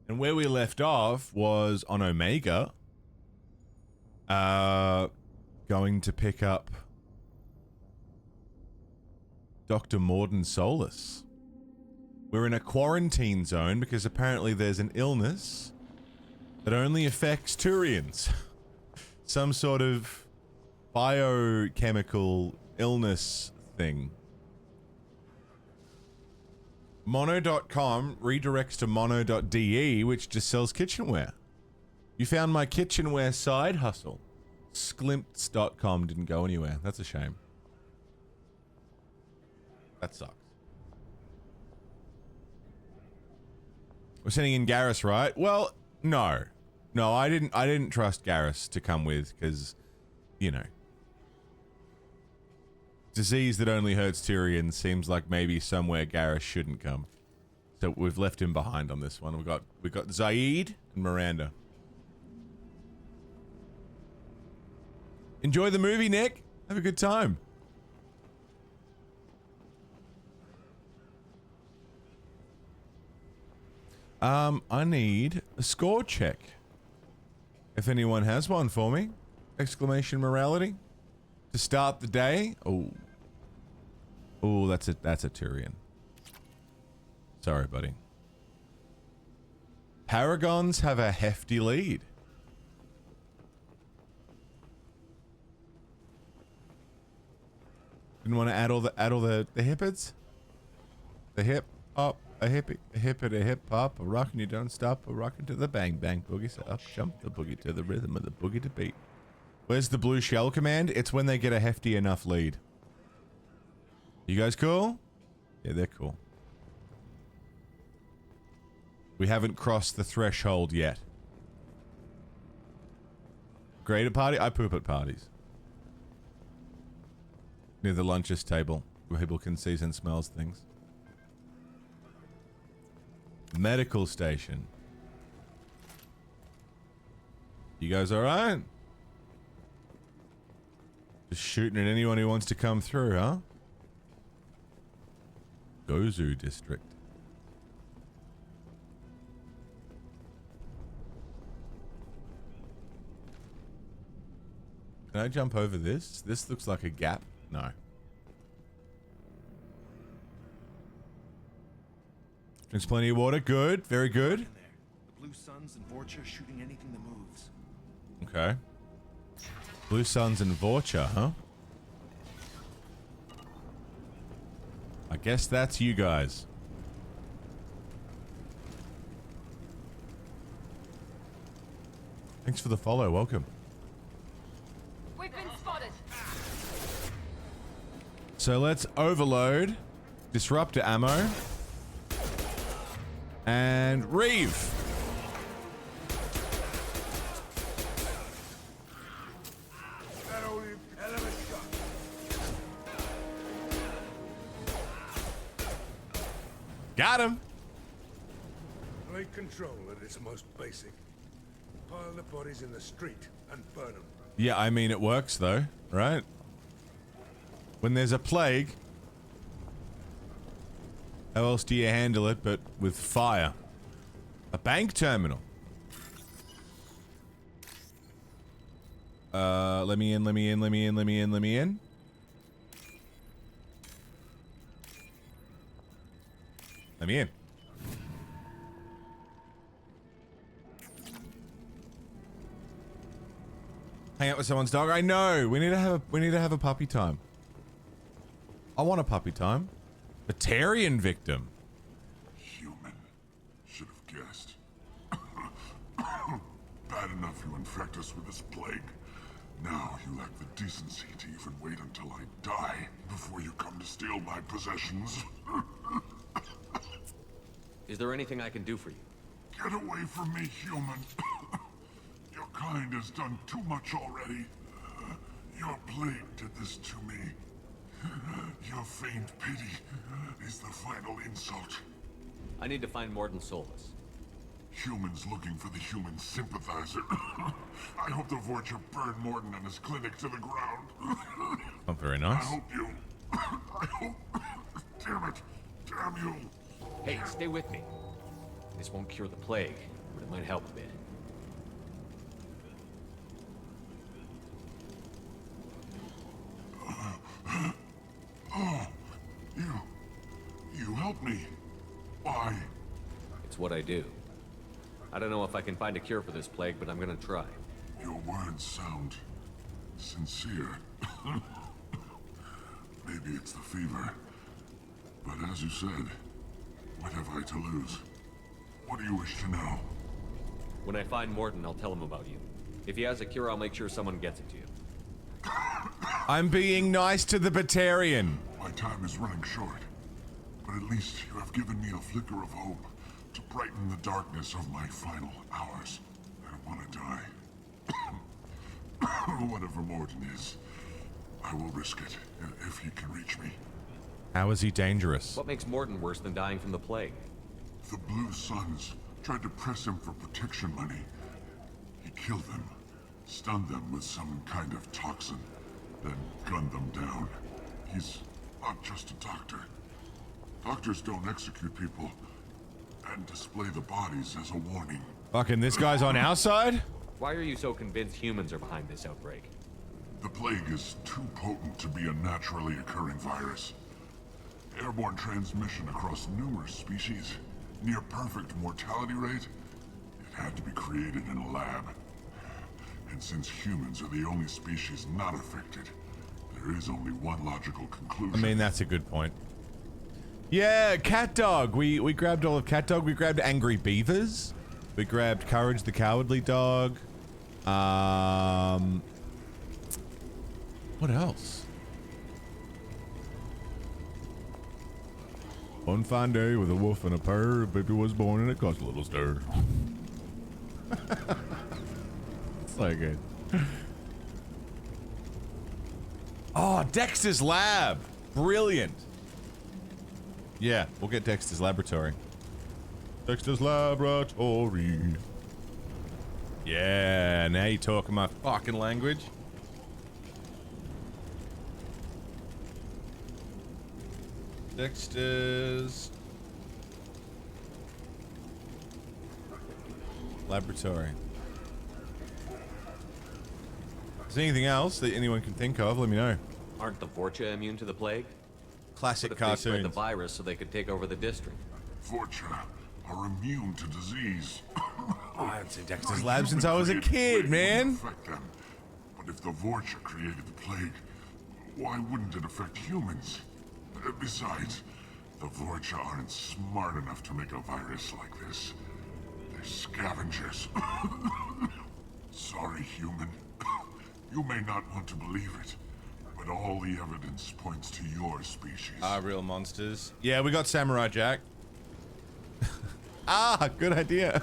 And where we left off was on Omega. Going to pick up Dr. Morden Solus. We're in a quarantine zone because apparently there's an illness that only affects Turians. Some sort of biochemical illness thing. Mono.com redirects to mono.de, which just sells kitchenware. You found my kitchenware side hustle. Sklimps.com didn't go anywhere. That's a shame. That sucks. We're sending in Garrus, right? Well, no. No, I didn't trust Garrus to come with, because, you know. Disease that only hurts Tyrion seems like maybe somewhere Garrus shouldn't come. So we've left him behind on this one. We've got Zaid and Miranda. Enjoy the movie, Nick. Have a good time. I need a score check. If anyone has one for me. Exclamation morality. To start the day. Oh. Oh, that's a Tyrion. Sorry, buddy. Paragons have a hefty lead. Didn't want to add all the hippids? The hip hop, a hip it, a hip hop, a rockin' you don't stop, a rockin' to the bang bang boogie, so up jump the boogie to the rhythm of the boogie to beat. Where's the blue shell command? It's when they get a hefty enough lead. You guys cool? Yeah, they're cool. We haven't crossed the threshold yet. Great at party? I poop at parties. Near the lunches table, where people can see and smells things. Medical station. You guys alright? Just shooting at anyone who wants to come through, huh? Gozu district. Can I jump over this? This looks like a gap. No. Drinks plenty of water. Good. Very good. The blue suns and Vorcha shooting anything that moves. Okay. Blue suns and Vorcha, huh? I guess that's you guys. Thanks for the follow. Welcome. We've been spotted. So let's overload, disruptor ammo, and Reeve. Got him. Blade control at its most basic. Pile the bodies in the street and burn them. Yeah, I mean it works though, right? When there's a plague, how else do you handle it but with fire? A bank terminal. Let me in. Let me in. Hang out with someone's dog. I know. We need to have a puppy time. I want a puppy time. Batarian victim. Human. Should have guessed. Bad enough you infect us with this plague. Now you lack the decency to even wait until I die before you come to steal my possessions. Is there anything I can do for you? Get away from me, human. Your kind has done too much already. Your plague did this to me. Your feigned pity is the final insult. I need to find Morden Solus. Humans looking for the human sympathizer. I hope the Vorcha burned Morden and his clinic to the ground. Not very nice. I hope you... I hope... Damn Hey, stay with me. This won't cure the plague, but it might help a bit. You helped me. Why? It's what I do. I don't know if I can find a cure for this plague, but I'm gonna try. Your words sound sincere. Maybe it's the fever. But as you said, what have I to lose? What do you wish to know? When I find Morton, I'll tell him about you. If he has a cure, I'll make sure someone gets it to you. I'm being nice to the Batarian. My time is running short. But at least you have given me a flicker of hope to brighten the darkness of my final hours. I don't want to die. Whatever Morton is, I will risk it if he can reach me. How is he dangerous? What makes Morton worse than dying from the plague? The Blue Suns tried to press him for protection money. He killed them, stunned them with some kind of toxin, then gunned them down. He's not just a doctor. Doctors don't execute people and display the bodies as a warning. Fucking this guy's on our side? Why are you so convinced humans are behind this outbreak? The plague is too potent to be a naturally occurring virus. Airborne transmission across numerous species, near perfect mortality rate. It had to be created in a lab. And since humans are the only species not affected, there is only one logical conclusion. I mean, that's a good point. Yeah, Cat Dog. We grabbed all of Cat Dog. We grabbed Angry Beavers. We grabbed Courage the Cowardly Dog. What else? One fine day with a wolf and a purr, a baby was born and it caused a little stir. So good. Oh, Dexter's Lab. Brilliant. Yeah, we'll get Dexter's Laboratory. Dexter's Laboratory. Yeah, now you're talking my fucking language. Dexter's Laboratory. Is there anything else that anyone can think of? Let me know. Aren't the Vorcha immune to the plague? Classic What if they spread the cartoons. virus so they could take over the district? Vorcha are immune to disease. I haven't seen Dexter's Lab since I was a kid, man. Affect them. But if the Vorcha created the plague, why wouldn't it affect humans? Besides, the Vorcha aren't smart enough to make a virus like this. They're scavengers. Sorry, human. You may not want to believe it, but all the evidence points to your species. Real monsters. Yeah, we got Samurai Jack. Good idea.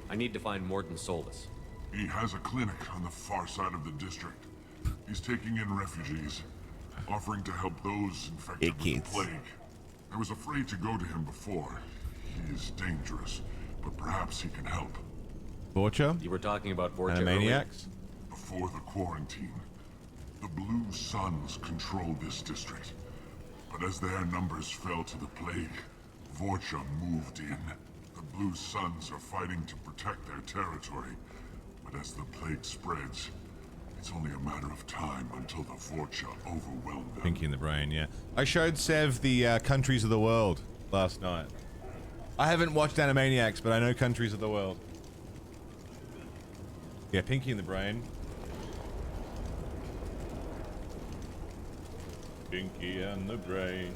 I need to find Morton Solus. He has a clinic on the far side of the district. He's taking in refugees, offering to help those infected with the plague. I was afraid to go to him before. He is dangerous, but perhaps he can help. Vorcha? You were talking about Vorcha earlier. Animaniacs? Before the quarantine, the Blue Suns controlled this district. But as their numbers fell to the plague, Vorcha moved in. The Blue Suns are fighting to protect their territory. But as the plague spreads, it's only a matter of time until the Vorcha overwhelm them. Pinky in the Brain, yeah. I showed Sev the Countries of the World last night. I haven't watched Animaniacs, but I know Countries of the World. Yeah, Pinky in the Brain. Pinky and the Brain.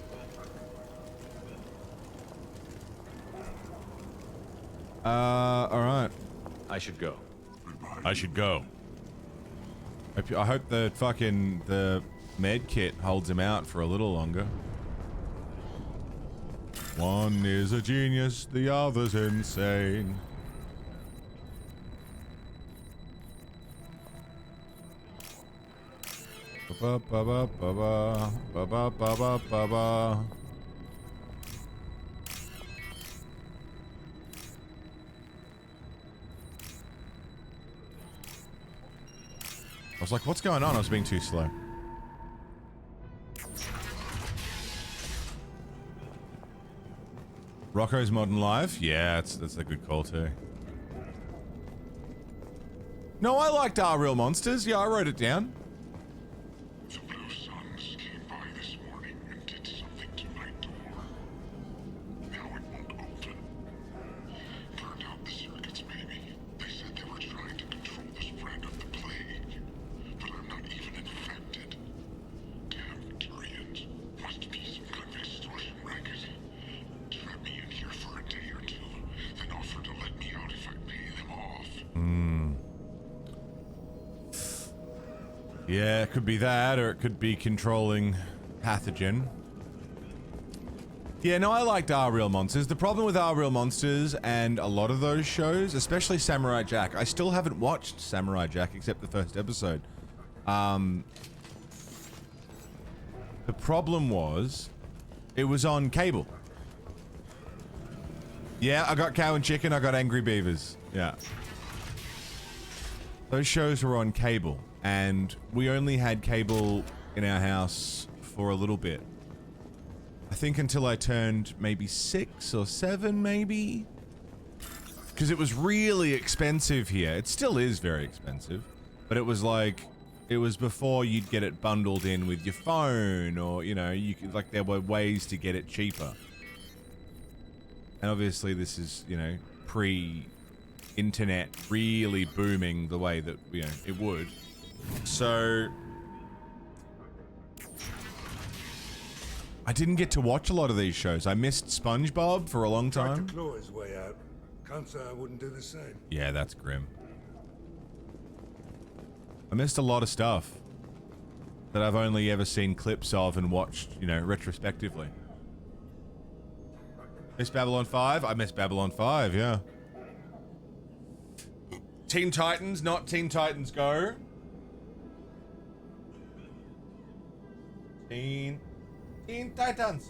Alright. I should go. I should go. I hope the fucking, the med kit holds him out for a little longer. One is a genius, the other's insane. Ba ba ba ba ba ba ba ba ba ba ba. I was like, what's going on? I was being too slow. Rocco's Modern Life? Yeah, that's a good call too. No, I liked Our Real Monsters. Yeah, I wrote it down. The Blue Suns came by this morning and did something to my door. Now it won't open. Burned out the circuits, maybe. They said they were trying to control the spread of the plague. But I'm not even infected. Damn Turians. Must be some kind of extortion racket. Trap me in here for a day or two, then offer to let me out if I pay them off. Yeah, it could be that, or it could be controlling pathogen. Yeah, no, I liked Our Real Monsters. The problem with Our Real Monsters and a lot of those shows, especially Samurai Jack, I still haven't watched Samurai Jack except the first episode. The problem was, it was on cable. Yeah, I got Cow and Chicken, I got Angry Beavers. Yeah. Those shows were on cable, and we only had cable in our house for a little bit. I think until I turned maybe 6 or 7, maybe? Because it was really expensive here. It still is very expensive, but it was like, it was before you'd get it bundled in with your phone, or, you know, you could, like, there were ways to get it cheaper. And obviously this is, you know, pre-internet really booming the way that, you know, it would. So I didn't get to watch a lot of these shows. I missed SpongeBob for a long Tried time. to claw his way out. Can't say I wouldn't do the same. Yeah, that's grim. I missed a lot of stuff that I've only ever seen clips of and watched, you know, retrospectively. Miss Babylon 5? I missed Babylon 5, yeah. Teen Titans, not Teen Titans Go. Teen Titans.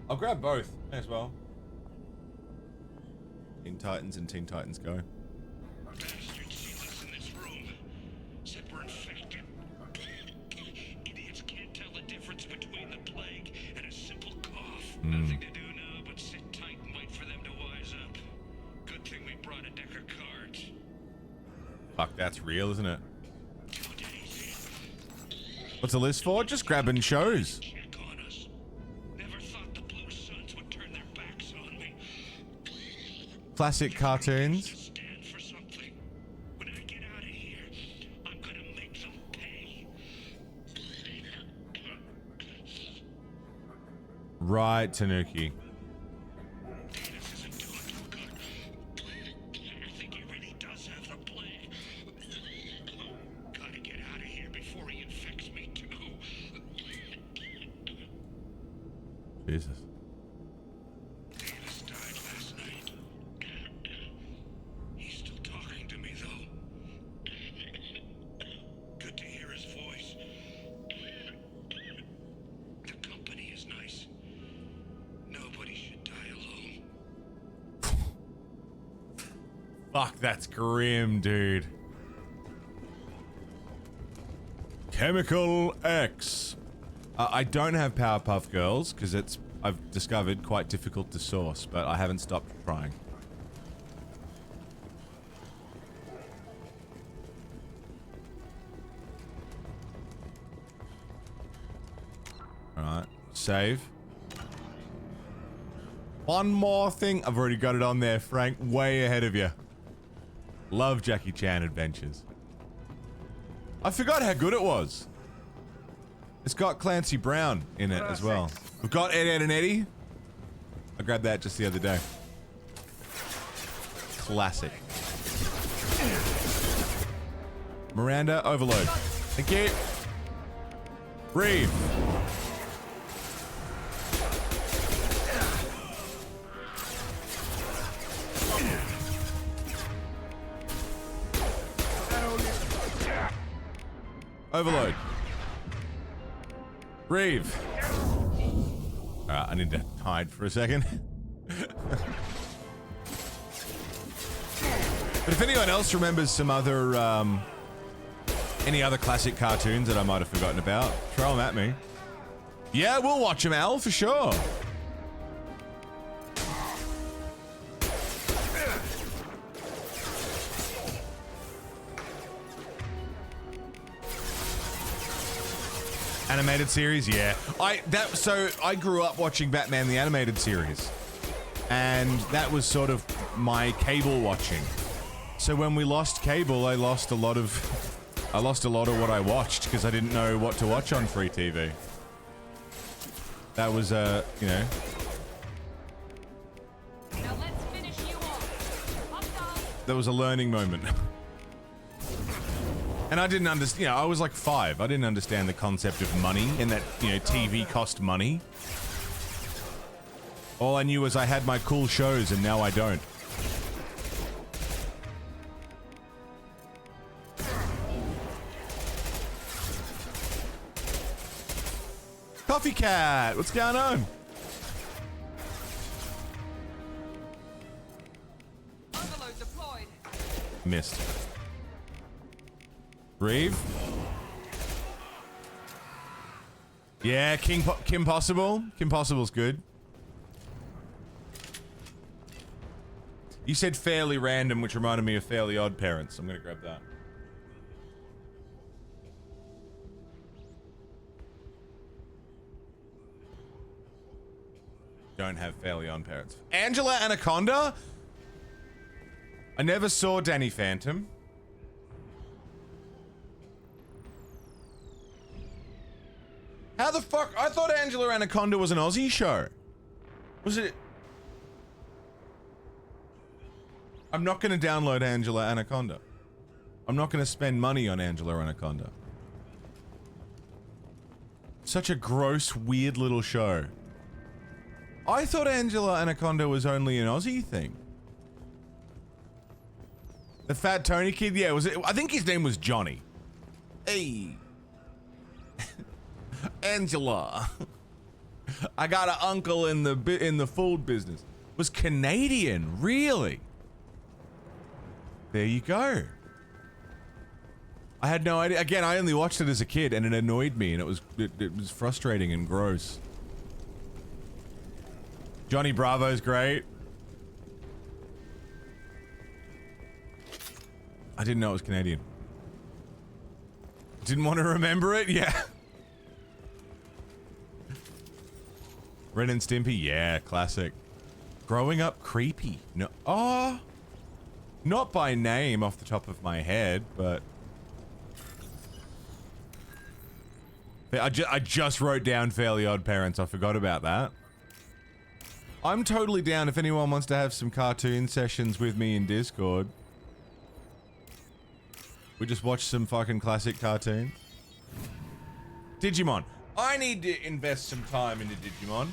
I'll grab both as well. Teen Titans and Teen Titans Go. Bastards see us in this room. Said we're infected. Idiots can't tell the difference between the plague and a simple cough. Nothing to do now but sit tight and wait for them to wise up. Good thing we brought a deck of cards. Fuck, that's real, isn't it? 2 days What's the list for? Just grabbing shows. in, check on us. Never thought the Blue Suns would turn their backs on me. Classic cartoons. Stand for something. When I get out of here, I'm gonna make them pay. Right, Tanuki. This isn't doing too good. I think he really does have the plague. Gotta get out of here before he infects me too. Jesus. Davis died last night. He's still talking to me though. Good to hear his voice. The company is nice. Nobody should die alone. Fuck, that's grim, dude. Chemical X. I don't have Powerpuff Girls because it's, I've discovered, quite difficult to source, but I haven't stopped trying. Alright, save. One more thing. I've already got it on there, Frank. Way ahead of you. Love Jackie Chan Adventures. I forgot how good it was. It's got Clancy Brown in it as well. We've got Ed, Ed, and Eddie. I grabbed that just the other day. Classic. Miranda, overload. Thank you. Breathe. Overload. Breathe. Alright, I need to hide for a second. But if anyone else remembers some other, any other classic cartoons that I might have forgotten about, throw them at me. Yeah, we'll watch them, Al, for sure. Animated series, yeah. So I grew up watching Batman the animated series, and that was sort of my cable watching. So when we lost cable, I lost a lot of what I watched because I didn't know what to watch on free TV. That was you know. Now let's finish you off. Hostile. That was a learning moment. And I didn't understand, you know, I was like 5. I didn't understand the concept of money and that, you know, TV cost money. All I knew was I had my cool shows and now I don't. Coffee Cat, what's going on? Overload deployed. Missed. Reeve? Yeah, Kim Possible. Kim Possible's good. You said Fairly Random, which reminded me of Fairly Odd Parents. I'm gonna grab that. Don't have Fairly Odd Parents. Angela Anaconda? I never saw Danny Phantom. How the fuck? I thought Angela Anaconda was an Aussie show. Was it? I'm not going to download Angela Anaconda. I'm not going to spend money on Angela Anaconda. Such a gross, weird little show. I thought Angela Anaconda was only an Aussie thing. The Fat Tony kid? Yeah, was it? I think his name was Johnny. Hey. Angela. I got an uncle in the food business. Was Canadian, really? There you go. I had no idea. Again, I only watched it as a kid and it annoyed me and it was frustrating and gross. Johnny Bravo's great. I didn't know it was Canadian. Didn't want to remember it? Yeah. Ren and Stimpy? Yeah, classic. Growing Up Creepy. No. Oh. Not by name off the top of my head, but... I just wrote down Fairly Odd Parents. I forgot about that. I'm totally down if anyone wants to have some cartoon sessions with me in Discord. We just watch some fucking classic cartoons. Digimon. I need to invest some time into Digimon.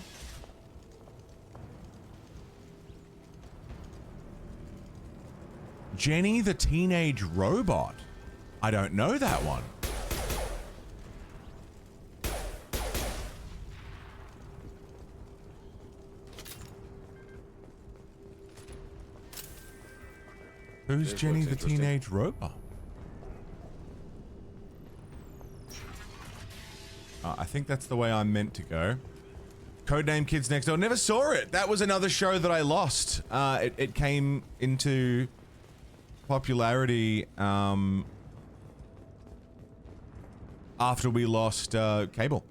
Jenny the Teenage Robot. I don't know that one. Who's Jenny the Teenage Robot? I think that's the way I'm meant to go. Codename Kids Next Door. Never saw it. That was another show that I lost. It came into popularity after we lost cable.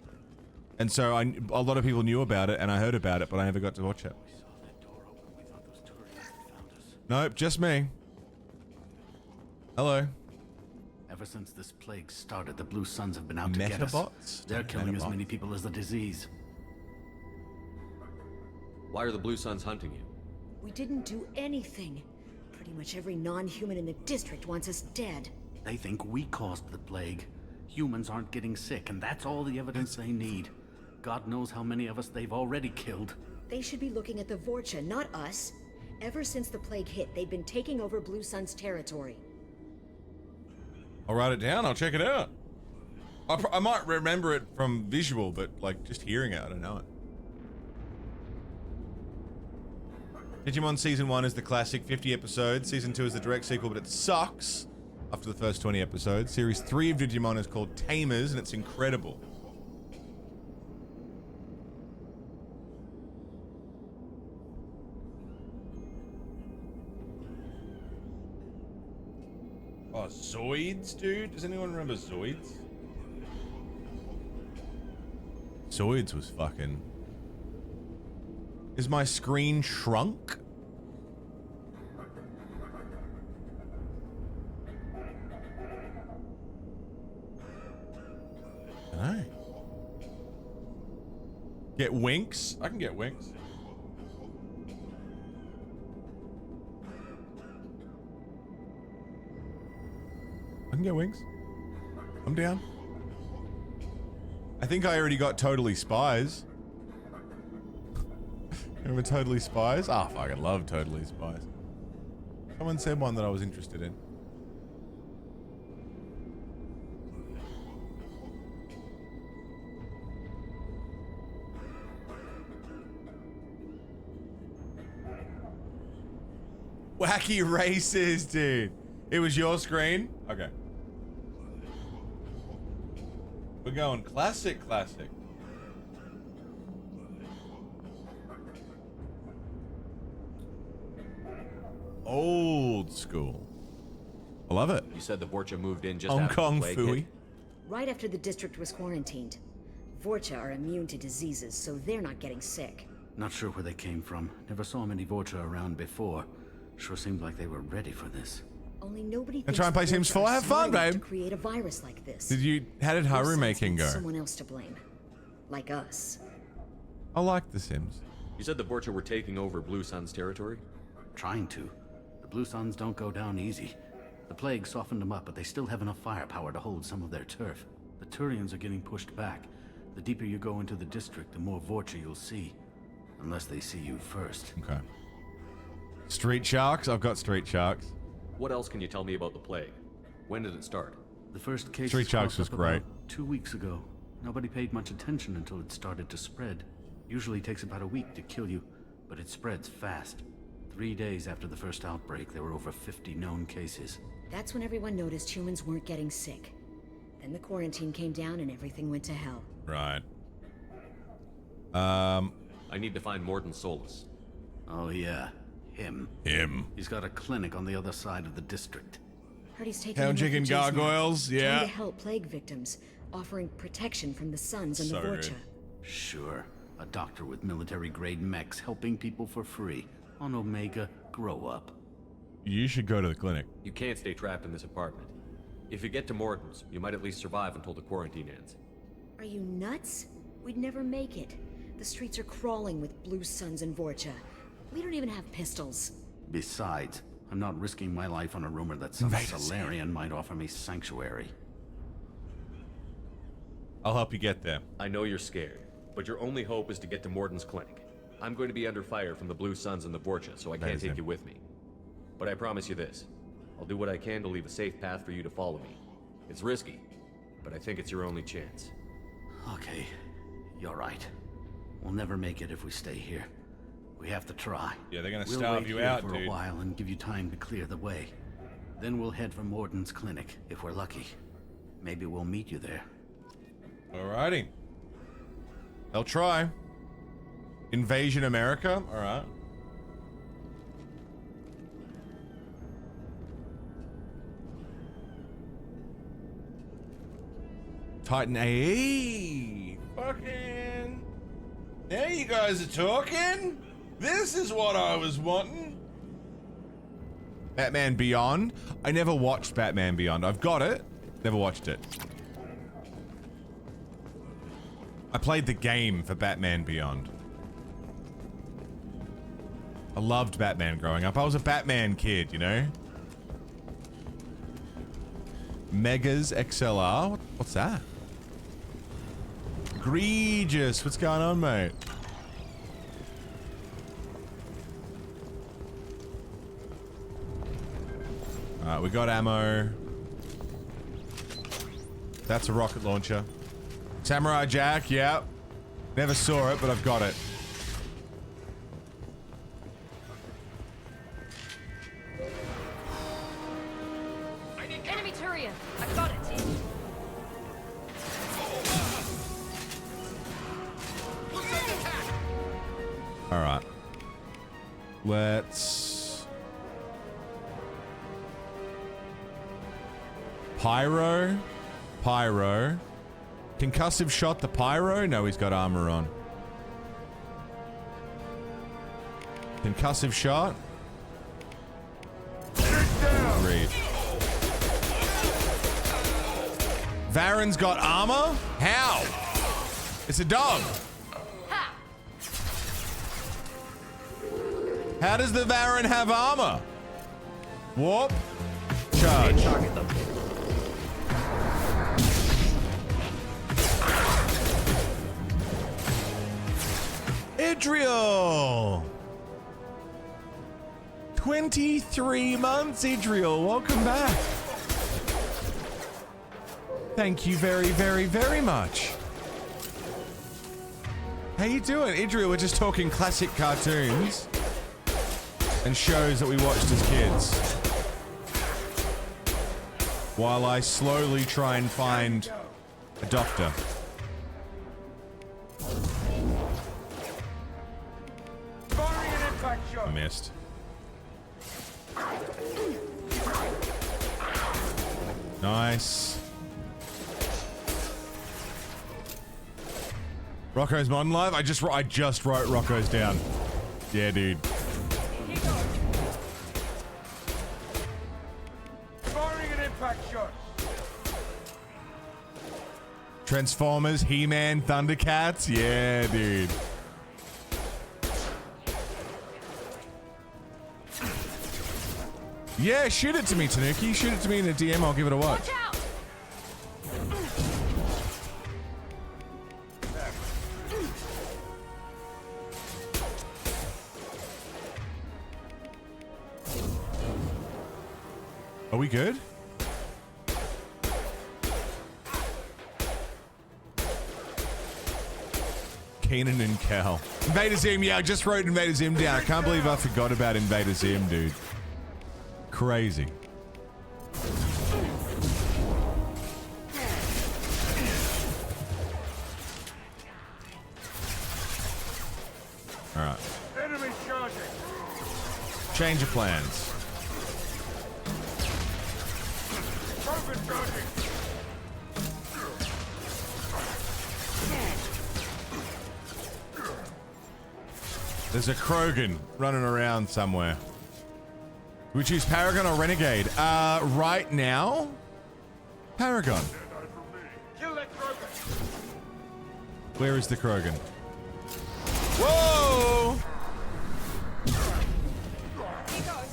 And so a lot of people knew about it and I heard about it, but I never got to watch it. Nope, just me. Hello. Ever since this plague started, the Blue Suns have been out to get us. Metabots? They're killing as many people as the disease. Why are the Blue Suns hunting you? We didn't do anything. Pretty much every non-human in the district wants us dead. They think we caused the plague. Humans aren't getting sick, and that's all the evidence they need. God knows how many of us they've already killed. They should be looking at the Vorcha, not us. Ever since the plague hit, they've been taking over Blue Sun's territory. I'll write it down. I'll check it out. I might remember it from visual, but like just hearing it, I don't know it. Digimon Season 1 is the classic 50 episodes. Season 2 is the direct sequel, but it sucks after the first 20 episodes. Series 3 of Digimon is called Tamers, and it's incredible. Oh, Zoids, dude? Does anyone remember Zoids? Zoids was fucking... Is my screen shrunk? No. Get winks? I can get winks. I can get wings. I'm down. I think I already got Totally Spies. Remember Totally Spies? Ah, oh, fucking love Totally Spies. Someone said one that I was interested in. Wacky races, dude. It was your screen? Okay. We're going classic. Old school. I love it. You said the Vorcha moved in just Hong after Kong the plague Fooey. hit? Right after the district was quarantined. Vorcha are immune to diseases, so they're not getting sick. Not sure where they came from. Never saw many Vorcha around before. Sure seemed like they were ready for this. Only nobody And thinks try and play Vorcha Sims 4. are Have fun, smart enough babe. to create a virus like this. How did Haru Blue making Suns go? need someone else to blame. Like us. I like The Sims. You said the Vorcha were taking over Blue Sun's territory? Trying to. The Blue Suns don't go down easy. The plague softened them up, but they still have enough firepower to hold some of their turf. The Turians are getting pushed back. The deeper you go into the district, the more Vorcha you'll see. Unless they see you first. Okay. Street Sharks? I've got Street Sharks. What else can you tell me about the plague? When did it start? The first case Street Sharks was great. 2 weeks ago. Nobody paid much attention until it started to spread. Usually takes about a week to kill you, but it spreads fast. 3 days after the first outbreak, there were over 50 known cases. That's when everyone noticed humans weren't getting sick. Then the quarantine came down and everything went to hell. Right. I need to find Morden Solus. Oh yeah, him. He's got a clinic on the other side of the district. Heard he's taking Pound in chicken refugees now, gargoyles, trying yeah. to help plague victims, offering protection from the Suns and So the Vorcha. good. Sure, a doctor with military-grade mechs helping people for free. On Omega, grow up. You should go to the clinic. You can't stay trapped in this apartment. If you get to Morden's, you might at least survive until the quarantine ends. Are you nuts? We'd never make it. The streets are crawling with Blue Suns and Vorcha. We don't even have pistols. Besides, I'm not risking my life on a rumor that some Solarian might offer me sanctuary. I'll help you get there. I know you're scared, but your only hope is to get to Morden's clinic. I'm going to be under fire from the Blue Suns and the Vorcha, so I can't take you with me. But I promise you this. I'll do what I can to leave a safe path for you to follow me. It's risky, but I think it's your only chance. Okay, you're right. We'll never make it if we stay here. We have to try. Yeah, they're gonna We'll starve wait you here out, for dude. a while and give you time to clear the way. Then we'll head for Morden's clinic, if we're lucky. Maybe we'll meet you there. Alrighty. They'll try. Invasion America? Alright. Titan AE. Fucking. Now you guys are talking. This is what I was wanting. Batman Beyond. I never watched Batman Beyond. I've got it. Never watched it. I played the game for Batman Beyond. I loved Batman growing up. I was a Batman kid, you know? Megas XLR? What's that? Egregious. What's going on, mate? Alright, we got ammo. That's a rocket launcher. Samurai Jack, yep. Never saw it, but I've got it. Enemy Turian! I got it! Alright. Let's... Pyro. Concussive shot the pyro? No, he's got armor on. Concussive shot. Read. Varen's got armor? How? It's a dog. How does the Varen have armor? Warp. Charge. Target them. Idriel! 23 months, Idriel. Welcome back. Thank you very, very, very much. How you doing? Idriel, we're just talking classic cartoons and shows that we watched as kids. While I slowly try and find a doctor. I missed. Nice. Rocco's Modern Life? I just wrote Rocco's down. Yeah, dude. Firing an impact shot. Transformers, He-Man, Thundercats? Yeah, dude. Yeah, shoot it to me, Tanuki. Shoot it to me in a DM. I'll give it a watch. Watch out! Are we good? Kanan and Cal. Invader Zim, yeah, I just wrote Invader Zim down. I can't believe I forgot about Invader Zim, dude. Crazy. All right. Enemy charging. Change of plans. Krogan charging. There's a Krogan running around somewhere. We choose Paragon or Renegade? Right now? Paragon. Kill that Krogan. Where is the Krogan? Whoa! Here goes.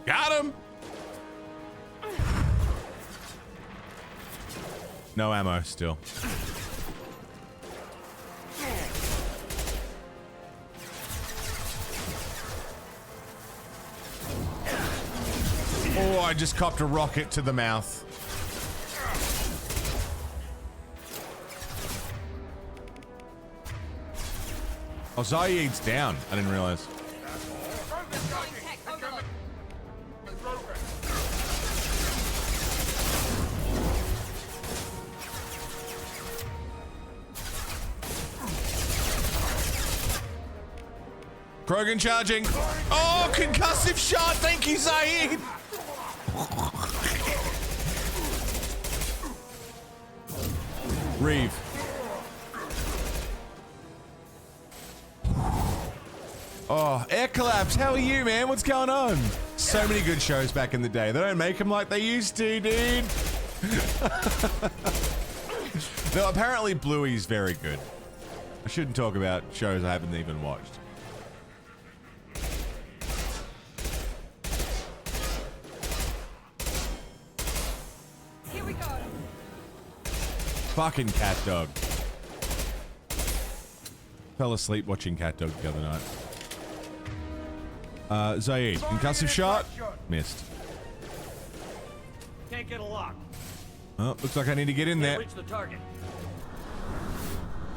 Got him! No ammo still. Oh, I just copped a rocket to the mouth. Oh, Zaid's down. I didn't realize. Deploying tech overload. Krogan charging. Oh, concussive shot. Thank you, Zaid. Reeve. Oh, Air Collapse, how are you, man? What's going on? So many good shows back in the day. They don't make them like they used to, dude. No, apparently Bluey's very good. I shouldn't talk about shows I haven't even watched. Here we go. Fucking Cat Dog. Fell asleep watching Cat Dog the other night. Zaid, concussive shot? Missed. Can't get a lock. Oh, looks like I need to get in there. Reach the target.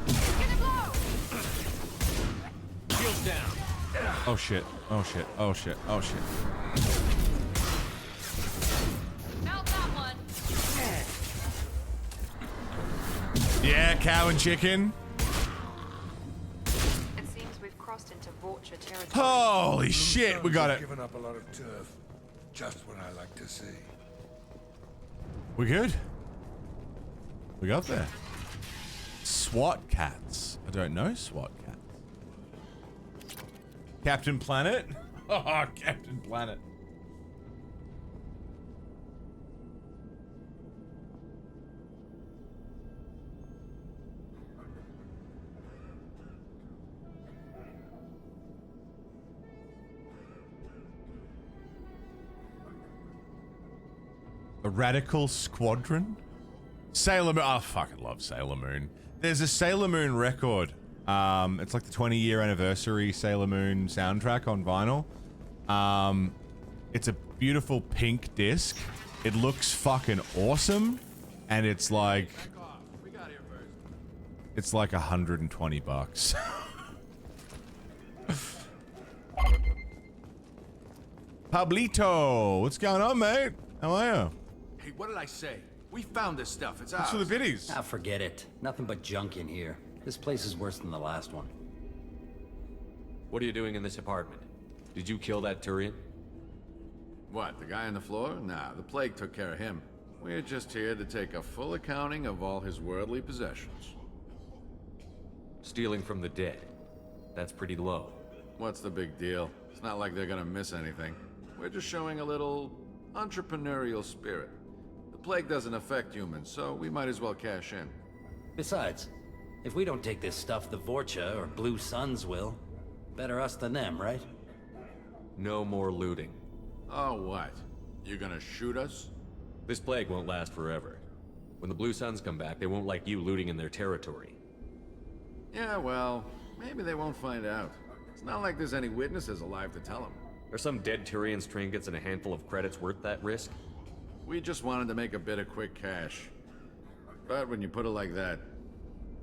Get it blow! Shields down. Oh shit, oh shit, oh shit, oh shit. Yeah, cow and chicken. It seems we've crossed into Vorcha territory. Holy shit, we got Have it. given up a lot of turf. Just what I like to see. We good? We got there. SWAT cats. I don't know SWAT cats. Captain Planet? Oh, Captain Planet. A radical squadron? Sailor Moon. Oh, fuck, I love Sailor Moon. There's a Sailor Moon record. It's like the 20-year anniversary Sailor Moon soundtrack on vinyl. It's a beautiful pink disc. It looks fucking awesome. And it's like... It's like $120. Pablito, what's going on, mate? How are you? Hey, what did I say? We found this stuff. It's ours. Thanks for the biddies. Ah, forget it. Nothing but junk in here. This place is worse than the last one. What are you doing in this apartment? Did you kill that Turian? What, the guy on the floor? Nah, the plague took care of him. We're just here to take a full accounting of all his worldly possessions. Stealing from the dead. That's pretty low. What's the big deal? It's not like they're gonna miss anything. We're just showing a little entrepreneurial spirit. The plague doesn't affect humans, so we might as well cash in. Besides, if we don't take this stuff, the Vorcha or Blue Suns will. Better us than them, right? No more looting. Oh, what? You gonna shoot us? This plague won't last forever. When the Blue Suns come back, they won't like you looting in their territory. Yeah, well, maybe they won't find out. It's not like there's any witnesses alive to tell them. Are some dead Turian's trinkets and a handful of credits worth that risk? We just wanted to make a bit of quick cash. But when you put it like that,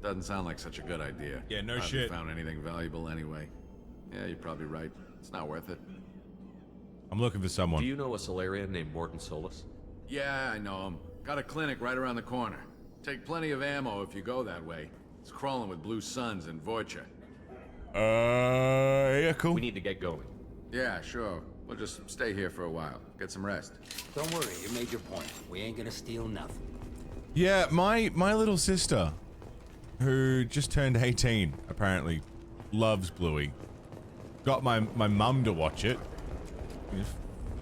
doesn't sound like such a good idea. Yeah, no I haven't shit. found anything valuable anyway. Yeah, you're probably right. It's not worth it. I'm looking for someone. Do you know a Solarian named Morton Solus? Yeah, I know him. Got a clinic right around the corner. Take plenty of ammo if you go that way. It's crawling with Blue Suns and Vorcha. Yeah, cool. We need to get going. Yeah, sure. We'll just stay here for a while. Get some rest. Don't worry, you made your point. We ain't gonna steal nothing. Yeah, my little sister, who just turned 18, apparently, loves Bluey. Got my mum to watch it.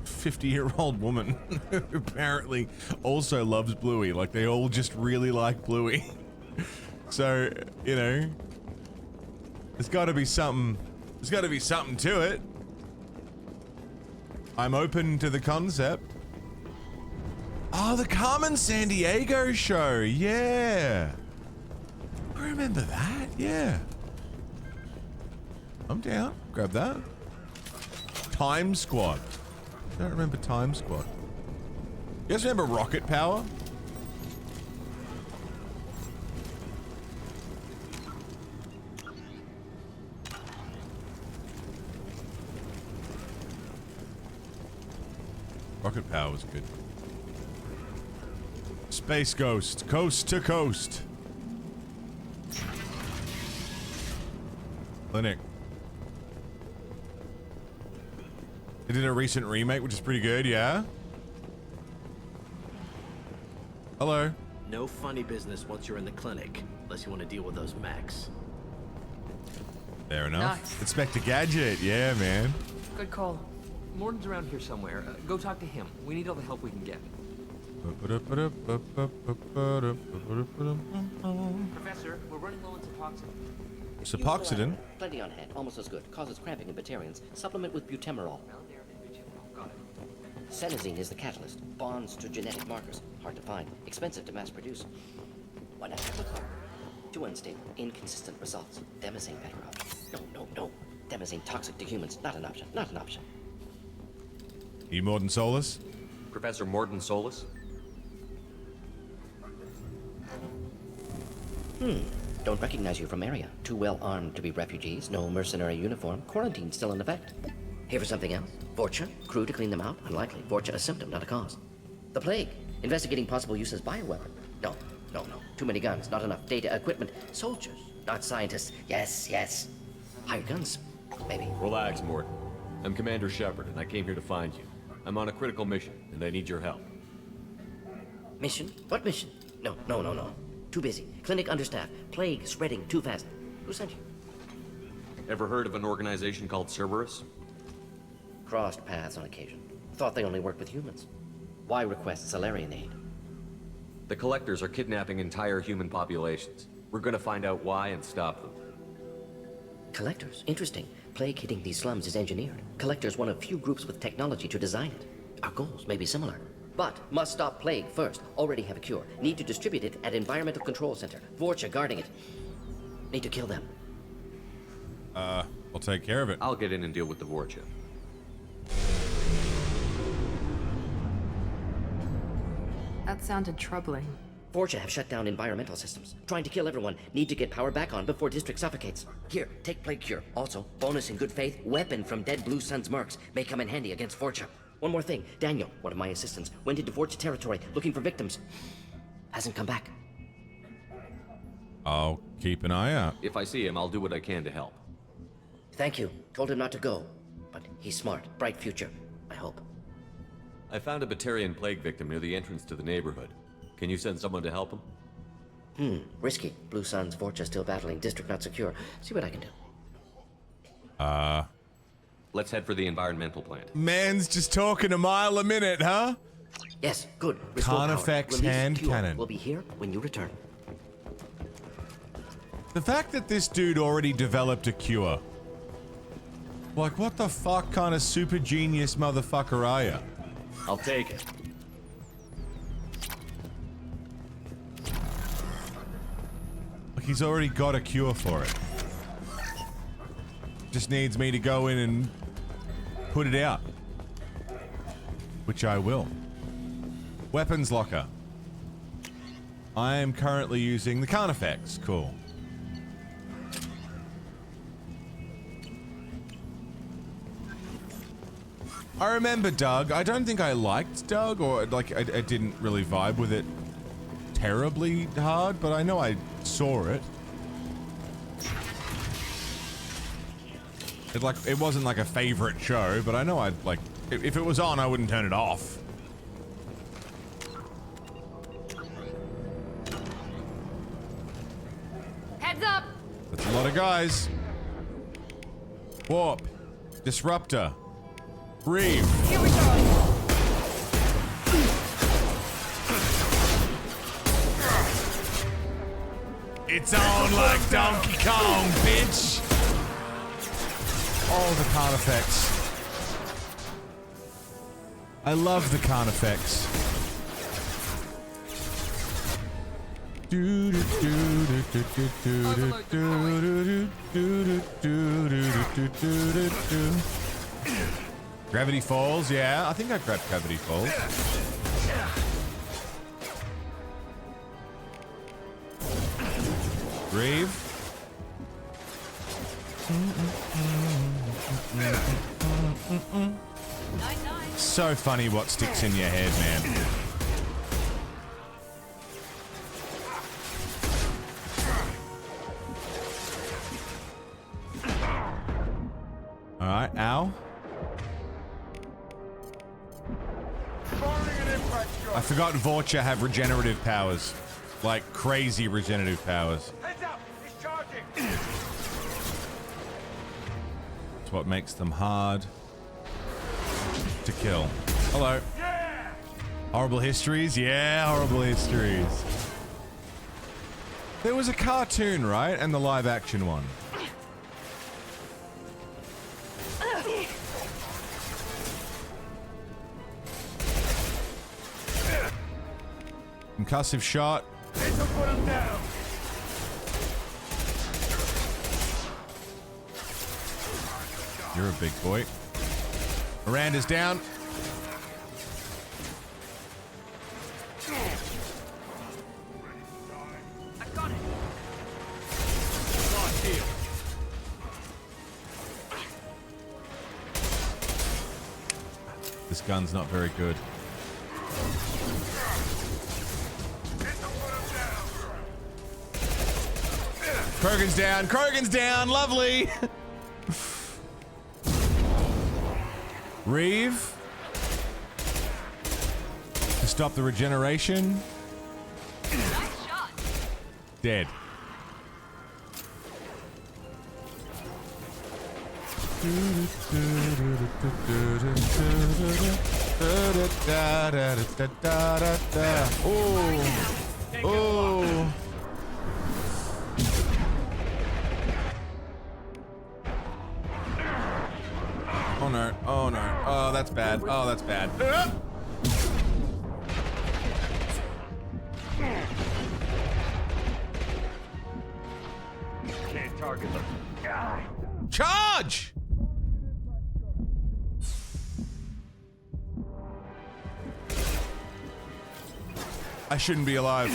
50-year-old woman who apparently also loves Bluey. Like, they all just really like Bluey. So, you know, there's got to be something. There's got to be something to it. I'm open to the concept. Oh, the Carmen Sandiego show. Yeah. I remember that. Yeah. I'm down. Grab that. Time Squad. I don't remember Time Squad. You guys remember Rocket Power? Rocket Power was good. Space Ghost, coast to coast. Clinic. They did a recent remake, which is pretty good, yeah? Hello. No funny business once you're in the clinic, unless you want to deal with those mechs. Fair enough. Nice. Inspector Gadget, yeah, man. Good call. Morton's around here somewhere. Go talk to him. We need all the help we can get. Professor, we're running low on Suboxone. Suboxone? Plenty on hand. Almost as good. Causes cramping in Batarians. Supplement with butemerol. Got it. Senesine is the catalyst. Bonds to genetic markers. Hard to find. Expensive to mass produce. Why not have a car? Too unstable. Inconsistent results. Demazine better option. No. Demazine toxic to humans. Not an option. Not an option. You Morton Solus? Professor Morton Solus? Don't recognize you from area. Too well armed to be refugees. No mercenary uniform. Quarantine still in effect. Here for something else? Vorcha? Crew to clean them out? Unlikely. Vorcha a symptom, not a cause. The plague. Investigating possible use as bioweapon. No. No, no. Too many guns, not enough data, equipment. Soldiers, not scientists. Yes, yes. Higher guns, maybe. Relax, Morton. I'm Commander Shepard, and I came here to find you. I'm on a critical mission, and I need your help. Mission? What mission? No, no, no, no. Too busy. Clinic understaffed. Plague spreading too fast. Who sent you? Ever heard of an organization called Cerberus? Crossed paths on occasion. Thought they only worked with humans. Why request Salarian aid? The Collectors are kidnapping entire human populations. We're gonna find out why and stop them. Collectors? Interesting. Plague hitting these slums is engineered. Collectors one of few groups with technology to design it. Our goals may be similar. But must stop plague first. Already have a cure. Need to distribute it at Environmental Control Center. Vorcha guarding it. Need to kill them. I'll take care of it. I'll get in and deal with the Vorcha. That sounded troubling. Vorcha have shut down environmental systems. Trying to kill everyone. Need to get power back on before district suffocates. Here, take plague cure. Also, bonus in good faith, weapon from dead Blue Sun's mercs. May come in handy against Vorcha. One more thing. Daniel, one of my assistants, went into Vorcha territory looking for victims. Hasn't come back. I'll keep an eye out. If I see him, I'll do what I can to help. Thank you. Told him not to go. But he's smart. Bright future. I hope. I found a Batarian plague victim near the entrance to the neighborhood. Can you send someone to help him? Risky. Blue Sun's Vorcha still battling. District not secure. See what I can do. Let's head for the environmental plant. Man's just talking a mile a minute, huh? Yes, good. Restore power. Carnifex Release hand cure. cannon. We'll be here when you return. The fact that this dude already developed a cure. Like, what the fuck kind of super genius motherfucker are you? I'll take it. Like, he's already got a cure for it. Just needs me to go in and put it out. Which I will. Weapons locker. I am currently using the Carnifex. Cool. I remember Doug. I don't think I liked Doug, or like I didn't really vibe with it terribly hard, but I know I saw it. It wasn't like a favorite show, but I know I'd like if it was on, I wouldn't turn it off. Heads up! That's a lot of guys. Warp. Disruptor. Reeve. Here we go! It's on like Donkey Kong, bitch! Oh, the Carnifex. I love the Carnifex. Gravity Falls, yeah. I think I grabbed Gravity Falls. Reeve. So funny what sticks in your head, man. Alright, ow. I forgot Vorcha have regenerative powers. Like crazy regenerative powers. Heads up! He's charging! It's what makes them hard to kill. Hello. Yeah! Horrible Histories? Yeah, Horrible Histories. There was a cartoon, right? And the live action one. Concussive shot. This'll put him down! You're a big boy. Miranda's down. I got it! Lost heel. This gun's not very good. This'll put him down! Krogan's down. Krogan's down. Lovely. Reeve. To stop the regeneration. Nice shot. Dead. Oh. Oh. Oh no. Oh no. Oh, that's bad. Oh, that's bad. Can't target them. Charge! I shouldn't be alive.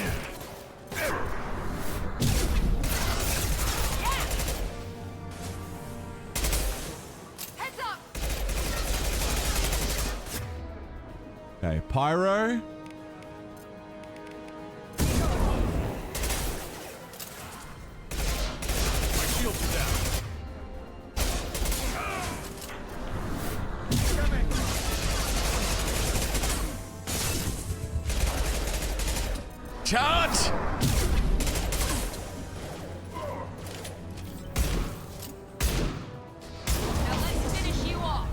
Heads up. Okay, Pyro. My shields are down. Charge! Now let's finish you off.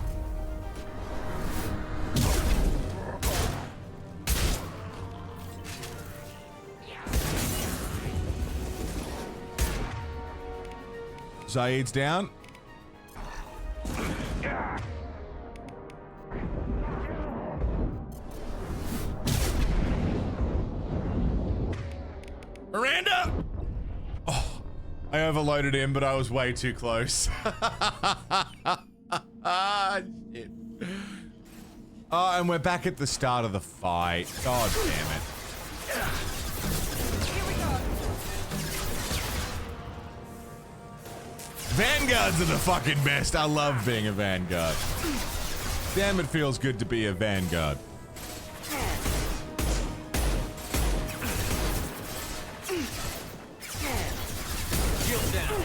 Zaid's down. Miranda! Oh, I overloaded him, but I was way too close. Shit. Oh, and we're back at the start of the fight. God damn it. Here we go. Vanguards are the fucking best. I love being a Vanguard. Damn, it feels good to be a Vanguard. Shield down.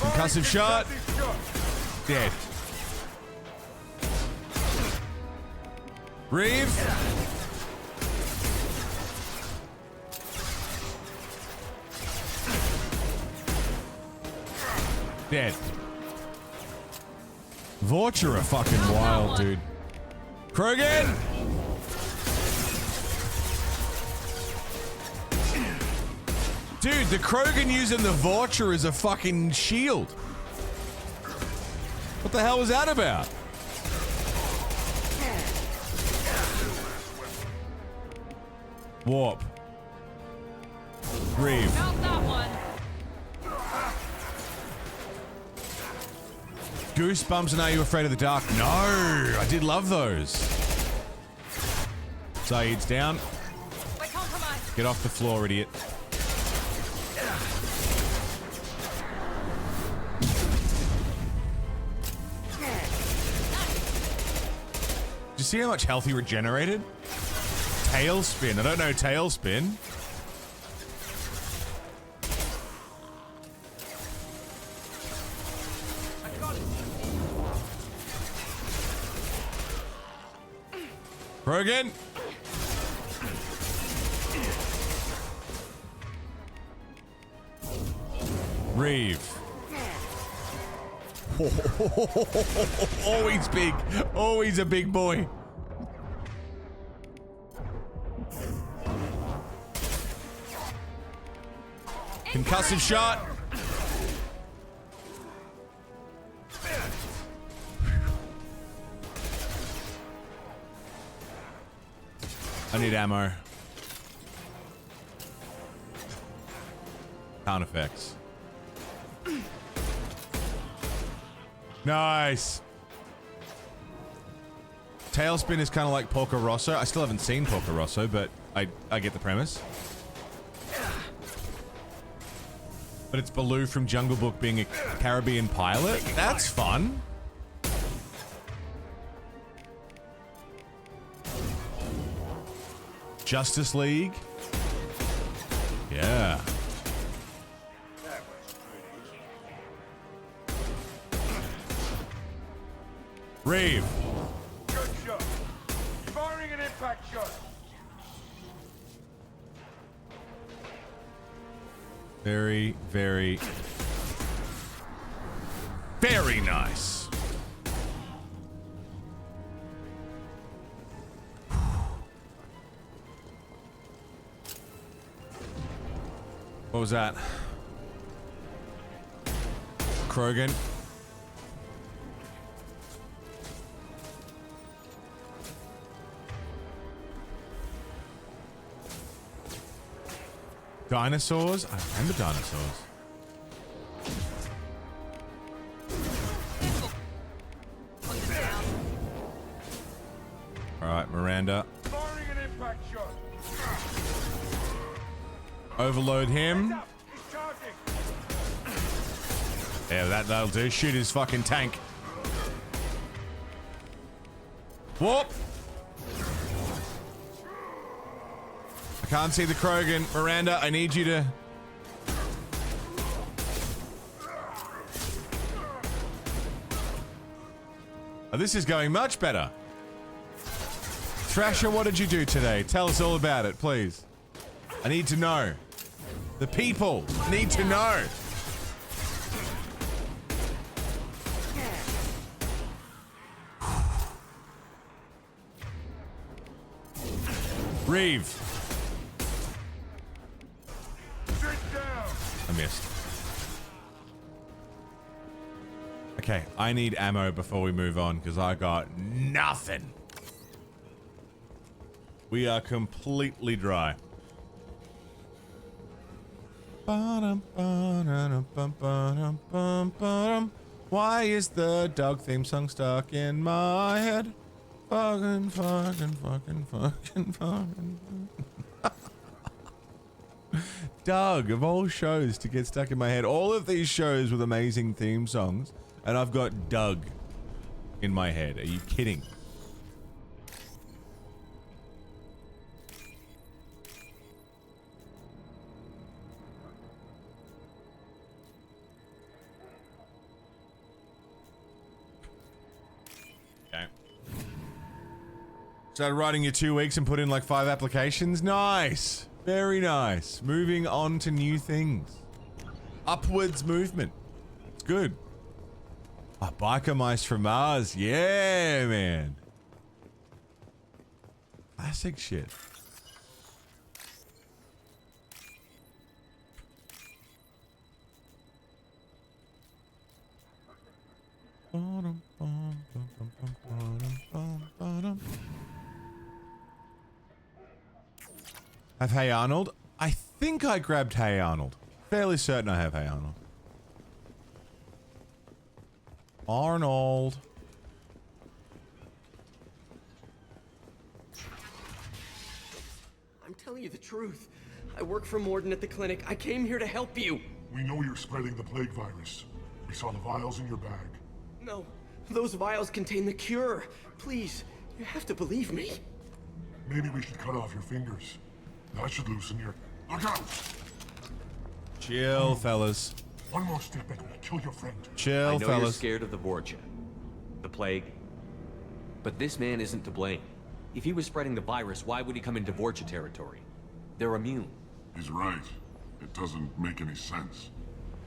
Concussive shot. Dead. Reeve. Dead. Vorcha are fucking wild, dude. Krogan! Dude, the Krogan using the Vorcha as a fucking shield. What the hell was that about? Warp. Reeve. Found that one. Goosebumps and Are You Afraid of the Dark? No, I did love those. Zaid's down. By compromise. Get off the floor, idiot. Did you see how much health he regenerated? Tailspin. I don't know Tailspin. Krogan. Reeve. Oh, he's big. Oh, he's a big boy. Concussive shot. I need ammo. Sound effects. Nice. Tailspin is kind of like Porco Rosso. I still haven't seen Porco Rosso, but I get the premise. But it's Baloo from Jungle Book being a Caribbean pilot. That's fun. Justice League. Yeah. Reeve. Good shot. Firing an impact shot. Very, very, very nice. What was that? Krogan. Dinosaurs? I remember dinosaurs. Alright, Miranda. Firing an impact shot. Overload him. He's charging. Yeah, that'll do. Shoot his fucking tank. Whoop! I can't see the Krogan. Miranda, I need you to... Oh, this is going much better. Thrasher, what did you do today? Tell us all about it, please. I need to know. The people need to know. Reeve. I missed. Okay, I need ammo before we move on because I got nothing. We are completely dry. Why is the dog theme song stuck in my head? Fucking. Doug, of all shows to get stuck in my head, all of these shows with amazing theme songs, and I've got Doug in my head. Are you kidding? Okay. Started writing your 2 weeks and put in like 5 applications. Nice. Very nice. Moving on to new things. Upwards movement. It's good. Oh, biker mice from Mars. Yeah, man. Classic shit. Have Hey Arnold? I think I grabbed Hey Arnold. Fairly certain I have Hey Arnold. Arnold. I'm telling you the truth. I work for Morden at the clinic. I came here to help you. We know you're spreading the plague virus. We saw the vials in your bag. No, those vials contain the cure. Please, you have to believe me. Maybe we should cut off your fingers. That should loosen your... Look out! Chill, fellas. One more step and we'll kill your friend. Chill, I know fellas. you're scared of the Vorcha, the plague, but this man isn't to blame. If he was spreading the virus, why would he come into Vorcha territory? They're immune. He's right. It doesn't make any sense.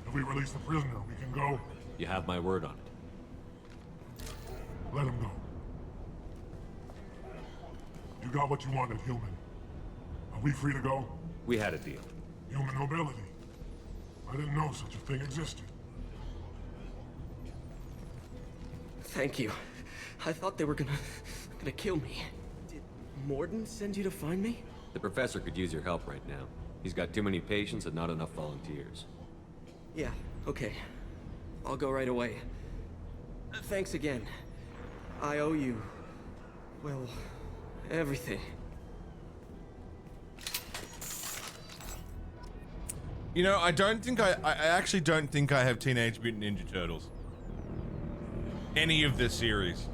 If we release the prisoner, we can go. You have my word on it. Let him go. You got what you wanted, human. Are we free to go? We had a deal. Human nobility. I didn't know such a thing existed. Thank you. I thought they were gonna kill me. Did Morden send you to find me? The professor could use your help right now. He's got too many patients and not enough volunteers. Yeah, okay. I'll go right away. Thanks again. I owe you... well, everything. You know, I actually don't think I have Teenage Mutant Ninja Turtles. Any of this series.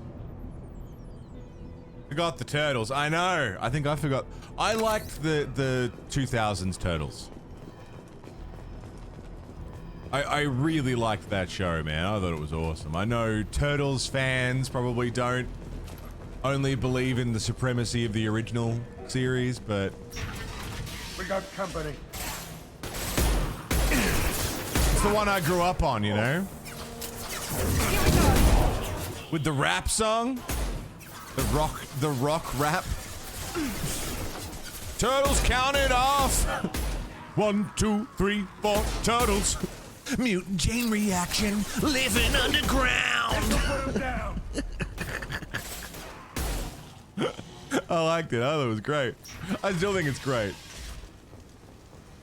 Forgot the turtles. I know. I think I forgot. I liked the 2000s turtles. I really liked that show, man. I thought it was awesome. I know Turtles fans probably don't only believe in the supremacy of the original series, but We got company. it's the one I grew up on, you know? With the rap song? The rock rap? Turtles counted off! 1, 2, 3, 4, turtles! Mutant chain reaction, living underground! Put him down. I liked it. I thought it was great. I still think it's great.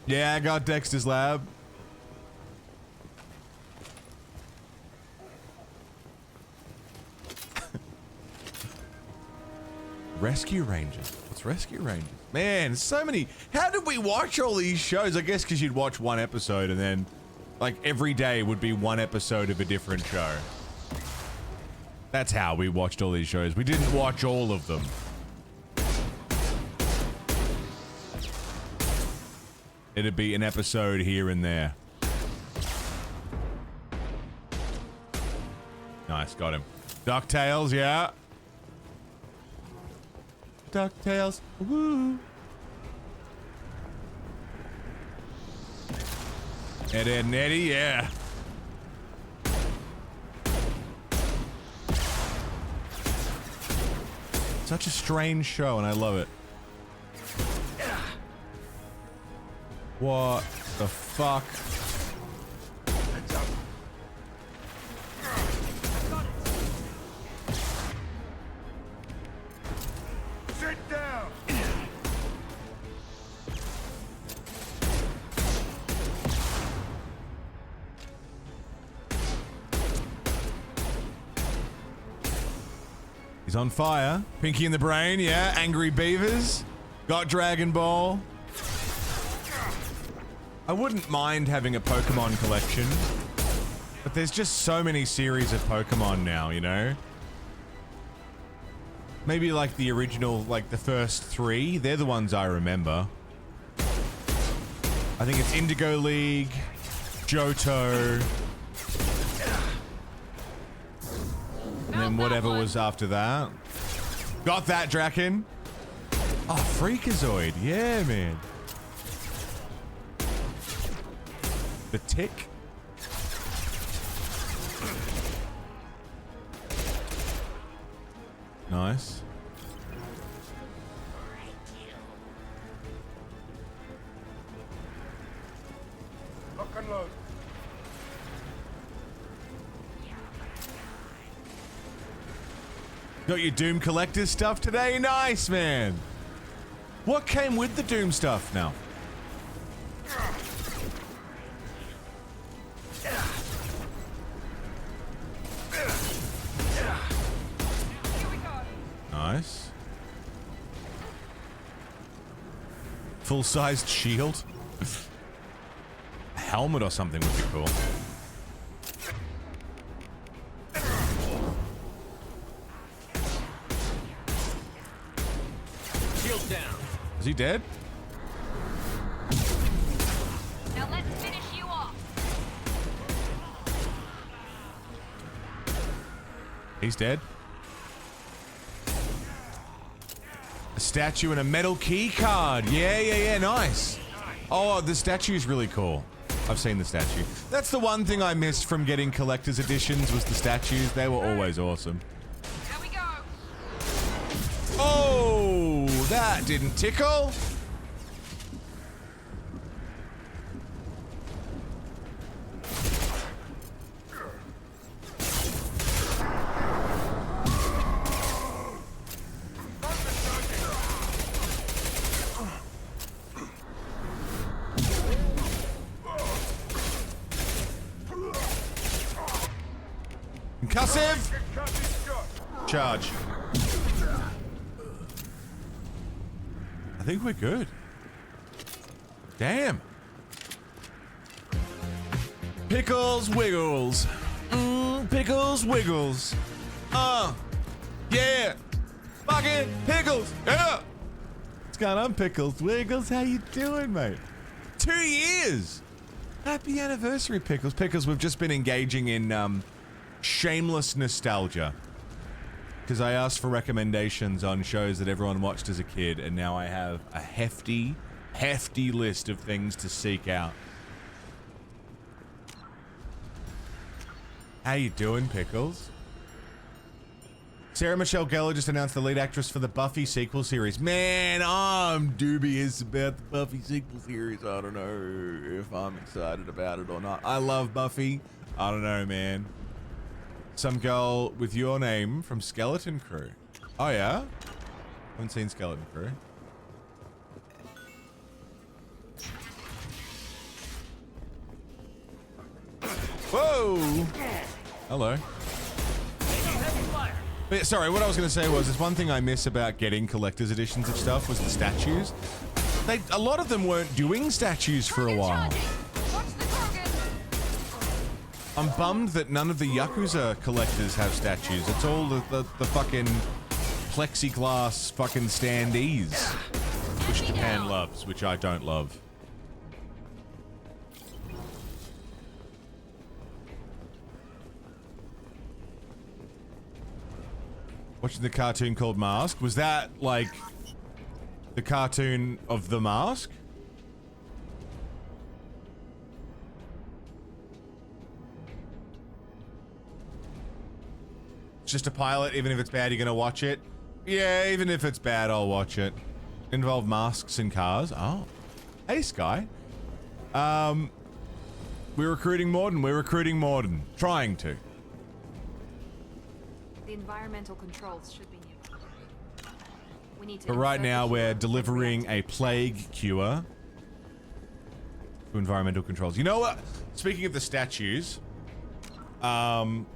Yeah, I got Dexter's Lab. Rescue Rangers. What's Rescue Rangers? Man, so many. How did we watch all these shows? I guess because you'd watch one episode and then, like, every day would be one episode of a different show. That's how we watched all these shows. We didn't watch all of them. It'd be an episode here and there. Nice, got him. DuckTales, yeah. DuckTales, woo. Ed, Ed, and Eddie, yeah. Such a strange show, and I love it. What the fuck? Heads up. Sit down. He's on fire. Pinky in the Brain, yeah. Angry Beavers. Got Dragon Ball. I wouldn't mind having a Pokemon collection, but there's just so many series of Pokemon now, you know? Maybe like the original, like the first 3, they're the ones I remember. I think it's Indigo League, Johto, and then whatever was after that. Got that, Draken. Oh, Freakazoid, yeah, man. The Tick. Nice. Lock and load. Got your Doom Collector stuff today? Nice, man. What came with the Doom stuff now? Nice. Full-sized shield. A helmet or something would be cool. Shield down. Is he dead? Now let's finish you off. He's dead. A statue and a metal key card. Yeah, nice. Oh, the statue is really cool. I've seen the statue. That's the one thing I missed from getting collector's editions was the statues. They were always awesome. Here we go. Oh, that didn't tickle. Concussive! Charge. I think we're good. Damn. Pickles Wiggles. Pickles Wiggles. Yeah. Fucking Pickles! Yeah! What's going on, Pickles? Wiggles, how you doing, mate? 2 years! Happy anniversary, Pickles. Pickles, we've just been engaging in, shameless nostalgia. Because I asked for recommendations on shows that everyone watched as a kid, and now I have a hefty list of things to seek out. How you doing, Pickles? Sarah Michelle Gellar just announced the lead actress for the Buffy sequel series. Man, I'm dubious about the Buffy sequel series. I don't know if I'm excited about it or not. I love Buffy. I don't know, man. Some girl with your name from Skeleton Crew. Oh, yeah? Haven't seen Skeleton Crew. Whoa! Hello. But, sorry, what I was going to say was, there's one thing I miss about getting collector's editions of stuff was the statues. A lot of them weren't doing statues for a while. I'm bummed that none of the Yakuza collectors have statues. It's all the fucking plexiglass fucking standees, which Japan loves, which I don't love. Watching the cartoon called Mask. Was that, like, the cartoon of The Mask? It's just a pilot, even if it's bad, you're gonna watch it? Yeah, even if it's bad, I'll watch it. Involve masks and cars. Oh. Hey, Sky. We're recruiting Morden. We're recruiting Morden. Trying to. The environmental controls should be nearby. We need to. But right now we're delivering a plague cure to environmental controls. You know what? Speaking of the statues, the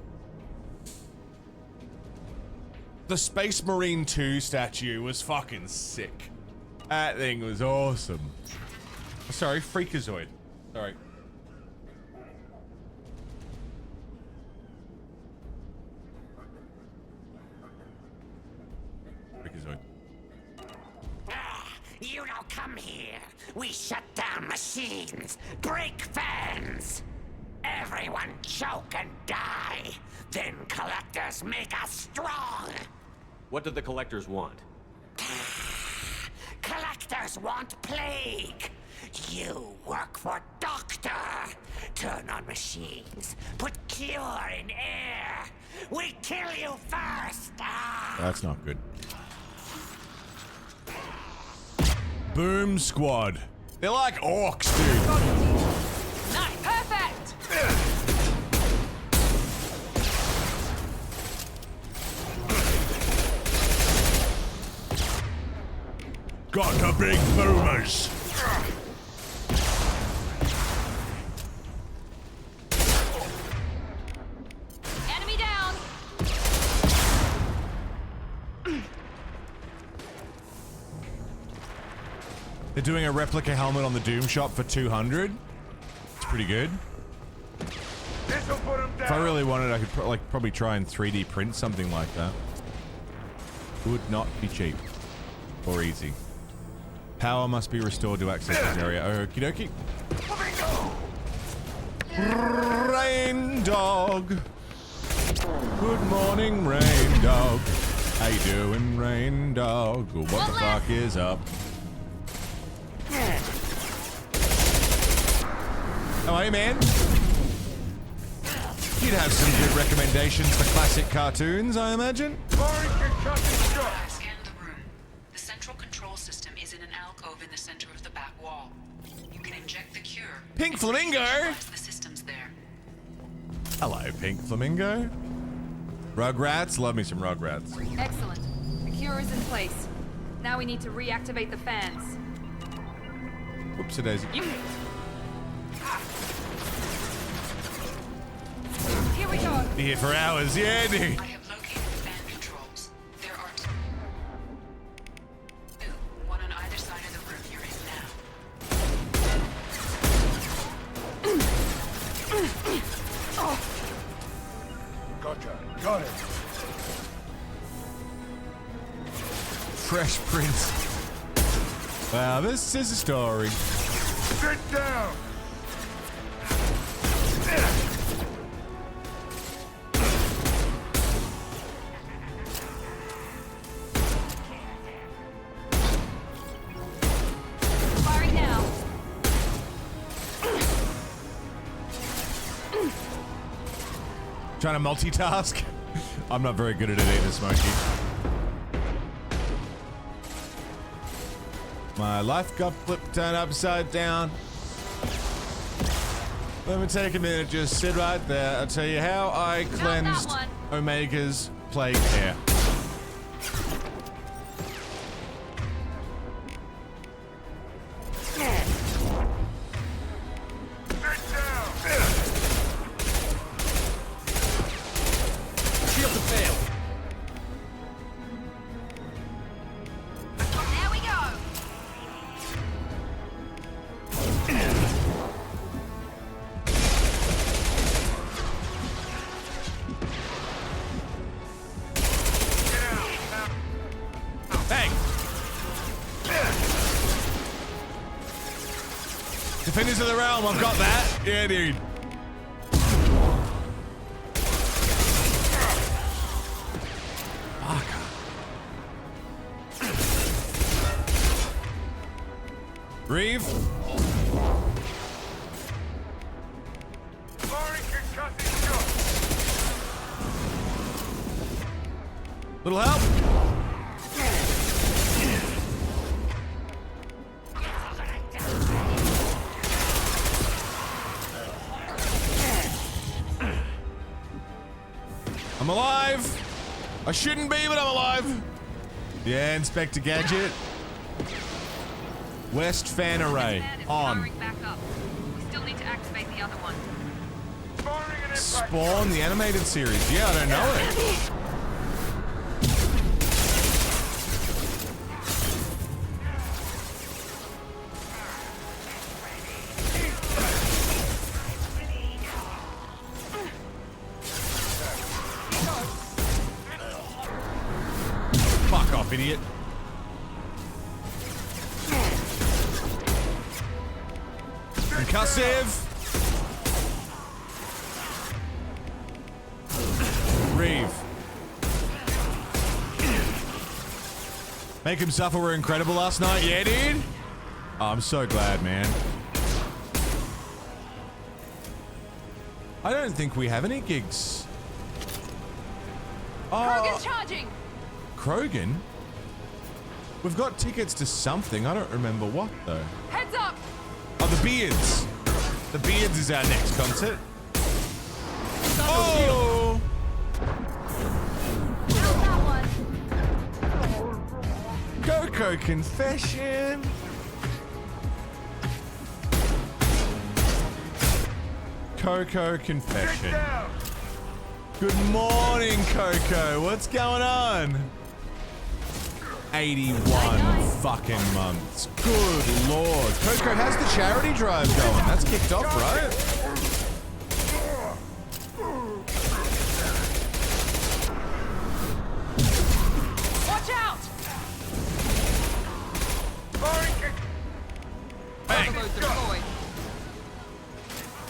Space Marine 2 statue was fucking sick. That thing was awesome. Sorry, Freakazoid. Sorry. You don't come here. We shut down machines, break fans. Everyone choke and die. Then collectors make us strong. What did the collectors want? Collectors want plague. You work for Doctor. Turn on machines. Put cure in air. We kill you first. That's not good. Boom Squad. They're like orcs, dude. Nice. Perfect. Got the big boomers. Enemy down. They're doing a replica helmet on the Doom shop for 200. It's pretty good. If I really wanted, I could probably try and 3D print something like that. Would not be cheap or easy. Power must be restored to access this area. Okie dokie. Rain Dog. Good morning, Rain Dog. How you doing, Rain Dog? What the fuck is up? Oh, hey, man. You'd have some good recommendations for classic cartoons, I imagine. I scanned the room. The central control system is in an alcove in the center of the back wall. You can inject the cure. Pink Flamingo! The system's there. Hello, Pink Flamingo. Rugrats? Love me some Rugrats. Excellent. The cure is in place. Now we need to reactivate the fans. Whoopsie daisy. Here we go. Be here for hours, yeah, dude. I have located the fan controls. There are two, one on either side of the room you're in now. Gotcha. Got it. Fresh Prince. Wow, this is a story. Sit down! Firing now. Trying to multitask? I'm not very good at it either, Smokey. My life got flipped, turned upside down. Let me take a minute, just sit right there. I'll tell you how I cleansed Omega's plague hair. Shield to fail. There we go. Bang! Defenders of the Realm, I've got that. Yeah, dude. Reeve. Little help. I'm alive. I shouldn't be, but I'm alive. Yeah, Inspector Gadget. West fan array on. Back up. We still need to activate the other one. Spawn the animated series. Yeah, I don't know it. Fuck off, idiot. Concussive. Reeve. Make him suffer. We're incredible last night. Yeah, dude. Oh, I'm so glad, man. I don't think we have any gigs. Krogan's charging. Krogan? We've got tickets to something. I don't remember what, though. Heads up. Oh, the Beards. The Beards is our next concert. Oh! Coco confession. Coco confession. Good morning, Coco. What's going on? 81 fucking months. Good lord. Coco, how's the charity drive going? That's kicked off, right? Watch out. Bang.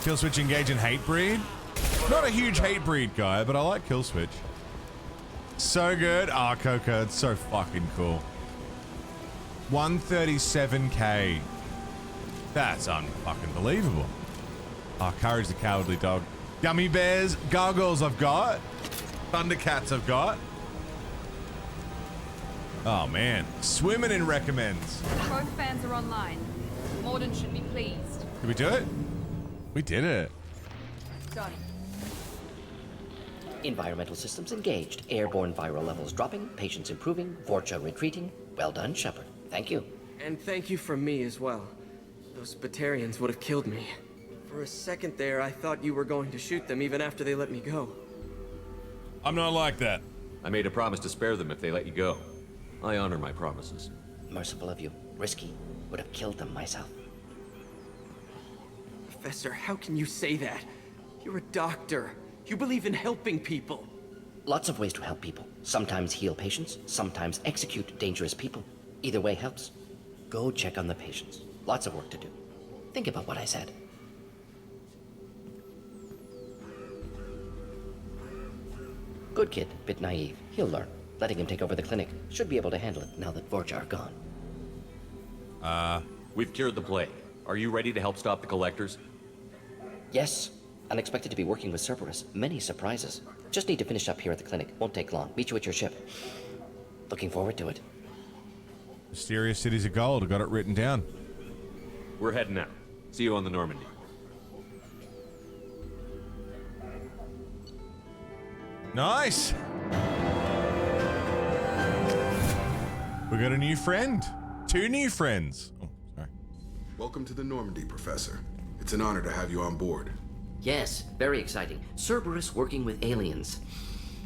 Killswitch engage in Hatebreed. Not a huge Hatebreed guy, but I like Killswitch. So good. Ah, oh, Coco, it's so fucking cool. 137k. That's unfucking believable. Ah, oh, Courage the Cowardly Dog. Gummy Bears, Gargoyles I've got. Thundercats I've got. Oh man. Swimming in recommends. Both fans are online. Morden should be pleased. Did we do it? We did it. Done. Environmental systems engaged. Airborne viral levels dropping. Patients improving. Vorcha retreating. Well done, Shepard. Thank you. And thank you from me as well. Those Batarians would have killed me. For a second there, I thought you were going to shoot them even after they let me go. I'm not like that. I made a promise to spare them if they let you go. I honor my promises. Merciful of you. Risky. Would have killed them myself. Professor, how can you say that? You're a doctor. You believe in helping people. Lots of ways to help people. Sometimes heal patients, sometimes execute dangerous people. Either way helps. Go check on the patients. Lots of work to do. Think about what I said. Good kid, bit naive. He'll learn. Letting him take over the clinic. Should be able to handle it now that Vorcha are gone. We've cured the plague. Are you ready to help stop the collectors? Yes. Unexpected to be working with Cerberus. Many surprises. Just need to finish up here at the clinic. Won't take long. Meet you at your ship. Looking forward to it. Mysterious cities of gold. I got it written down. We're heading out. See you on the Normandy. Nice. We got a new friend. 2 new friends. Oh, sorry. Welcome to the Normandy, Professor. It's an honor to have you on board. Yes, very exciting. Cerberus working with aliens.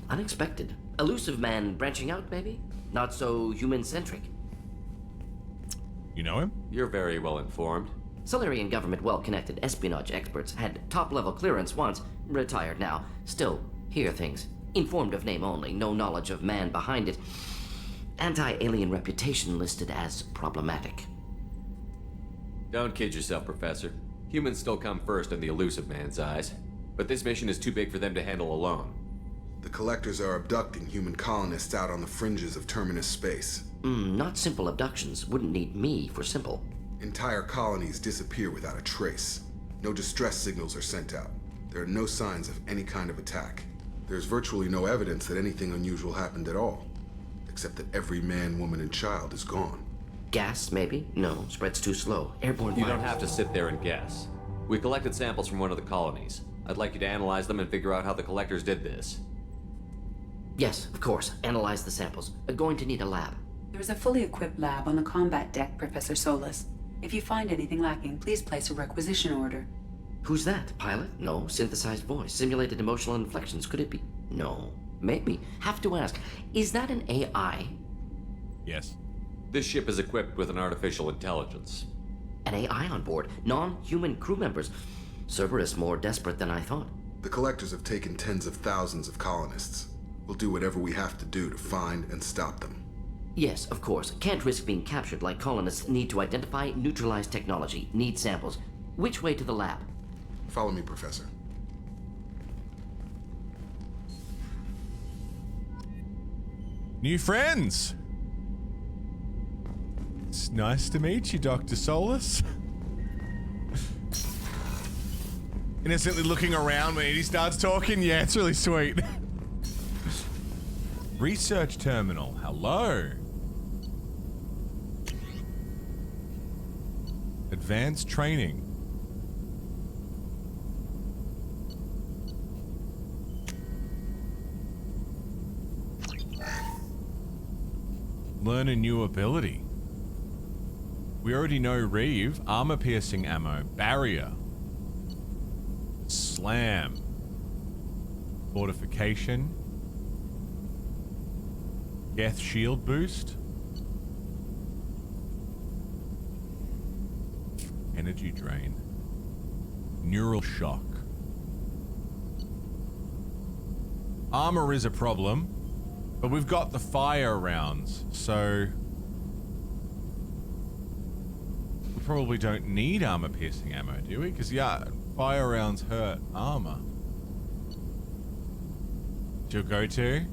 Unexpected. Elusive man branching out, maybe? Not so human-centric. You know him? You're very well informed. Solarian government well-connected espionage experts had top-level clearance once. Retired now. Still, hear things. Informed of name only, no knowledge of man behind it. Anti-alien reputation listed as problematic. Don't kid yourself, Professor. Humans still come first in the elusive man's eyes. But this mission is too big for them to handle alone. The Collectors are abducting human colonists out on the fringes of Terminus space. Not simple abductions. Wouldn't need me for simple. Entire colonies disappear without a trace. No distress signals are sent out. There are no signs of any kind of attack. There's virtually no evidence that anything unusual happened at all. Except that every man, woman, and child is gone. Gas, maybe? No, spreads too slow. Airborne You virus. don't have to sit there and guess. We collected samples from one of the colonies. I'd like you to analyze them and figure out how the collectors did this. Yes, of course. Analyze the samples. Going to need a lab. There is a fully equipped lab on the combat deck, Professor Solis. If you find anything lacking, please place a requisition order. Who's that? Pilot? No. Synthesized voice. Simulated emotional inflections. Could it be? No. Maybe. Have to ask. Is that an AI? Yes. This ship is equipped with an artificial intelligence. An AI on board? Non-human crew members? Cerberus more desperate than I thought. The Collectors have taken tens of thousands of colonists. We'll do whatever we have to do to find and stop them. Yes, of course. Can't risk being captured like colonists need to identify, neutralize technology, need samples. Which way to the lab? Follow me, Professor. New friends. It's nice to meet you, Dr. Solis. Innocently looking around when he starts talking. Yeah, it's really sweet. Research terminal. Hello. Advanced training. Learn a new ability. We already know Reeve. Armor piercing ammo. Barrier. Slam. Fortification. Geth shield boost. Energy drain. Neural shock. Armor is a problem, but we've got the fire rounds, so we probably don't need armor piercing ammo, do we? Because yeah, fire rounds hurt armor. Do you go to?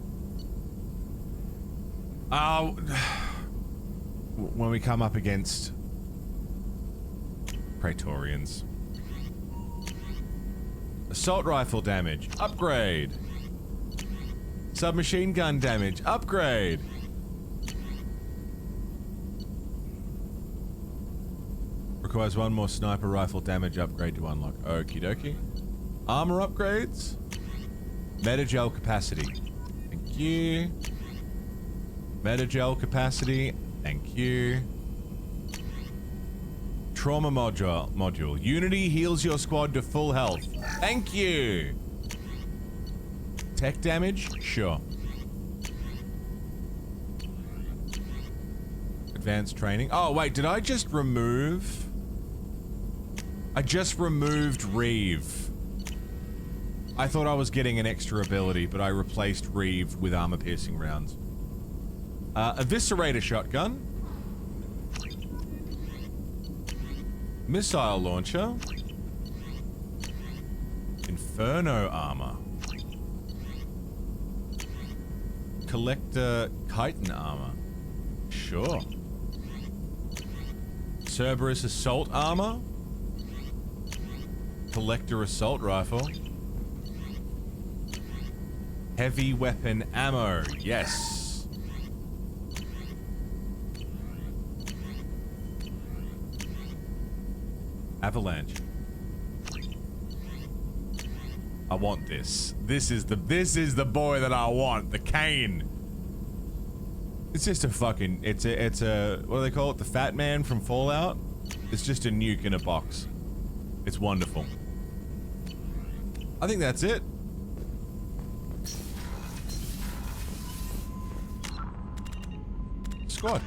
When we come up against Praetorians. Assault rifle damage, upgrade. Submachine gun damage, upgrade. Requires 1 more sniper rifle damage upgrade to unlock. Okie dokie. Armor upgrades. Metagel capacity. Thank you. Metagel capacity. Thank you. Trauma module. Unity heals your squad to full health. Thank you. Tech damage? Sure. Advanced training. Oh, wait, did I just remove? I just removed Reeve. I thought I was getting an extra ability, but I replaced Reeve with armor-piercing rounds. Eviscerator shotgun. Missile launcher. Inferno armor. Collector chitin armor. Sure. Cerberus assault armor. Collector assault rifle. Heavy weapon ammo. Yes. Avalanche. I want this. This is the boy that I want. The cane. It's just a fucking, it's a, what do they call it? The Fat Man from Fallout? It's just a nuke in a box. It's wonderful. I think that's it. Squad.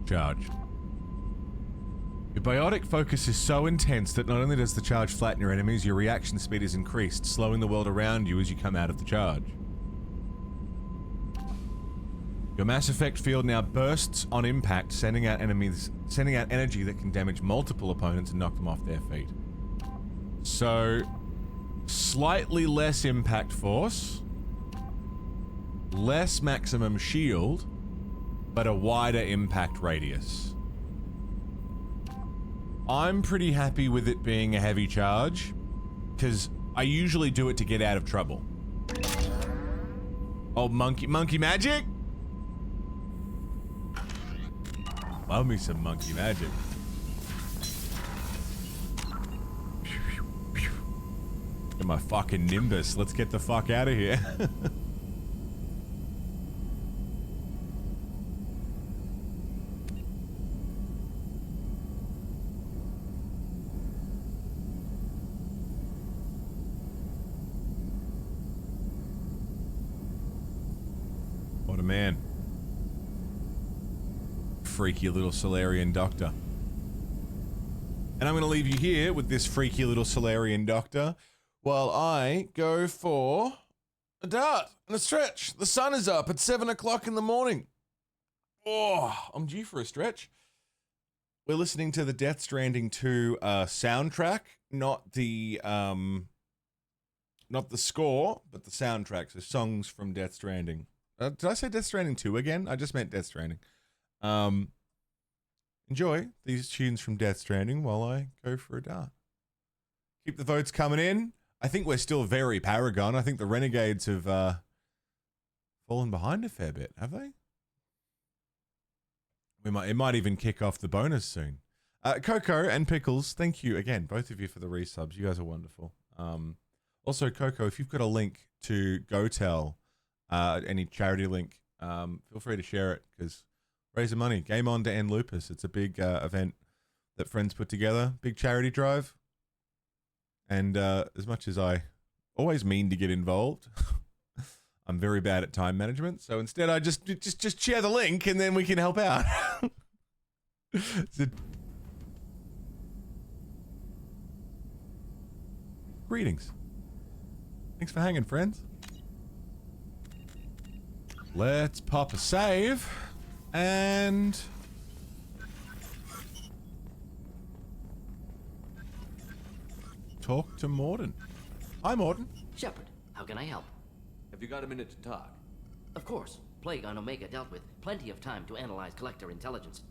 Charge. Your biotic focus is so intense that not only does the charge flatten your enemies, your reaction speed is increased, slowing the world around you as you come out of the charge. Your Mass Effect field now bursts on impact, sending out energy that can damage multiple opponents and knock them off their feet. So, slightly less impact force, less maximum shield, but a wider impact radius. I'm pretty happy with it being a heavy charge, because I usually do it to get out of trouble. Oh, monkey magic? Love me some monkey magic. Get my fucking Nimbus. Let's get the fuck out of here. What a man. Freaky little Solarian doctor. And I'm going to leave you here with this freaky little Solarian doctor while I go for a dart and a stretch. The sun is up at 7 o'clock in the morning. Oh, I'm due for a stretch. We're listening to the Death Stranding 2 soundtrack, not the score, but the soundtrack. So songs from Death Stranding. Did I say Death Stranding 2 again? I just meant Death Stranding. Enjoy these tunes from Death Stranding while I go for a dart. Keep the votes coming in. I think we're still very Paragon. I think the Renegades have fallen behind a fair bit, have they? It might even kick off the bonus soon. Coco and Pickles, thank you again, both of you, for the resubs. You guys are wonderful. Also, Coco, if you've got a link to GoTel, any charity link, feel free to share it, because raise the money. Game on to end lupus. It's a big event that friends put together. Big charity drive. And as much as I always mean to get involved, I'm very bad at time management. So instead, I just share the link and then we can help out. Greetings. Thanks for hanging, friends. Let's pop a save and talk to Morden. Hi, Morden. Shepard, how can I help? Have you got a minute to talk? Of course. Plague on Omega dealt with. Plenty of time to analyze collector intelligence.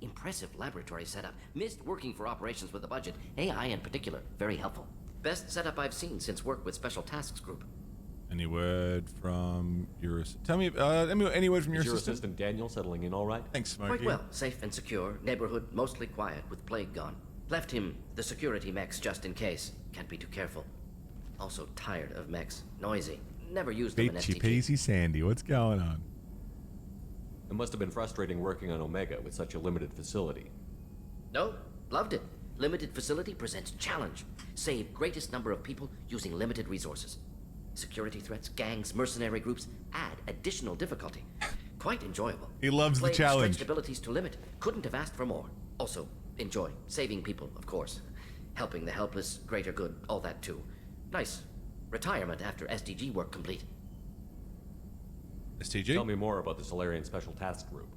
Impressive laboratory setup. Missed working for operations with a budget. AI in particular. Very helpful. Best setup I've seen since work with Special Tasks Group. Any word from your... Tell me, any word from your assistant Daniel settling in all right? Thanks, Smokey. Quite well. Safe and secure. Neighborhood mostly quiet with Plague gone. Left him the security mechs just in case. Can't be too careful. Also tired of mechs. Noisy. Never used them in Peachy STT. Peasy Sandy, what's going on? It must have been frustrating working on Omega with such a limited facility. No, loved it. Limited facility presents challenge. Save greatest number of people using limited resources. Security threats, gangs, mercenary groups add additional difficulty. Quite enjoyable. He loves the Plague challenge. stretched abilities to limit. Couldn't have asked for more. Also, enjoy. Saving people, of course. Helping the helpless, greater good, all that too. Nice. Retirement after SDG work complete. STG? Tell me more about the Solarian Special Task Group.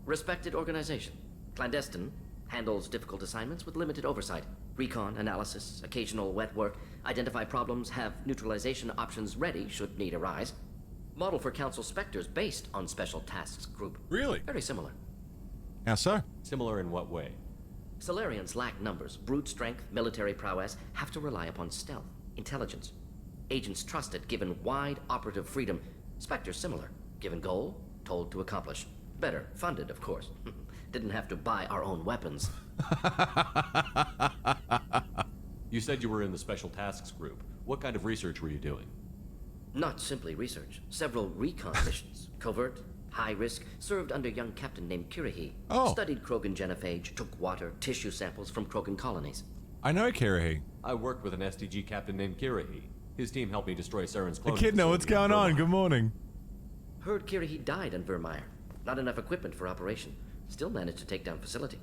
Respected organization. Clandestine. Handles difficult assignments with limited oversight. Recon, analysis, occasional wet work. Identify problems, have neutralization options ready should need arise. Model for Council Spectres based on Special Tasks Group. Really? Very similar. How so? Similar in what way? Solarians lack numbers, brute strength, military prowess, have to rely upon stealth, intelligence. Agents trusted, given wide operative freedom. Spectres similar, given goal, told to accomplish. Better, funded, of course. Didn't have to buy our own weapons. You said you were in the Special Tasks Group. What kind of research were you doing? Not simply research. Several recon missions. Covert, high risk, served under a young captain named Kirihi. Oh. Studied Krogan genophage, took water, tissue samples from Krogan colonies. I know Kirihi. I worked with an SDG captain named Kirihi. His team helped me destroy Saren's The cloning kid know what's facility going in on. Vermont. Good morning. Heard Kirihi died in Vermeer. Not enough equipment for operation. Still managed to take down facility.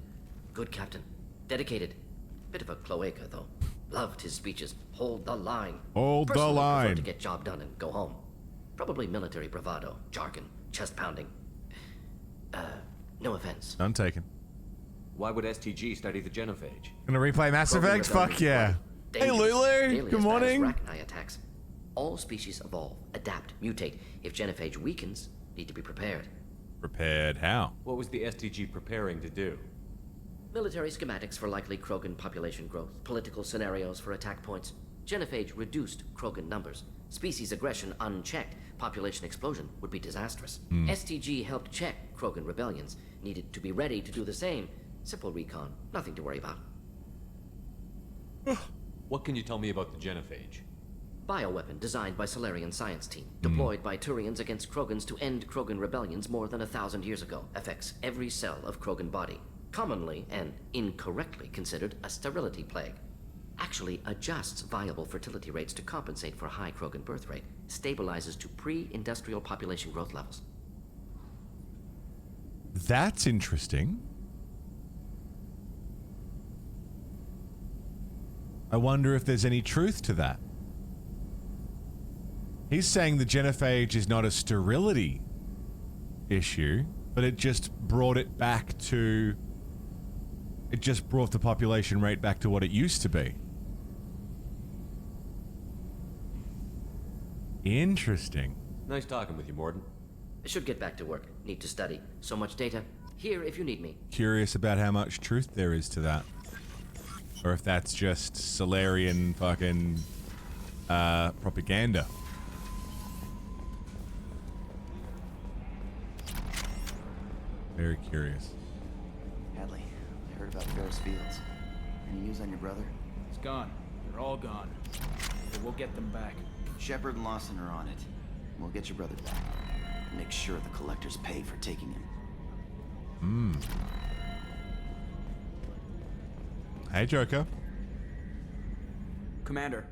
Good captain. Dedicated. Bit of a cloaca, though. Loved his speeches. Hold the line. Hold the Personally prefer line. to get job done and go home. Probably military bravado, jargon, chest pounding. No offense. None taken. Why would STG study the genophage? Gonna replay Mass Krogan Effect? rebellion Fuck yeah. Hey dangerous, Lulu, nearly good as bad as morning. Rachni attacks. All species evolve, adapt, mutate. If genophage weakens, need to be prepared. Prepared how? What was the STG preparing to do? Military schematics for likely Krogan population growth, political scenarios for attack points. Genophage reduced Krogan numbers. Species aggression unchecked, population explosion would be disastrous. STG helped check Krogan rebellions, needed to be ready to do the same. Simple recon, nothing to worry about. What can you tell me about the genophage? Bioweapon designed by Solarian science team, deployed by Turians against Krogans to end Krogan rebellions more than 1,000 years ago. Affects every cell of Krogan body. Commonly and incorrectly considered a sterility plague. Actually adjusts viable fertility rates to compensate for high Krogan birth rate. Stabilizes to pre-industrial population growth levels. That's interesting. I wonder if there's any truth to that. He's saying the genophage is not a sterility issue, but it just brought it back to... It just brought the population rate back to what it used to be. Interesting. Nice talking with you, Morden. I should get back to work. Need to study. So much data. Here if you need me. Curious about how much truth there is to that. Or if that's just Solarian fucking propaganda. Very curious. Hadley, I heard about Ferris Fields. Any news on your brother? It's gone. They're all gone. But we'll get them back. Shepard and Lawson are on it. We'll get your brother back. Make sure the collectors pay for taking him. Hey, Joker. Commander.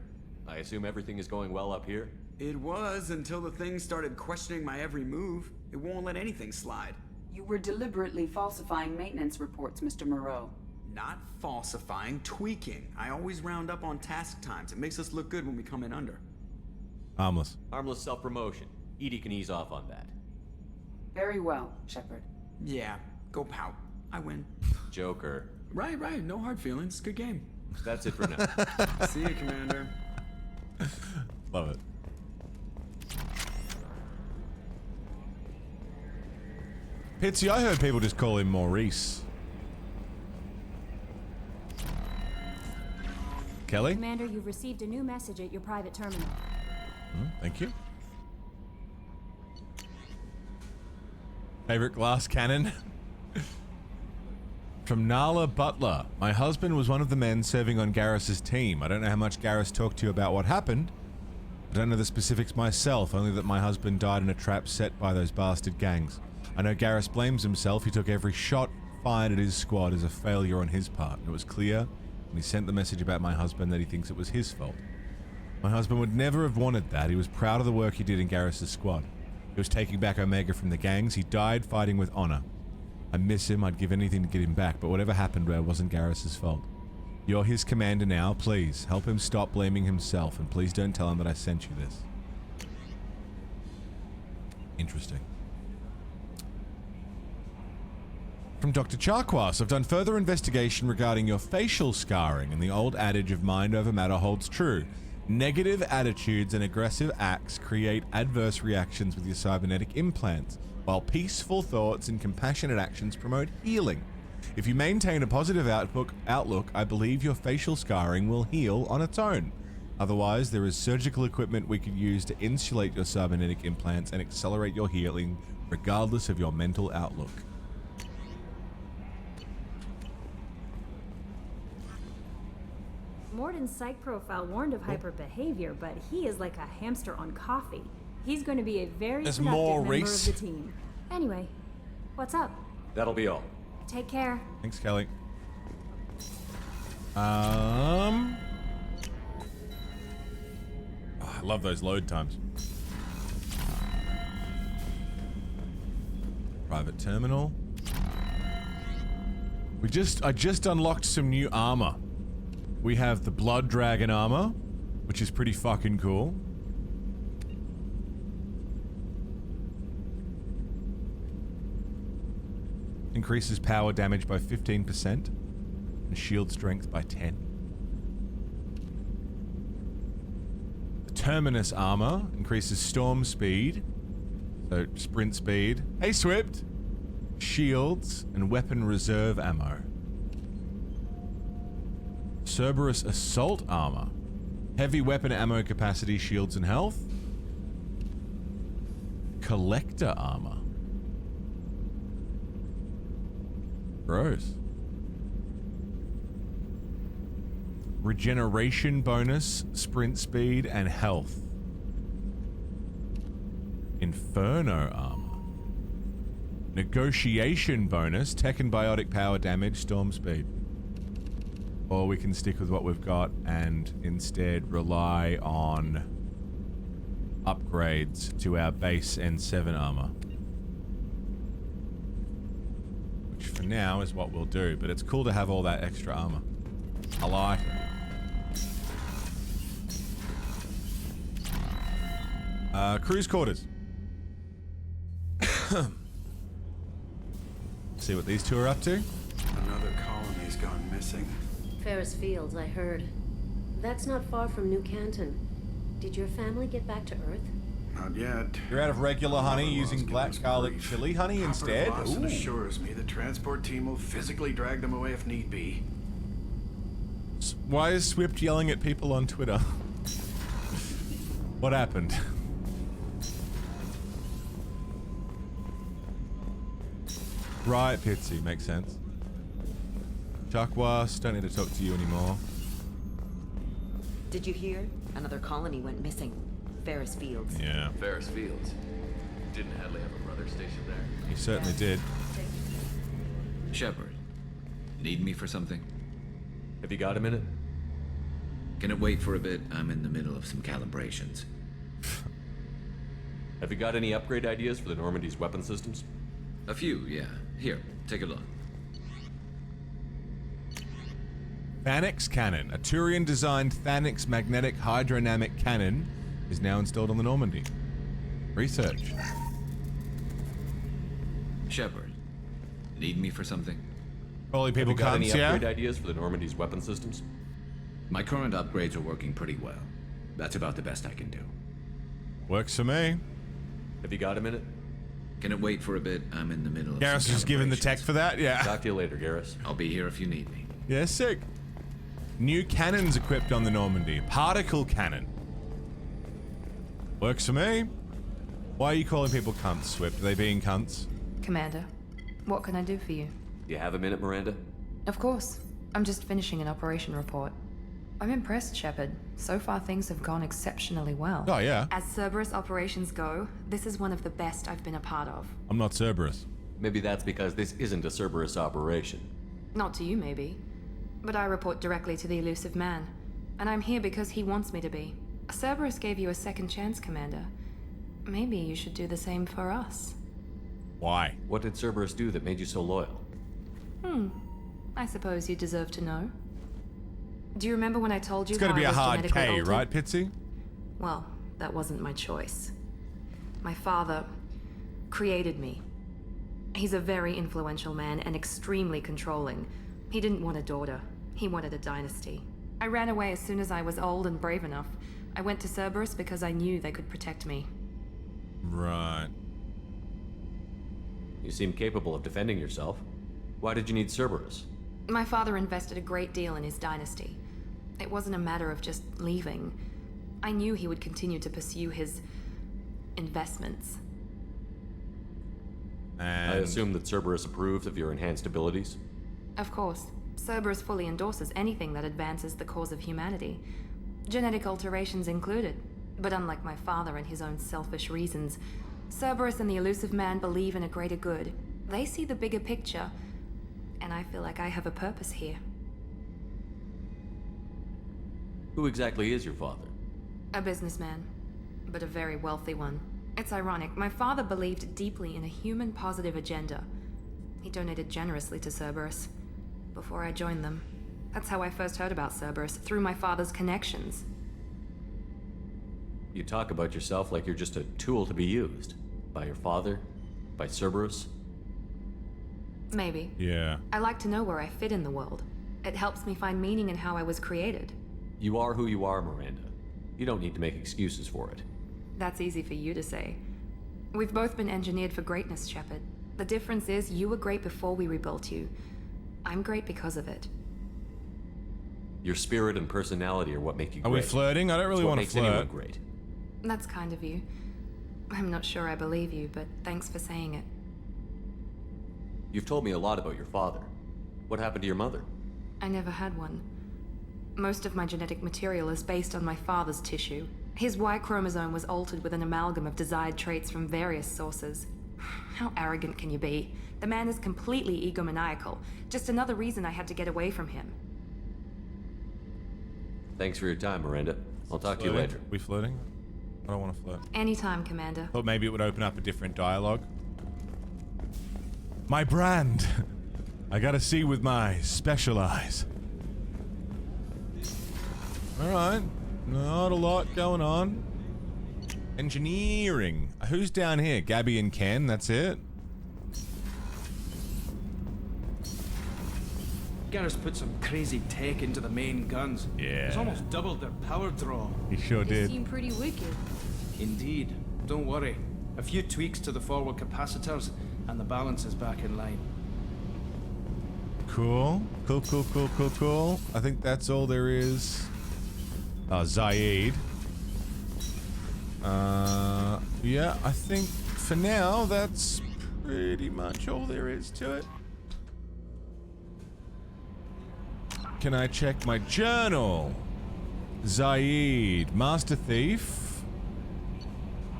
I assume everything is going well up here? It was until the thing started questioning my every move. It won't let anything slide. You were deliberately falsifying maintenance reports, Mr. Moreau. Not falsifying, tweaking. I always round up on task times. It makes us look good when we come in under. Harmless. Harmless self-promotion. Edie can ease off on that. Very well, Shepard. Yeah, go pout. I win. Joker. Right. No hard feelings. Good game. That's it for now. See you, Commander. Love it. Pitsy, I heard people just call him Maurice. Kelly? Commander, you've received a new message at your private terminal. Thank you. Favorite glass cannon? From Nala Butler. My husband was one of the men serving on Garrus's team. I don't know how much Garrus talked to you about what happened. I don't know the specifics myself, only that my husband died in a trap set by those bastard gangs. I know Garrus blames himself. He took every shot fired at his squad as a failure on his part. It was clear when he sent the message about my husband that he thinks it was his fault. My husband would never have wanted that. He was proud of the work he did in Garrus' squad. He was taking back Omega from the gangs. He died fighting with honor. I miss him. I'd give anything to get him back, but whatever happened wasn't Garrus' fault. You're his commander now. Please, help him stop blaming himself, and please don't tell him that I sent you this. Interesting. From Dr. Charquas, I've done further investigation regarding your facial scarring, and the old adage of mind over matter holds true. Negative attitudes and aggressive acts create adverse reactions with your cybernetic implants, while peaceful thoughts and compassionate actions promote healing. If you maintain a positive outlook, I believe your facial scarring will heal on its own. Otherwise, there is surgical equipment we could use to insulate your cybernetic implants and accelerate your healing, regardless of your mental outlook. Morden's psych profile warned of hyper behavior, but he is like a hamster on coffee. He's going to be a very productive member of the team. Anyway, what's up? That'll be all. Take care. Thanks, Kelly. Oh, I love those load times. Private terminal. I just unlocked some new armor. We have the Blood Dragon armor, which is pretty fucking cool. Increases power damage by 15% and shield strength by 10. The Terminus armor increases storm speed, so sprint speed. Hey, Swift! Shields and weapon reserve ammo. Cerberus assault armor. Heavy weapon ammo capacity, shields and health. Collector armor. Gross. Regeneration bonus, sprint speed, and health. Inferno armor. Negotiation bonus, tech and biotic power damage, storm speed. Or we can stick with what we've got and instead rely on upgrades to our base N7 armor. Which for now is what we'll do, but it's cool to have all that extra armor. I like it. Cruise quarters. See what these two are up to. Another colony's gone missing. Ferris Fields, I heard. That's not far from New Canton. Did your family get back to Earth? Not yet. You're out of regular honey using black garlic chili honey instead? Lawson assures me the transport team will physically drag them away if need be. Why is Swift yelling at people on Twitter? What happened? Right, Pitsy, makes sense. Charquas, don't need to talk to you anymore. Did you hear? Another colony went missing. Ferris Fields. Yeah. Ferris Fields. Didn't Hadley have a brother stationed there? He certainly did. Shepard, need me for something? Have you got a minute? Can it wait for a bit? I'm in the middle of some calibrations. Have you got any upgrade ideas for the Normandy's weapon systems? A few, yeah. Here, take a look. Thanix cannon. A Turian-designed Thanix magnetic hydrodynamic cannon is now installed on the Normandy. Research. Shepard, need me for something? Probably people Have you got can't, any yeah? upgrade ideas for the Normandy's weapon systems? My current upgrades are working pretty well. That's about the best I can do. Works for me. Have you got a minute? Can it wait for a bit? I'm in the middle of Garrus some is given the tech for that, yeah. Talk to you later, Garrus. I'll be here if you need me. Yeah, sick. New cannons equipped on the Normandy. Particle cannon. Works for me. Why are you calling people cunts, Swift? Are they being cunts? Commander, what can I do for you? You have a minute, Miranda? Of course. I'm just finishing an operation report. I'm impressed, Shepard. So far, things have gone exceptionally well. Oh, yeah. As Cerberus operations go, this is one of the best I've been a part of. I'm not Cerberus. Maybe that's because this isn't a Cerberus operation. Not to you, maybe. But I report directly to the elusive man. And I'm here because he wants me to be. Cerberus gave you a second chance, Commander. Maybe you should do the same for us. Why? What did Cerberus do that made you so loyal? I suppose you deserve to know. Do you remember when I told you It's gotta how be I a was hard genetically K, altered? right, Pitsy? Well, that wasn't my choice. My father created me. He's a very influential man and extremely controlling. He didn't want a daughter. He wanted a dynasty. I ran away as soon as I was old and brave enough. I went to Cerberus because I knew they could protect me. Right. You seem capable of defending yourself. Why did you need Cerberus? My father invested a great deal in his dynasty. It wasn't a matter of just leaving. I knew he would continue to pursue his investments. And I assume that Cerberus approved of your enhanced abilities? Of course, Cerberus fully endorses anything that advances the cause of humanity. Genetic alterations included. But unlike my father and his own selfish reasons, Cerberus and the elusive man believe in a greater good. They see the bigger picture, and I feel like I have a purpose here. Who exactly is your father? A businessman, but a very wealthy one. It's ironic, my father believed deeply in a human-positive agenda. He donated generously to Cerberus before I joined them. That's how I first heard about Cerberus, through my father's connections. You talk about yourself like you're just a tool to be used. By your father? By Cerberus? Maybe. Yeah. I like to know where I fit in the world. It helps me find meaning in how I was created. You are who you are, Miranda. You don't need to make excuses for it. That's easy for you to say. We've both been engineered for greatness, Shepard. The difference is you were great before we rebuilt you. I'm great because of it. Your spirit and personality are what make you great. Are we flirting? I don't really want to flirt. Anyone flirt. great. That's kind of you. I'm not sure I believe you, but thanks for saying it. You've told me a lot about your father. What happened to your mother? I never had one. Most of my genetic material is based on my father's tissue. His Y chromosome was altered with an amalgam of desired traits from various sources. How arrogant can you be? The man is completely egomaniacal. Just another reason I had to get away from him. Thanks for your time, Miranda. I'll talk to you later. We flirting? I don't want to flirt. Anytime, Commander. Thought maybe it would open up a different dialogue. My brand. I gotta see with my special eyes. Alright. Not a lot going on. Engineering. Who's down here? Gabby and Ken, that's it? Garrus put some crazy tech into the main guns. Yeah. It's almost doubled their power draw. He sure They did. seem pretty wicked. Indeed. Don't worry. A few tweaks to the forward capacitors, and the balance is back in line. Cool. Cool. I think that's all there is. Zaid. Yeah, I think for now that's pretty much all there is to it. Can I check my journal? Zaid, Master Thief,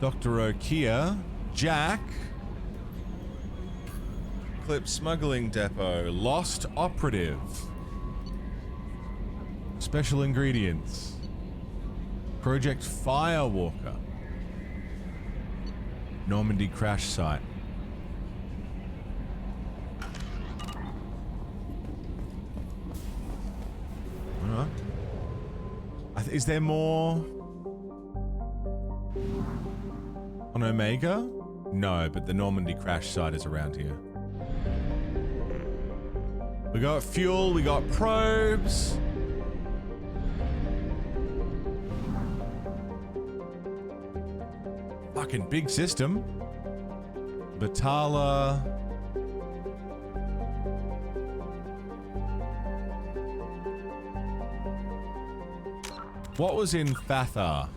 Dr. Okia, Jack, Clip Smuggling Depot, Lost Operative, Special Ingredients, Project Firewalker, Normandy Crash Site. Is there more on Omega? No, but the Normandy Crash Site is around here. We got fuel, we got probes. Fucking big system. Batala. What was in Fathar?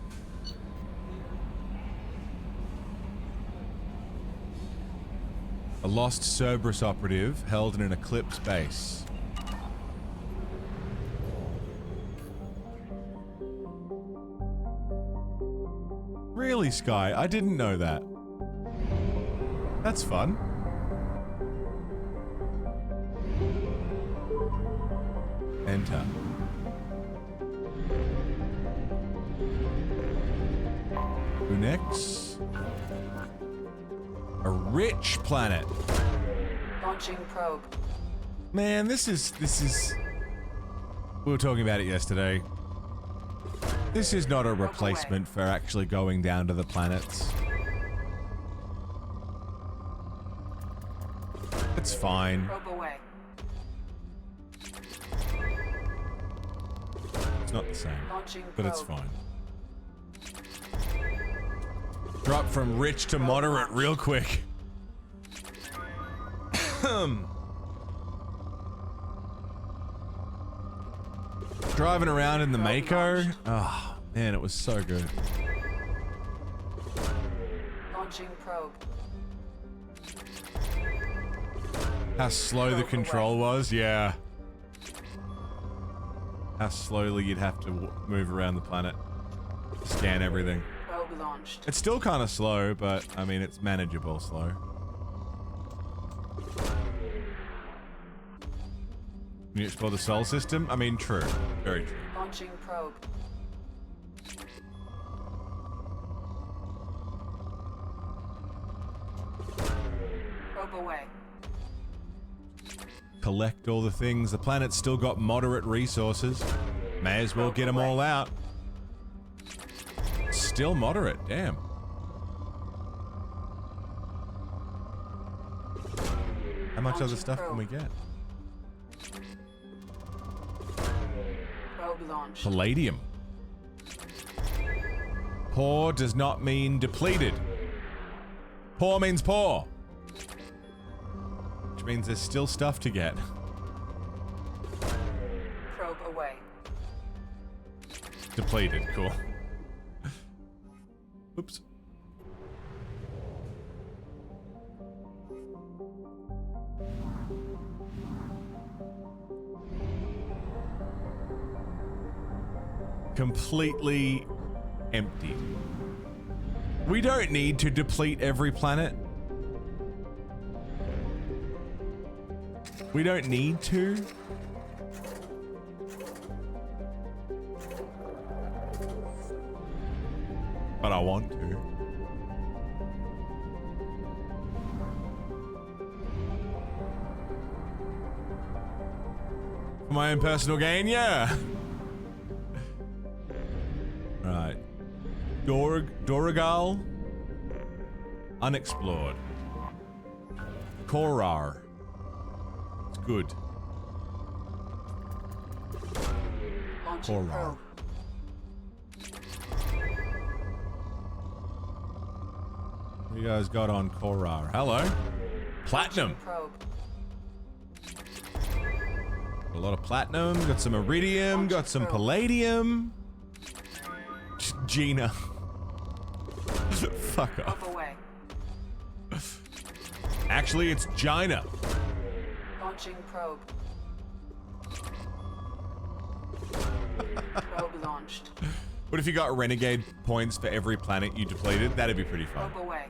A lost Cerberus operative held in an Eclipse base. Really, Sky? I didn't know that. That's fun. Enter. Who next? A rich planet. Launching probe. Man, this is... We were talking about it yesterday. This is not a replacement for actually going down to the planets. It's fine. Probe away. It's not the same, Launching but it's probe. fine. Drop from rich to moderate real quick. Driving around in the Mako. Oh, man, it was so good. Launching probe. How slow the control was, yeah. How slowly you'd have to move around the planet. Scan everything. Probe launched. It's still kind of slow, but I mean, it's manageable slow. Can you explore the Sol system? I mean, true. Very true. Launching probe. Probe away. Collect all the things. The planet's still got moderate resources. May as well get them all out. Still moderate, damn. How much other stuff can we get? Probe launched. Palladium. Poor does not mean depleted. Poor means poor. Which means there's still stuff to get. Probe away. Depleted, cool. Oops. Completely empty. We don't need to deplete every planet. We don't need to. But I want to. For my own personal gain, yeah. Right. Dorigal. Unexplored. Korar. It's good. Korar. What you guys got on Korar? Hello. Platinum. A lot of platinum. Got some iridium. Got some palladium. Gina. Fuck off. Actually, it's Gina. Launching probe. Probe launched. What if you got renegade points for every planet you depleted? That'd be pretty fun. Probe away.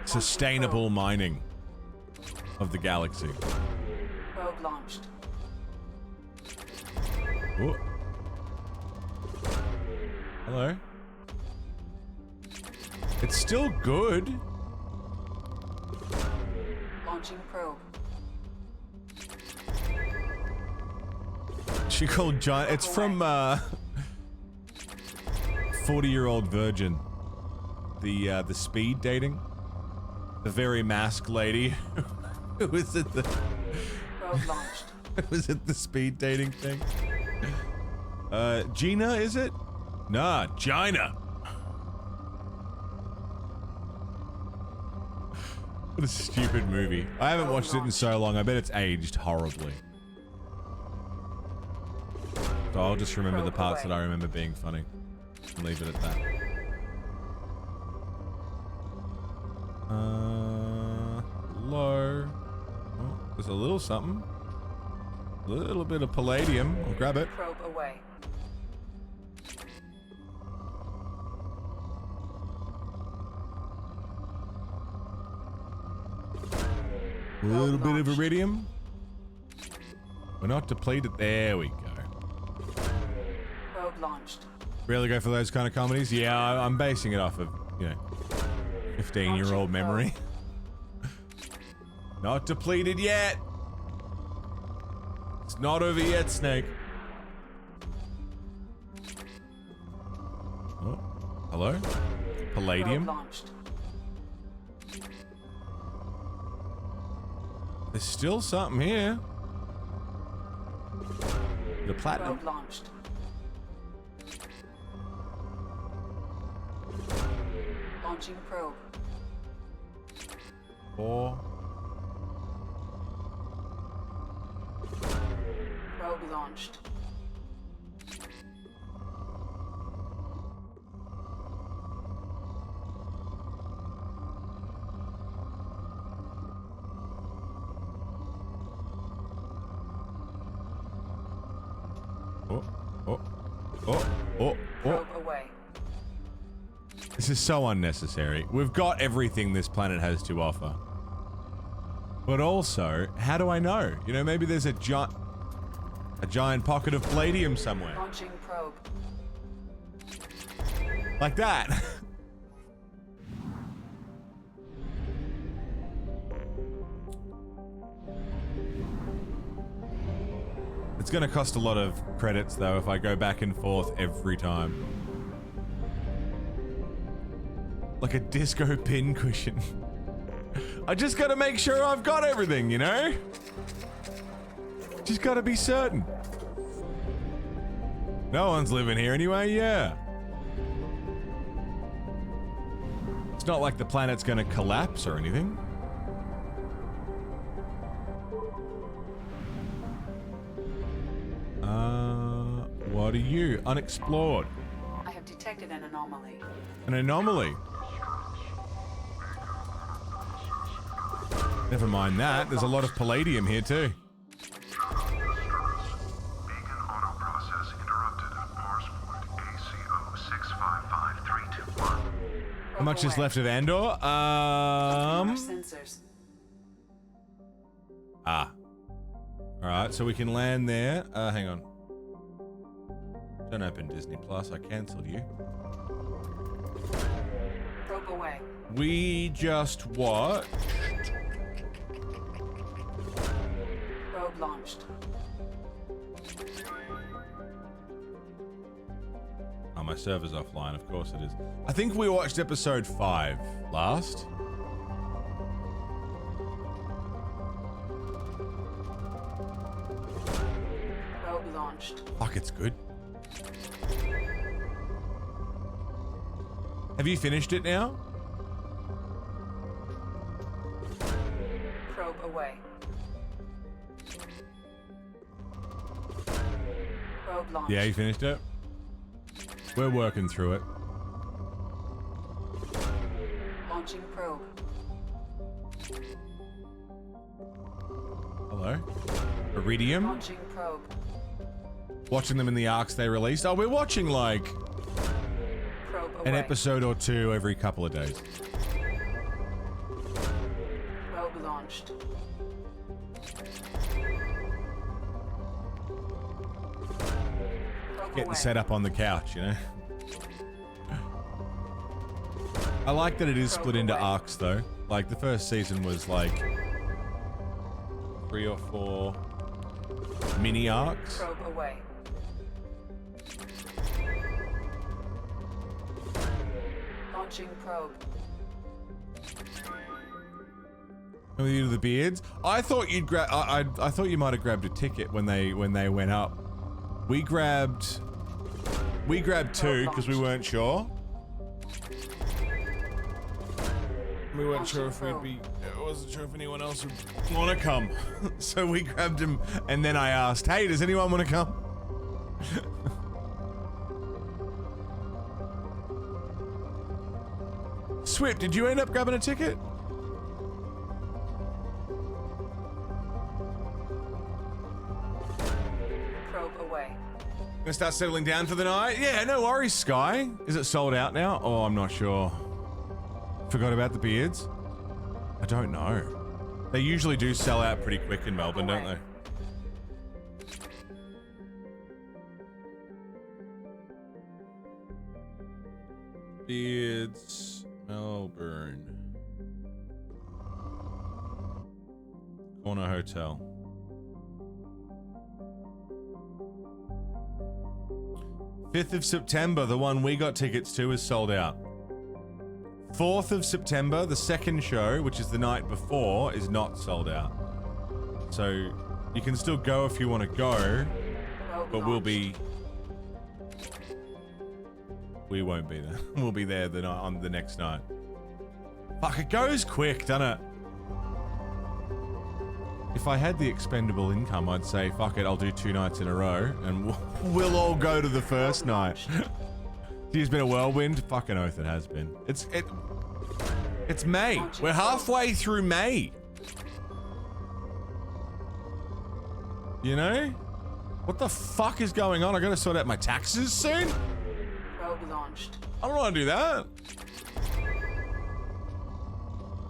Sustainable mining of the galaxy. Probe launched. Ooh. Hello. It's still good. Launching probe. She called John. It's from 40-Year-Old Virgin. The speed dating. The very masked lady who was at the Probe launched. was it the speed dating thing? Gina, is it? Nah, Gina. What a stupid movie. I haven't watched it in so long. I bet it's aged horribly. So I'll just remember the parts that I remember being funny and leave it at that. Hello. Oh, there's a little something. A little bit of palladium. I'll grab it. Probe away. A little bit of iridium. We're not depleted. There we go. Probe launched. Really go for those kind of comedies? Yeah, I'm basing it off of, 15-year-old memory. Not depleted yet. It's not over yet, Snake. Oh, hello? Palladium? There's still something here. The platinum. Probe launched. Launching probe. 4. Probe launched. Oh. Probe away. This is so unnecessary. We've got everything this planet has to offer. But also, how do I know? Maybe there's a giant pocket of palladium somewhere. Launching probe. Like that. It's gonna cost a lot of credits though if I go back and forth every time. Like a disco pin cushion. I just gotta make sure I've got everything, Just gotta be certain. No one's living here anyway, yeah. It's not like the planet's gonna collapse or anything. What are you? Unexplored. I have detected an anomaly. An anomaly? Never mind that. There's a lot of palladium here too. How much is left of Andor? Sensors. Alright, so we can land there. Hang on. Don't open Disney Plus. I cancelled you. Probe away. We just what? Probe launched. Oh, my server's offline. Of course it is. I think we watched episode 5 last. Probe launched. Fuck, it's good. Have you finished it now? Probe away. Probe launched. Yeah, you finished it? We're working through it. Launching probe. Hello? Iridium? Launching probe. Watching them in the arcs they released. Oh, we're watching like an episode or two every couple of days. Probe launched. Getting set up on the couch, I like that it is split into arcs though. Like the first season was like 3 or 4 mini arcs. Probe away. Launching probe. With you to the beards. I thought you'd grab. I thought you might have grabbed a ticket when they went up. We grabbed 2 because we weren't sure. We weren't sure if we'd be. I wasn't sure if anyone else would want to come, so we grabbed him. And then I asked, "Hey, does anyone want to come?" Swip, did you end up grabbing a ticket? away. Gonna start settling down for the night? Yeah, no worries, Sky. Is it sold out now? Oh, I'm not sure. Forgot about the beards? I don't know. They usually do sell out pretty quick in Melbourne, don't they? Beards, Melbourne. Corner Hotel. 5th of September, the one we got tickets to, is sold out. 4th of September, the second show, which is the night before, is not sold out. So you can still go if you want to go, but we won't be there. We'll be there the night on the next night. Fuck, it goes quick, doesn't it? If I had the expendable income, I'd say, fuck it, I'll do 2 nights in a row, and we'll all go to the first night. It's been a whirlwind. Fucking oath it has been. It's May. We're halfway through May. You know? What the fuck is going on? I gotta sort out my taxes soon? Probe launched. I don't want to do that.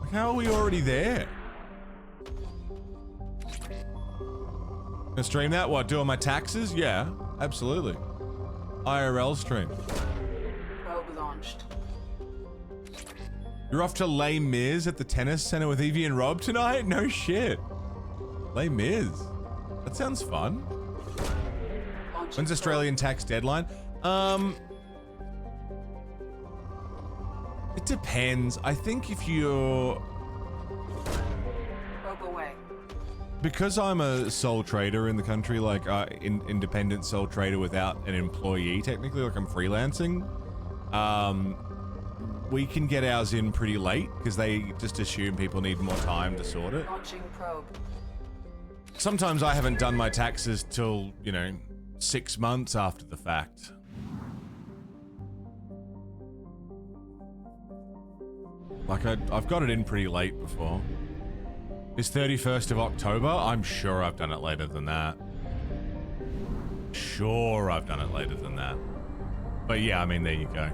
Like, how are we already there? Gonna stream that? What, doing my taxes? Yeah, absolutely. IRL stream. Probe launched. You're off to Les Mis at the tennis center with Evie and Rob tonight? No shit. Les Mis. That sounds fun. When's Australian tax deadline? It depends. I think if you're... Probe away. Because I'm a sole trader in the country, like independent sole trader without an employee, technically, like I'm freelancing, we can get ours in pretty late because they just assume people need more time to sort it. Launching probe. Sometimes I haven't done my taxes till, you know, 6 months after the fact. Like I've got it in pretty late before. It's 31st of October. I'm sure I've done it later than that. Sure I've done it later than that. But yeah, I mean, there you go.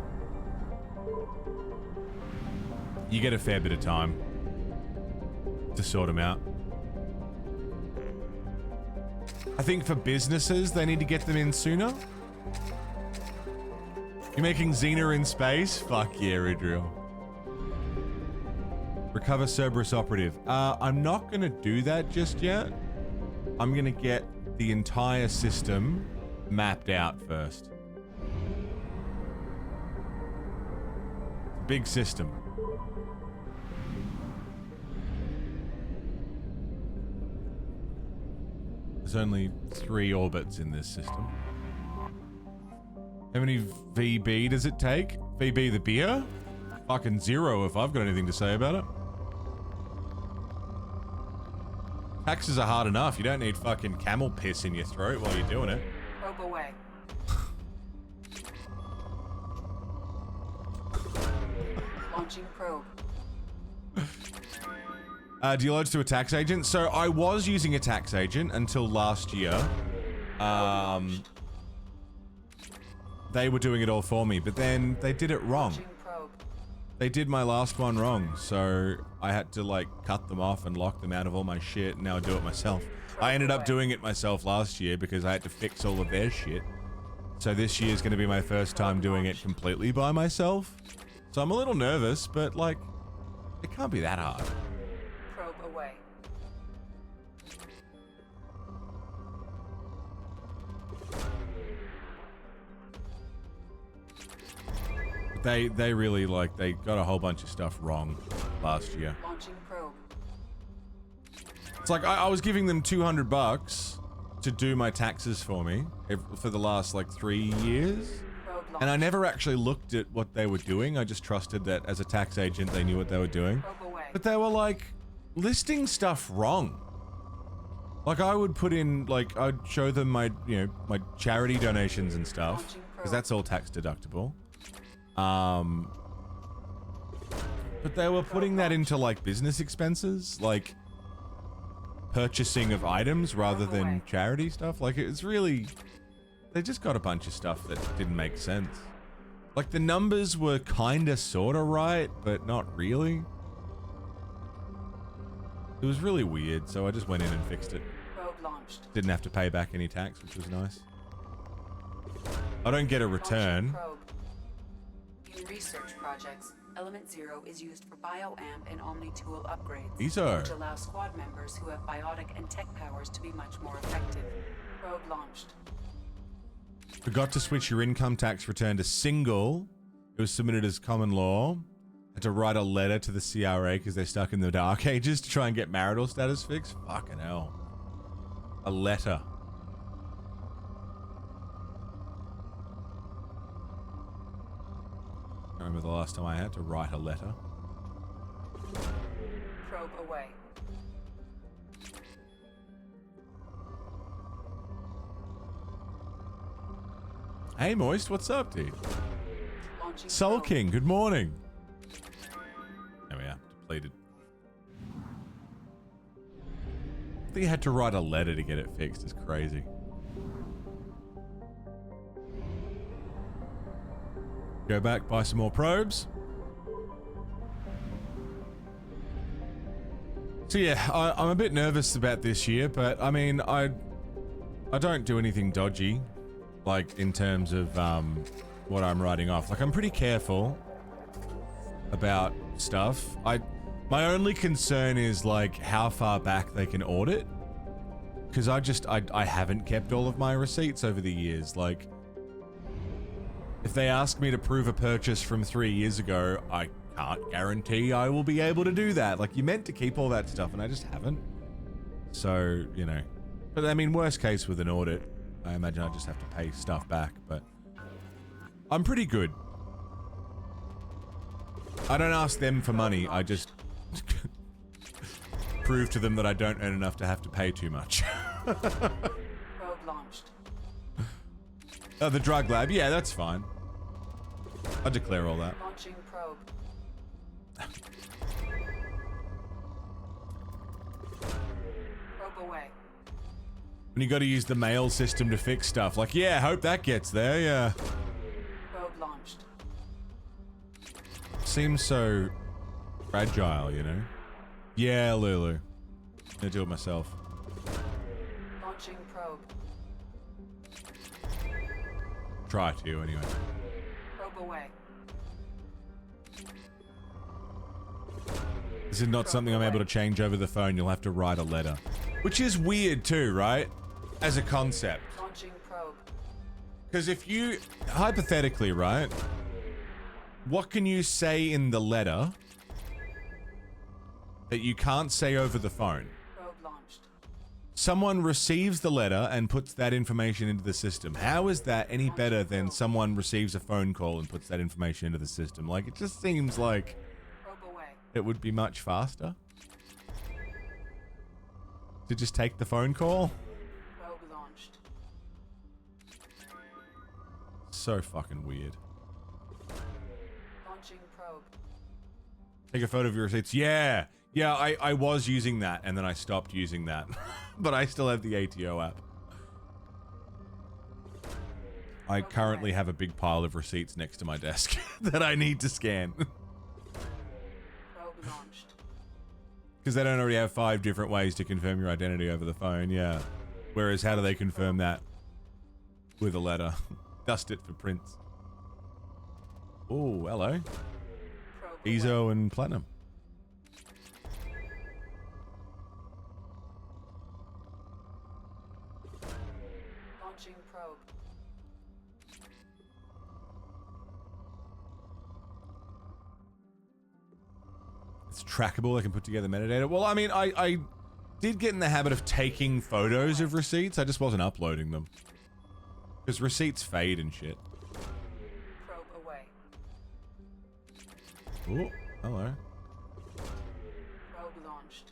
You get a fair bit of time to sort them out. I think for businesses, they need to get them in sooner. You're making Xena in space? Fuck yeah, Ridriel. Recover Cerberus operative. I'm not gonna do that just yet. I'm gonna get the entire system mapped out first. Big system. There's only 3 orbits in this system. How many VB does it take? VB the beer? Fucking 0 if I've got anything to say about it. Taxes are hard enough. You don't need fucking camel piss in your throat while you're doing it. Probe away. Launching probe. Do you lodge to a tax agent? So I was using a tax agent until last year. They were doing it all for me, but then they did it wrong. They did my last one wrong, so I had to like cut them off and lock them out of all my shit, and now I do it myself. I ended up doing it myself last year because I had to fix all of their shit. So this year is going to be my first time doing it completely by myself. So I'm a little nervous, but like, it can't be that hard. Probe away. They really like, they got a whole bunch of stuff wrong last year. Launching probe. It's like I was giving them $200 to do my taxes for me for the last like 3 years. And I never actually looked at what they were doing. I just trusted that as a tax agent, they knew what they were doing. But they were like listing stuff wrong. Like I would put in, like I'd show them my, you know, my charity donations and stuff, because that's all tax deductible. But they were putting that into like business expenses, like purchasing of items rather than charity stuff. Like it's really, they just got a bunch of stuff that didn't make sense. Like the numbers were kinda sorta right, but not really. It was really weird, so I just went in and fixed it. Probe launched. Didn't have to pay back any tax, which was nice. I don't get a return. In research projects, Element 0 is used for bioamp and Omni-tool upgrades, These which allow squad members who have biotic and tech powers to be much more effective. Probe launched. Forgot to switch your income tax return to single. It was submitted as common law. Had to write a letter to the CRA because they're stuck in the dark ages to try and get marital status fixed. Fucking hell. A letter. I remember the last time I had to write a letter. Probe away. Hey Moist, what's up, dude? Launching Soul probe. King, good morning. There we are, depleted. I think you had to write a letter to get it fixed. It's crazy. Go back, buy some more probes. So yeah, I'm a bit nervous about this year, but I mean, I don't do anything dodgy, like in terms of what I'm writing off. Like I'm pretty careful about stuff. My only concern is like how far back they can audit, because I haven't kept all of my receipts over the years. Like, if they ask me to prove a purchase from 3 years ago, I can't guarantee I will be able to do that. Like, you meant to keep all that stuff, and I just haven't. So, you know. But, I mean, worst case with an audit, I imagine I just have to pay stuff back, but I'm pretty good. I don't ask them for money, I just prove to them that I don't earn enough to have to pay too much. Probe launched. Oh, the drug lab. Yeah, that's fine. I declare all that. Launching probe. Probe away. When you got to use the mail system to fix stuff. Like, yeah, hope that gets there, yeah. Probe launched. Seems so fragile, you know? Yeah, Lulu. I'm gonna do it myself. Launching probe. Try to, anyway. Probe away. This is not something I'm able to change over the phone. You'll have to write a letter. Which is weird too, right? As a concept. Launching probe. Because if you... Hypothetically, right? What can you say in the letter that you can't say over the phone? Probe launched. Someone receives the letter and puts that information into the system. How is that any better than someone receives a phone call and puts that information into the system? Like, it just seems like it would be much faster to just take the phone call. Probe launched. So fucking weird. Launching probe. Take a photo of your receipts. Yeah. Yeah, I was using that and then I stopped using that. But I still have the ATO app. I currently have a big pile of receipts next to my desk that I need to scan. Probe launched. Because they don't already have 5 different ways to confirm your identity over the phone, yeah. Whereas how do they confirm that? With a letter. Dust it for prints. Oh, hello. Ezo and Platinum. Launching probe. It's trackable. I can put together metadata. Well, I mean, I did get in the habit of taking photos of receipts. I just wasn't uploading them. Because receipts fade and shit. Probe away. Oh, hello. Probe launched.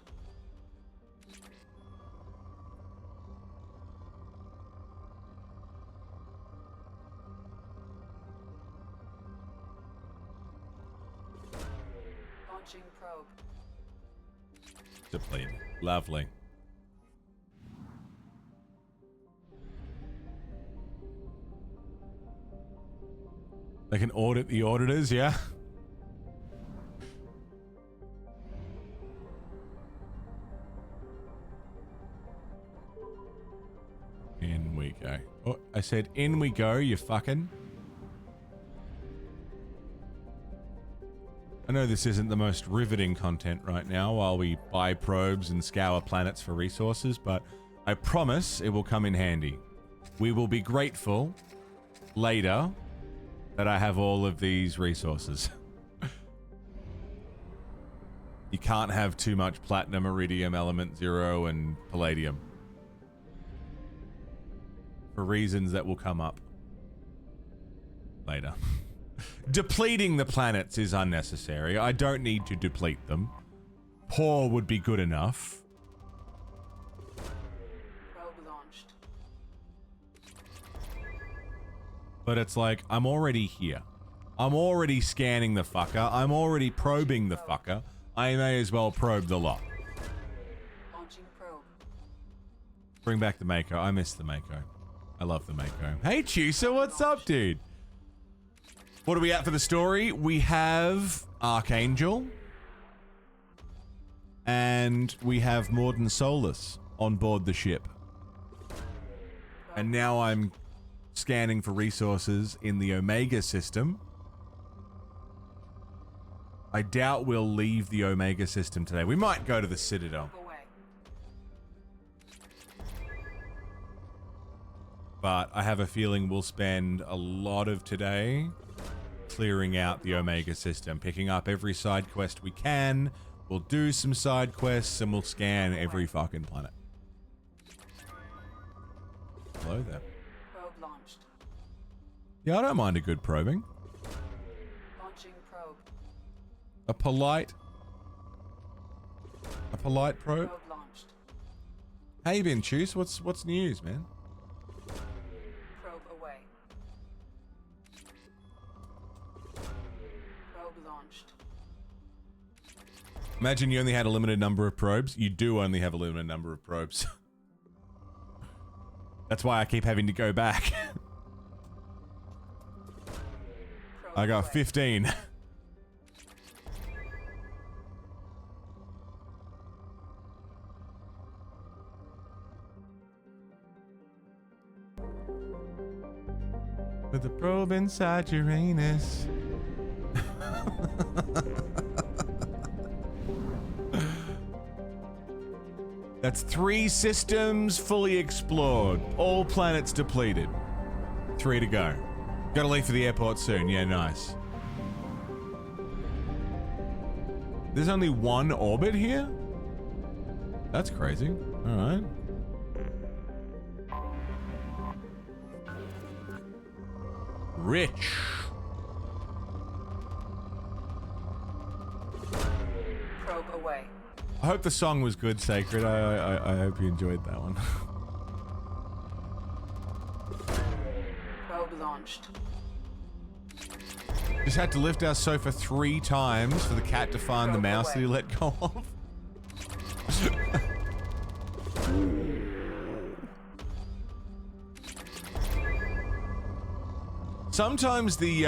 Launching probe. Depleted. Lovely. They can audit the auditors, yeah? In we go. Oh, I said in we go, you fucking. I know this isn't the most riveting content right now while we buy probes and scour planets for resources, but I promise it will come in handy. We will be grateful later that I have all of these resources. You can't have too much platinum, iridium, element 0, and palladium. For reasons that will come up later. Depleting the planets is unnecessary. I don't need to deplete them. Poor would be good enough. Probe launched. But it's like, I'm already here. I'm already scanning the fucker. I'm already probing the fucker. I may as well probe the lot. Launching probe. Bring back the Mako. I miss the Mako. I love the Mako. Hey, Chusa, what's up, dude? What are we at for the story? We have Archangel. And we have Morden Solus on board the ship. And now I'm scanning for resources in the Omega system. I doubt we'll leave the Omega system today. We might go to the Citadel. But I have a feeling we'll spend a lot of today clearing out the Omega system, picking up every side quest we can. We'll do some side quests and we'll scan every fucking planet. Hello there. Probe launched. Yeah, I don't mind a good probing. Launching probe. A polite probe. Probe launched. How you been, Chus? What's news, man? Probe away. Probe launched. Imagine you only had a limited number of probes. You do only have a limited number of probes. That's why I keep having to go back. I got 15. With a probe inside Uranus. That's 3 systems fully explored. All planets depleted. 3 to go. Gotta leave for the airport soon. Yeah, nice. There's only 1 orbit here? That's crazy. Alright. Rich. Probe away. I hope the song was good, Sacred. I hope you enjoyed that one. Probe launched. Just had to lift our sofa 3 times for the cat to find the mouse that he let go of. Sometimes the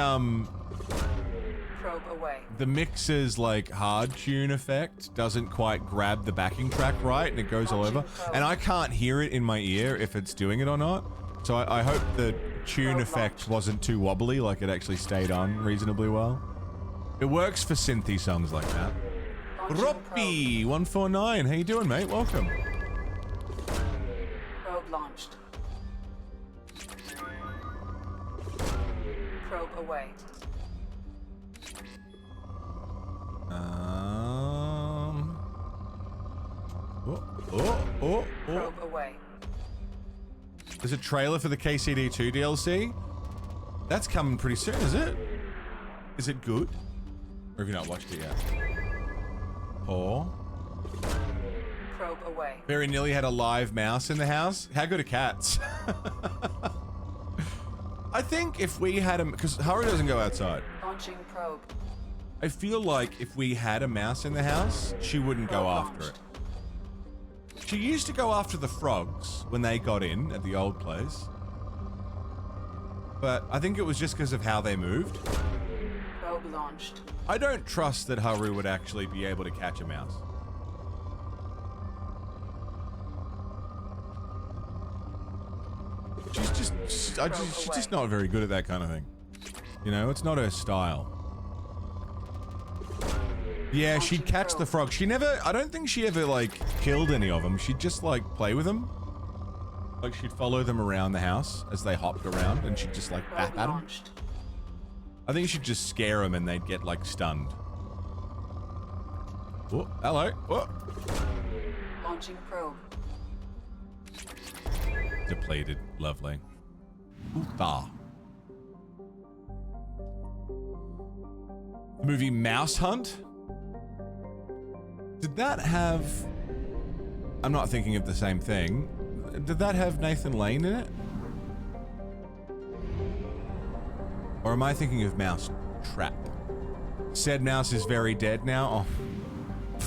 Probe away. the mixer's like hard tune effect doesn't quite grab the backing track right and it goes all over. And I can't hear it in my ear if it's doing it or not. So I hope the tune effect wasn't too wobbly, like it actually stayed on reasonably well. It works for synthy songs like that. Roppy149, how you doing, mate? Welcome. Probe launched. Probe away. Probe away. There's a trailer for the KCD2 DLC. That's coming pretty soon, is it? Is it good? Or have you not watched it yet? Or Probe away. very nearly had a live mouse in the house. How good are cats? I think if we had a, because Haru doesn't go outside. Launching probe. I feel like if we had a mouse in the house, she wouldn't go after it. She used to go after the frogs when they got in at the old place. but I think it was just because of how they moved. Probe launched. I don't trust that Haru would actually be able to catch a mouse. She's just not very good at that kind of thing. You know, it's not her style. Yeah, she'd catch the frog. She never, I don't think she ever, like, killed any of them. She'd just, like, play with them. Like, she'd follow them around the house as they hopped around, and she'd just, like, bap at them. I think she'd just scare them and they'd get, like, stunned. Oh, hello. Whoa. Launching probe. Depleted. Lovely. Oota. The movie Mouse Hunt? Did that have... I'm not thinking of the same thing. Did that have Nathan Lane in it? Or am I thinking of Mouse Trap? Said mouse is very dead now. Oh.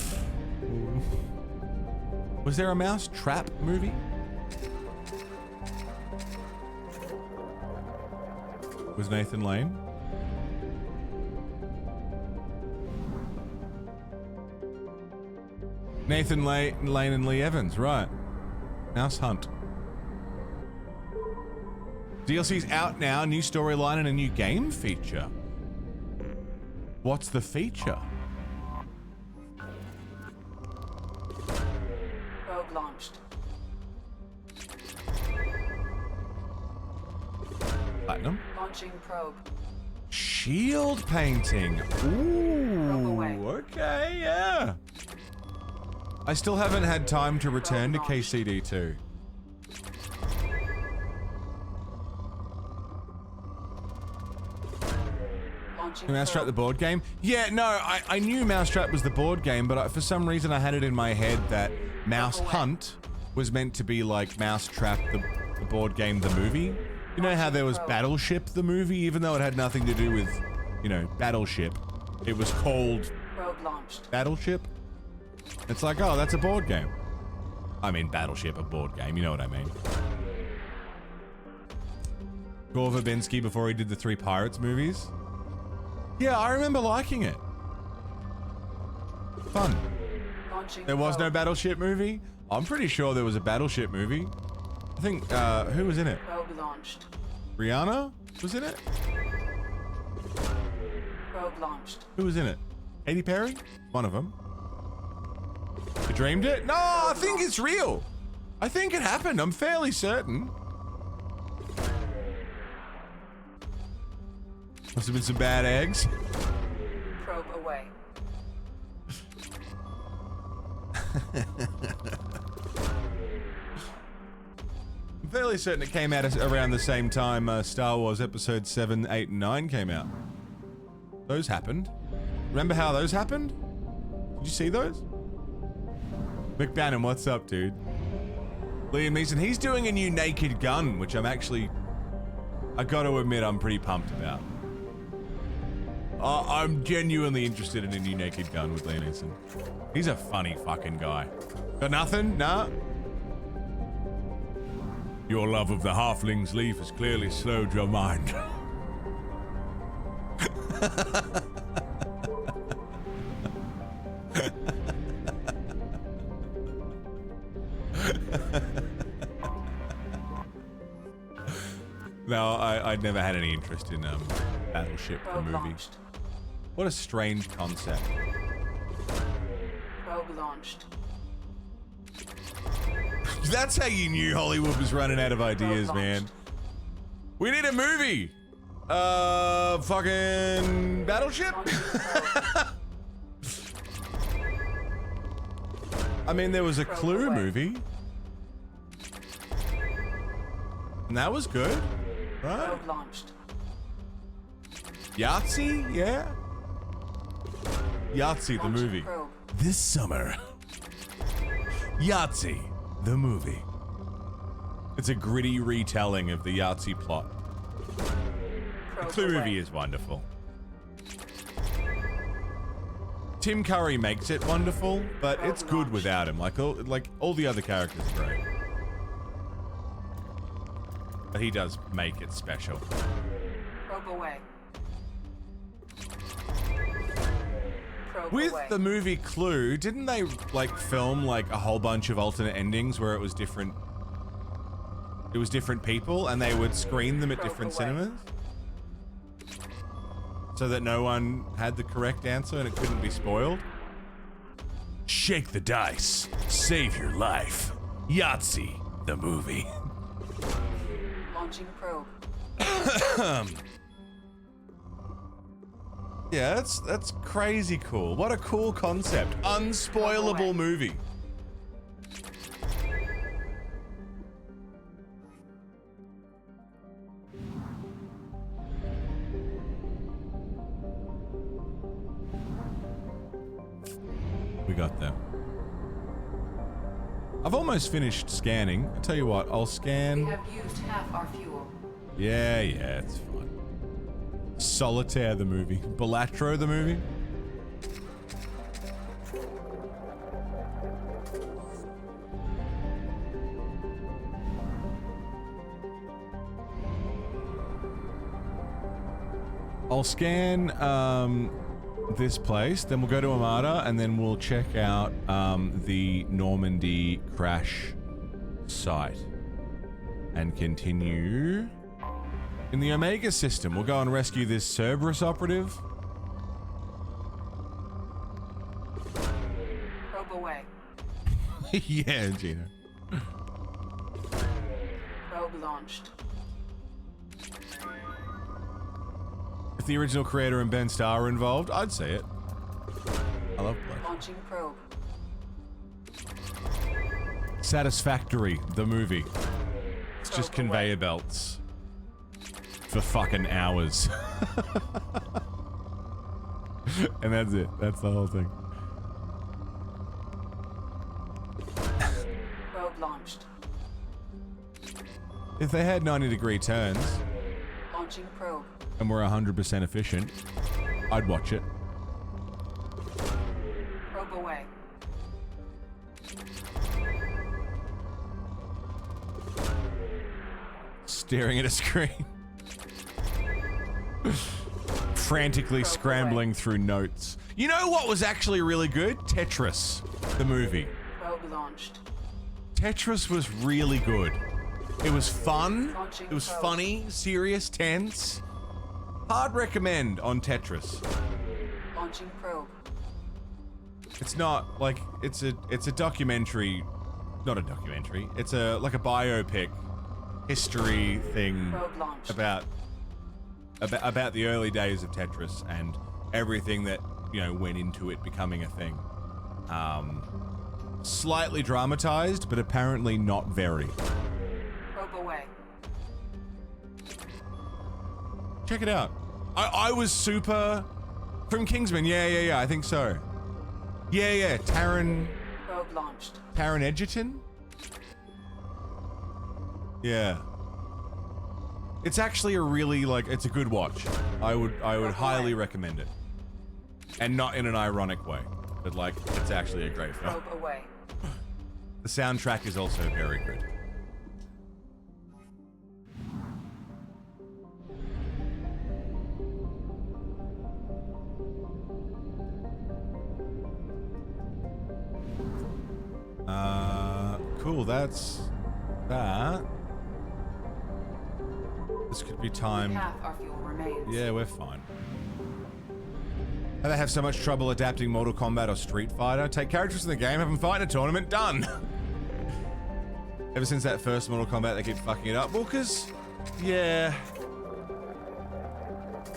Was there a Mouse Trap movie? Was Nathan Lane? Nathan Lane and Lee Evans, right. Mouse Hunt. DLC's out now, new storyline and a new game feature. What's the feature? Probe launched. Platinum? Launching probe. Shield painting. Ooh, okay, yeah. I still haven't had time to return to KCD2. Mousetrap the board game? Yeah, no, I knew Mousetrap was the board game, but for some reason I had it in my head that Mouse Hunt was meant to be like Mousetrap the board game, the movie. You know how there was Battleship the movie, even though it had nothing to do with, you know, Battleship. It was called Battleship. It's like, oh, that's a board game. I mean, Battleship, a board game, you know what I mean. Gore Verbinski before he did the 3 Pirates movies. Yeah, I remember liking it. Fun. There was no Battleship movie? I'm pretty sure there was a Battleship movie. I think, who was in it? Probe launched. Rihanna was in it? Probe launched. Who was in it? Katy Perry? One of them. You dreamed it? No, I think it's real. I think it happened. I'm fairly certain. Must have been some bad eggs. Probe away. I'm fairly certain it came out around the same time Star Wars Episode 7, 8, and 9 came out. Those happened. Remember how those happened? Did you see those? McBannon, what's up, dude? Liam Neeson, he's doing a new Naked Gun, which I'm actually... I gotta admit, I'm pretty pumped about. I'm genuinely interested in a new Naked Gun with Liam Neeson. He's a funny fucking guy. Got nothing? Nah? Your love of the halfling's leaf has clearly slowed your mind. No, I'd never had any interest in Battleship the movie. What a strange concept. Probe launched. That's how you knew Hollywood was running out of ideas, man. We need a movie. Fucking Battleship? I mean, there was a Clue movie. And that was good, right? Probe launched. Yahtzee? Yeah? Yahtzee, the movie. This summer. Yahtzee, the movie. It's a gritty retelling of the Yahtzee plot. The Clue movie is wonderful. Tim Curry makes it wonderful, but it's good without him. Like all the other characters are great. But he does make it special. Probe away. Probe With away. the movie Clue, didn't they like film like a whole bunch of alternate endings where it was different? It was different people, and they would screen them at different cinemas, so that no one had the correct answer and it couldn't be spoiled. Shake the dice, save your life. Yahtzee, the movie. Launching probe. Yeah, that's crazy cool. What a cool concept. Unspoilable movie. We got there. I've almost finished scanning. I'll tell you what, I'll scan. We have used half our fuel. Yeah, it's fine. Solitaire the movie. Balatro the movie. I'll scan this place, then we'll go to Armada, and then we'll check out the Normandy crash site and continue in the Omega system. We'll go and rescue this Cerberus operative. Probe away. Yeah, Gina. Probe launched. If the original creator and Ben Starr were involved, I'd say it. I love Blake. Launching probe. Satisfactory, the movie. It's just conveyor belts for fucking hours. And that's it. That's the whole thing. Probe launched. If they had 90-degree turns Launching probe. and were 100% efficient, I'd watch it. Probe away. Staring at a screen. Frantically scrambling through notes. You know what was actually really good? Tetris, the movie. Probe launched. Tetris was really good. It was fun. It was funny, serious, tense. Hard recommend on Tetris. Launching probe. It's not like it's a documentary, not a documentary. It's a like a biopic history thing about the early days of Tetris and everything that, you know, went into it becoming a thing. Slightly dramatized, but apparently not very. Probe away. Check it out. I was super from Kingsman. Yeah, I think so. Yeah. Taron launched. Taron Egerton? Yeah. It's actually a really, like, it's a good watch. I would highly recommend it. And not in an ironic way, but like, it's actually a great film. Probe away. The soundtrack is also very good. Cool, that's that. This could be timed. Half our fuel remains. Yeah, we're fine. How they have so much trouble adapting Mortal Kombat or Street Fighter? Take characters in the game, have them fight in a tournament, done! Ever since that first Mortal Kombat, they keep fucking it up. Well, cause, yeah.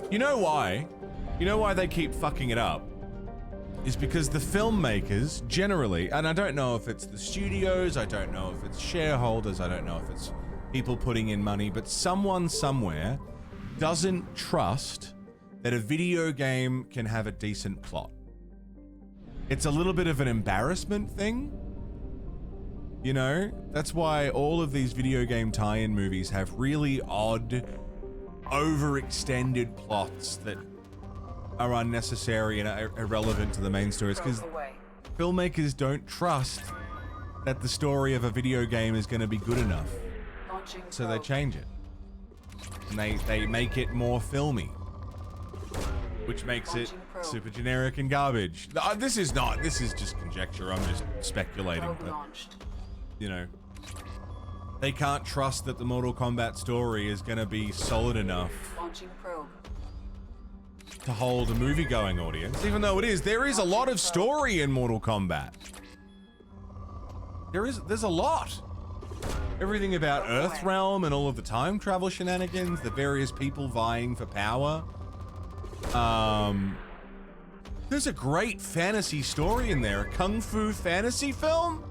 You know why? You know why they keep fucking it up? Is because the filmmakers generally, and I don't know if it's the studios, I don't know if it's shareholders, I don't know if it's people putting in money, but someone somewhere doesn't trust that a video game can have a decent plot. It's a little bit of an embarrassment thing. You know, that's why all of these video game tie-in movies have really odd, overextended plots that are unnecessary and are irrelevant to the main stories, because filmmakers don't trust that the story of a video game is going to be good enough. So they change it. And they make it more filmy, which makes it super generic and garbage. This is just conjecture. I'm just speculating, but you know, they can't trust that the Mortal Kombat story is going to be solid enough to hold a movie-going audience, even though there is a lot of story in Mortal Kombat. There's a lot. Everything about Earthrealm and all of the time travel shenanigans, the various people vying for power. There's a great fantasy story in there, a kung fu fantasy film.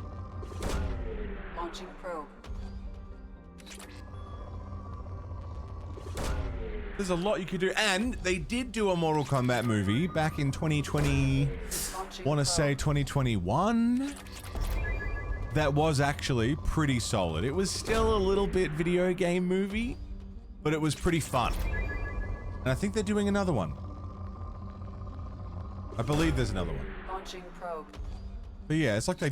Launching probe. There's a lot you could do, and they did do a Mortal Kombat movie back in 2020, want to say 2021. That was actually pretty solid. It was still a little bit video game movie, but it was pretty fun. And I think they're doing another one. I believe there's another one. Launching probe. But yeah, it's like they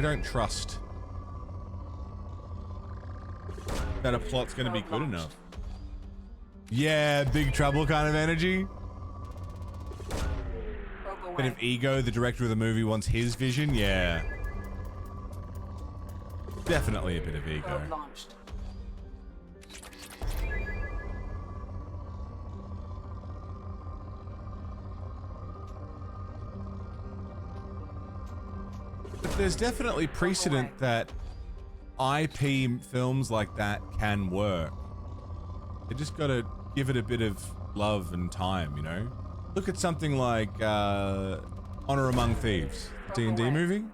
don't trust that a plot's gonna be good enough. Yeah, Big Trouble kind of energy. Bit of ego, the director of the movie wants his vision, yeah. Definitely a bit of ego. Launched. But there's definitely precedent that IP films like that can work. They just gotta give it a bit of love and time, you know? Look at something like Honor Among Thieves, the D&D movie.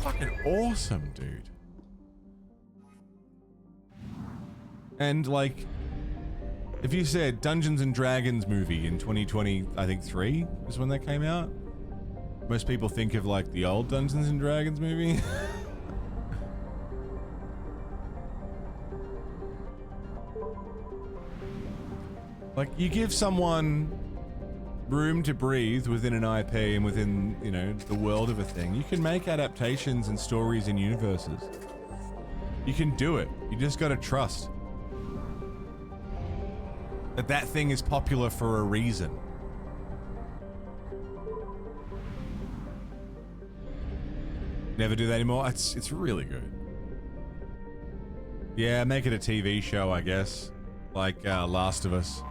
Fucking awesome, dude. And like, if you said Dungeons and Dragons movie in 2020, I think 3 is when that came out. Most people think of like the old Dungeons and Dragons movie. Like, you give someone room to breathe within an IP and within, you know, the world of a thing. You can make adaptations and stories and universes. You can do it. You just gotta trust that that thing is popular for a reason. Never do that anymore. It's really good. Yeah, make it a TV show, I guess. Like Last of Us.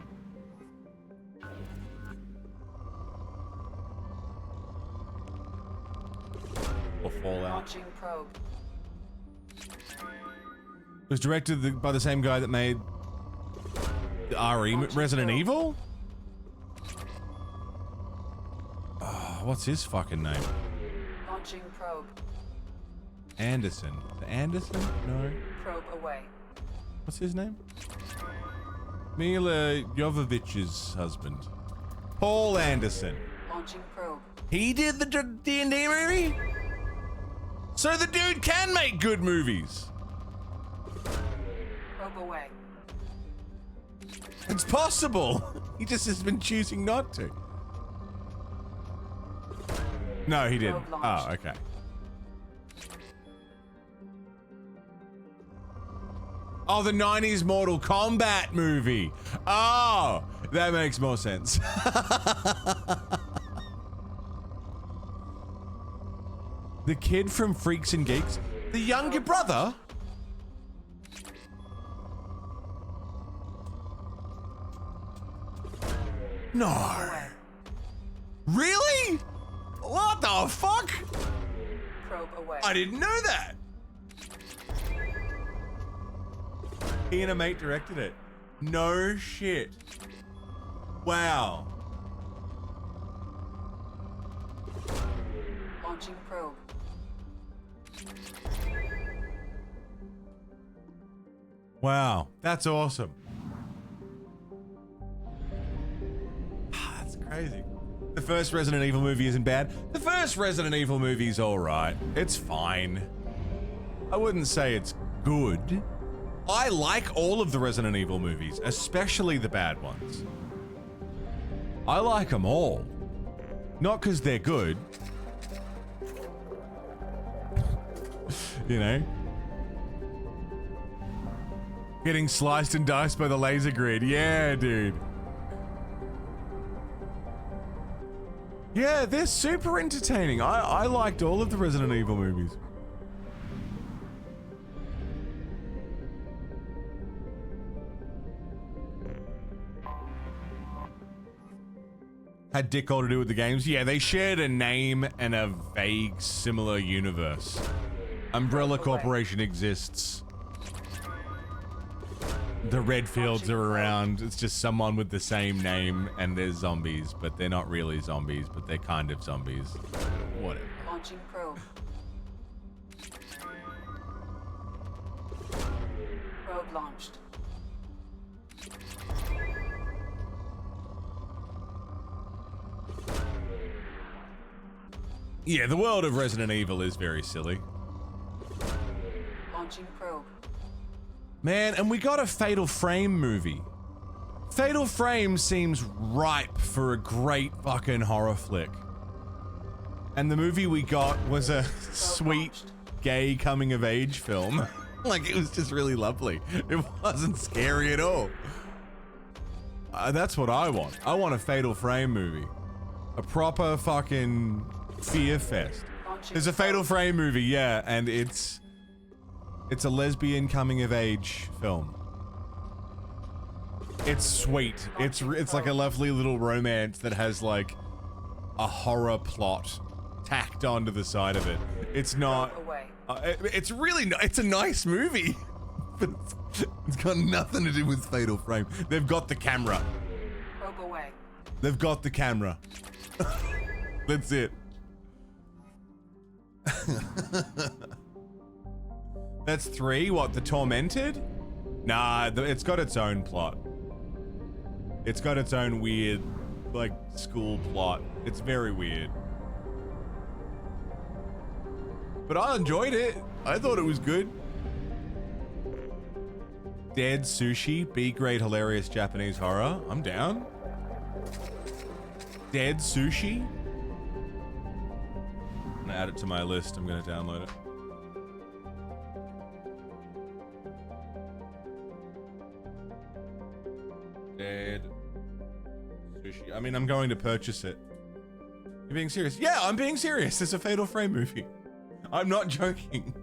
Or Fallout. Launching probe. It was directed by the same guy that made the RE Resident Evil? What's his fucking name? Launching probe. Anderson. Anderson? No. Probe away. What's his name? Mila Jovovich's husband. Paul Anderson. Launching probe. He did the D&D movie? So the dude can make good movies. Probe away. It's possible. He just has been choosing not to. No, he didn't. Oh, okay. Oh, the 90s Mortal Kombat movie. Oh, that makes more sense. The kid from Freaks and Geeks, the younger brother? No. Really? What the fuck? Probe away. I didn't know that. He and a mate directed it. No shit. Wow. Launching probe. Wow, that's awesome. That's crazy. The first Resident Evil movie isn't bad. The first Resident Evil movie is alright. It's fine. I wouldn't say it's good. I like all of the Resident Evil movies, especially the bad ones. I like them all. Not because they're good. You know? Getting sliced and diced by the laser grid. Yeah, dude. Yeah, they're super entertaining. I liked all of the Resident Evil movies. Had dick all to do with the games? Yeah, they shared a name and a vague similar universe. Umbrella Corporation exists. The Redfields are around. It's just someone with the same name and they're zombies, but they're not really zombies, but they're kind of zombies. Whatever. Launching probe. Probe launched. Yeah, the world of Resident Evil is very silly. Launching probe. Man, and we got a Fatal Frame movie. Fatal Frame seems ripe for a great fucking horror flick. And the movie we got was a sweet, gay coming-of-age film. Like, it was just really lovely. It wasn't scary at all. That's what I want. I want a Fatal Frame movie. A proper fucking fear fest. There's a Fatal Frame movie, yeah, and it's a lesbian coming-of-age film. It's sweet. It's like a lovely little romance that has like a horror plot tacked onto the side of it. It's not. It's really. It's a nice movie, but it's got nothing to do with Fatal Frame. They've got the camera. Probe away. They've got the camera. That's it. That's 3. What, the Tormented? Nah, it's got its own plot. It's got its own weird, like, school plot. It's very weird. But I enjoyed it. I thought it was good. Dead Sushi, B-grade hilarious Japanese horror. I'm down. Dead Sushi? I'm gonna add it to my list. I'm gonna download it. Dead Sushi. I mean, I'm going to purchase it. You're being serious? Yeah, I'm being serious. It's a Fatal Frame movie. I'm not joking.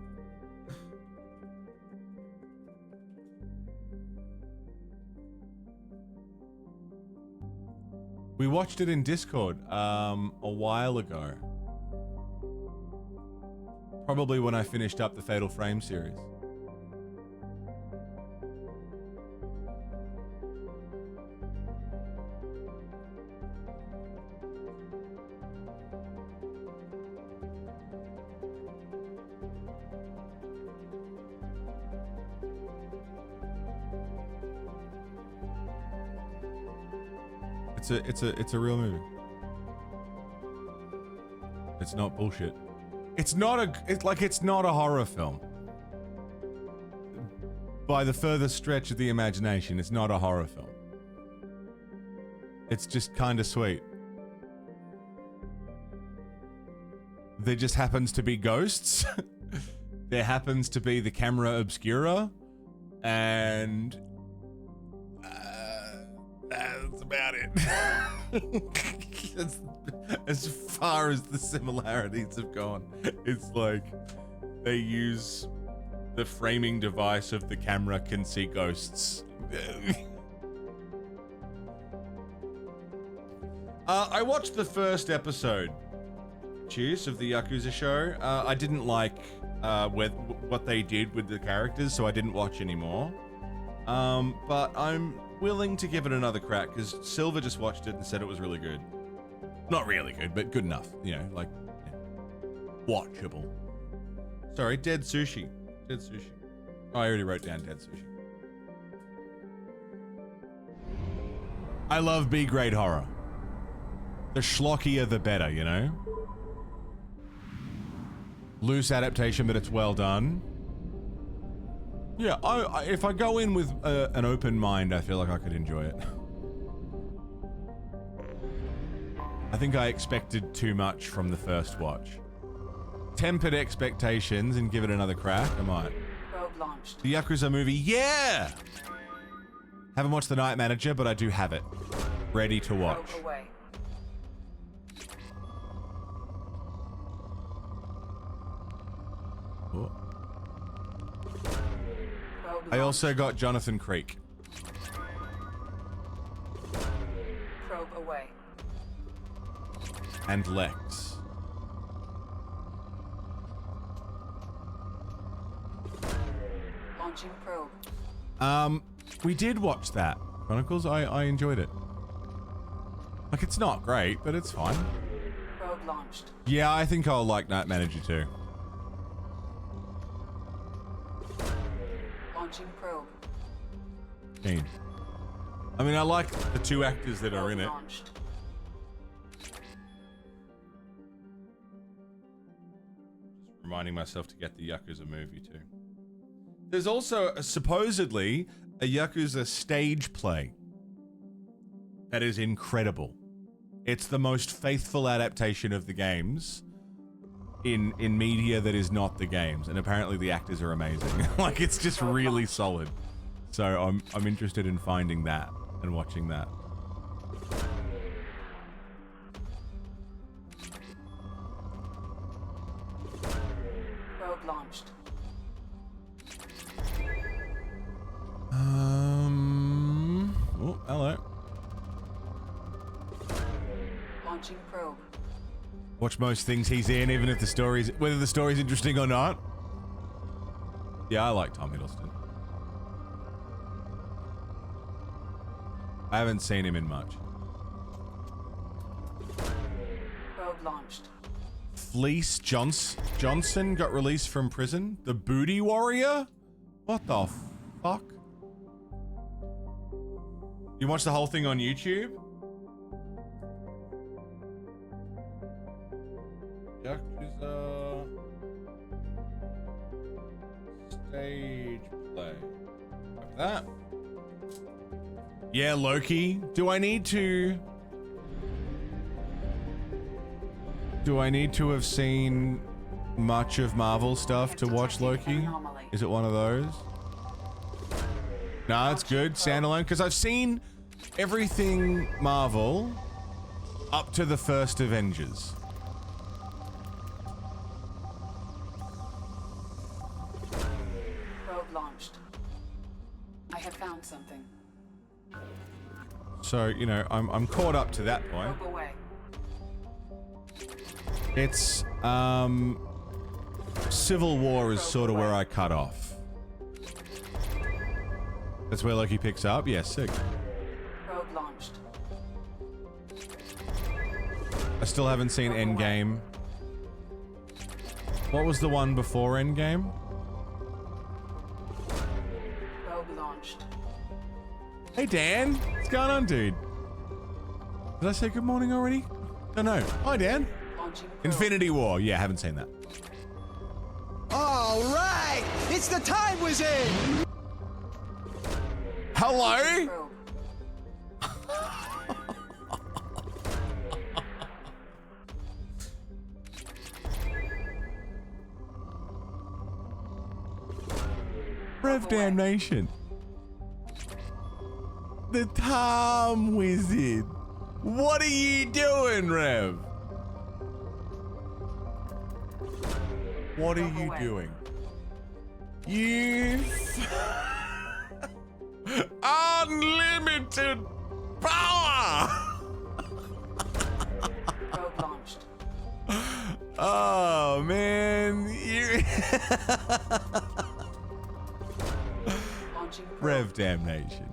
We watched it in Discord a while ago. Probably when I finished up the Fatal Frame series. It's a real movie. It's not bullshit. It's not a horror film. By the furthest stretch of the imagination, it's not a horror film. It's just kind of sweet. There just happens to be ghosts. There happens to be the camera obscura, and that's about it. As far as the similarities have gone, it's like they use the framing device of the camera can see ghosts. I watched the first episode, Cheers, of the Yakuza show. I didn't like what they did with the characters, so I didn't watch anymore. But I'm willing to give it another crack, because Silver just watched it and said it was really good. Not really good, but good enough. You know, like, yeah. Watchable. Sorry, Dead Sushi. Dead Sushi. Oh, I already wrote down Dead Sushi. I love B-grade horror. The schlockier, the better, you know? Loose adaptation, but it's well done. Yeah, if I go in with an open mind, I feel like I could enjoy it. I think I expected too much from the first watch. Tempered expectations and give it another crack, I might. Probe Probe launched. The Yakuza movie, yeah! Haven't watched The Night Manager, but I do have it. Ready to watch. Probe away. Oh. Probe I also got Jonathan Creek. Probe away. And Lex. Launching probe. We did watch that, Chronicles. I enjoyed it. Like, it's not great, but it's fine. Probe launched. Yeah, I think I'll like Night Manager too. Launching probe. Keen. I mean, I like the two actors that are in it. Launched. Reminding myself to get the Yakuza movie too. There's also supposedly a Yakuza stage play that is incredible. It's the most faithful adaptation of the games in media that is not the games, and apparently the actors are amazing. Like, it's just really solid. So I'm interested in finding that and watching that. Probe launched. Oh, hello. Launching probe. Watch most things he's in, even if whether the story's interesting or not. Yeah, I like Tom Hiddleston. I haven't seen him in much. Probe launched. Fleece Johnson got released from prison. The Booty Warrior? What the fuck? You watch the whole thing on YouTube? Yakuza stage play. Like that. Yeah, Loki. Do I need to have seen much of Marvel stuff to watch Loki? Is it one of those? Nah, it's good. Standalone. Because I've seen everything Marvel up to the first Avengers. Probe launched. I have found something. So, you know, I'm caught up to that point. Probe away. It's, Civil War is sort of where I cut off. That's where Loki picks up? Yeah, sick. Probe launched. I still haven't seen Endgame. What was the one before Endgame? Probe launched. Hey, Dan. What's going on, dude? Did I say good morning already? Don't know. Hi, Dan. Infinity War. Yeah, haven't seen that. All right, it's the time wizard. Hello? Rev Damnation. The Time Wizard. What are you doing, Rev? What are you doing? You unlimited power. Probe launched. Oh man, you Rev Damnation.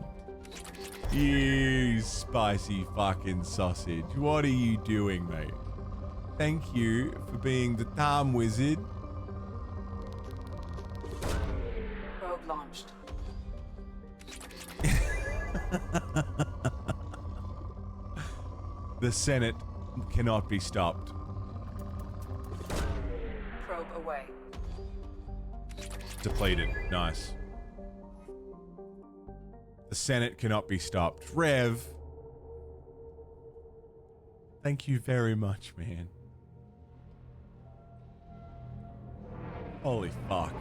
You spicy fucking sausage. What are you doing, mate? Thank you for being the Time Wizard. Probe launched. The Senate cannot be stopped. Probe away. Depleted. Nice. The Senate cannot be stopped. Rev. Thank you very much, man. Holy fuck.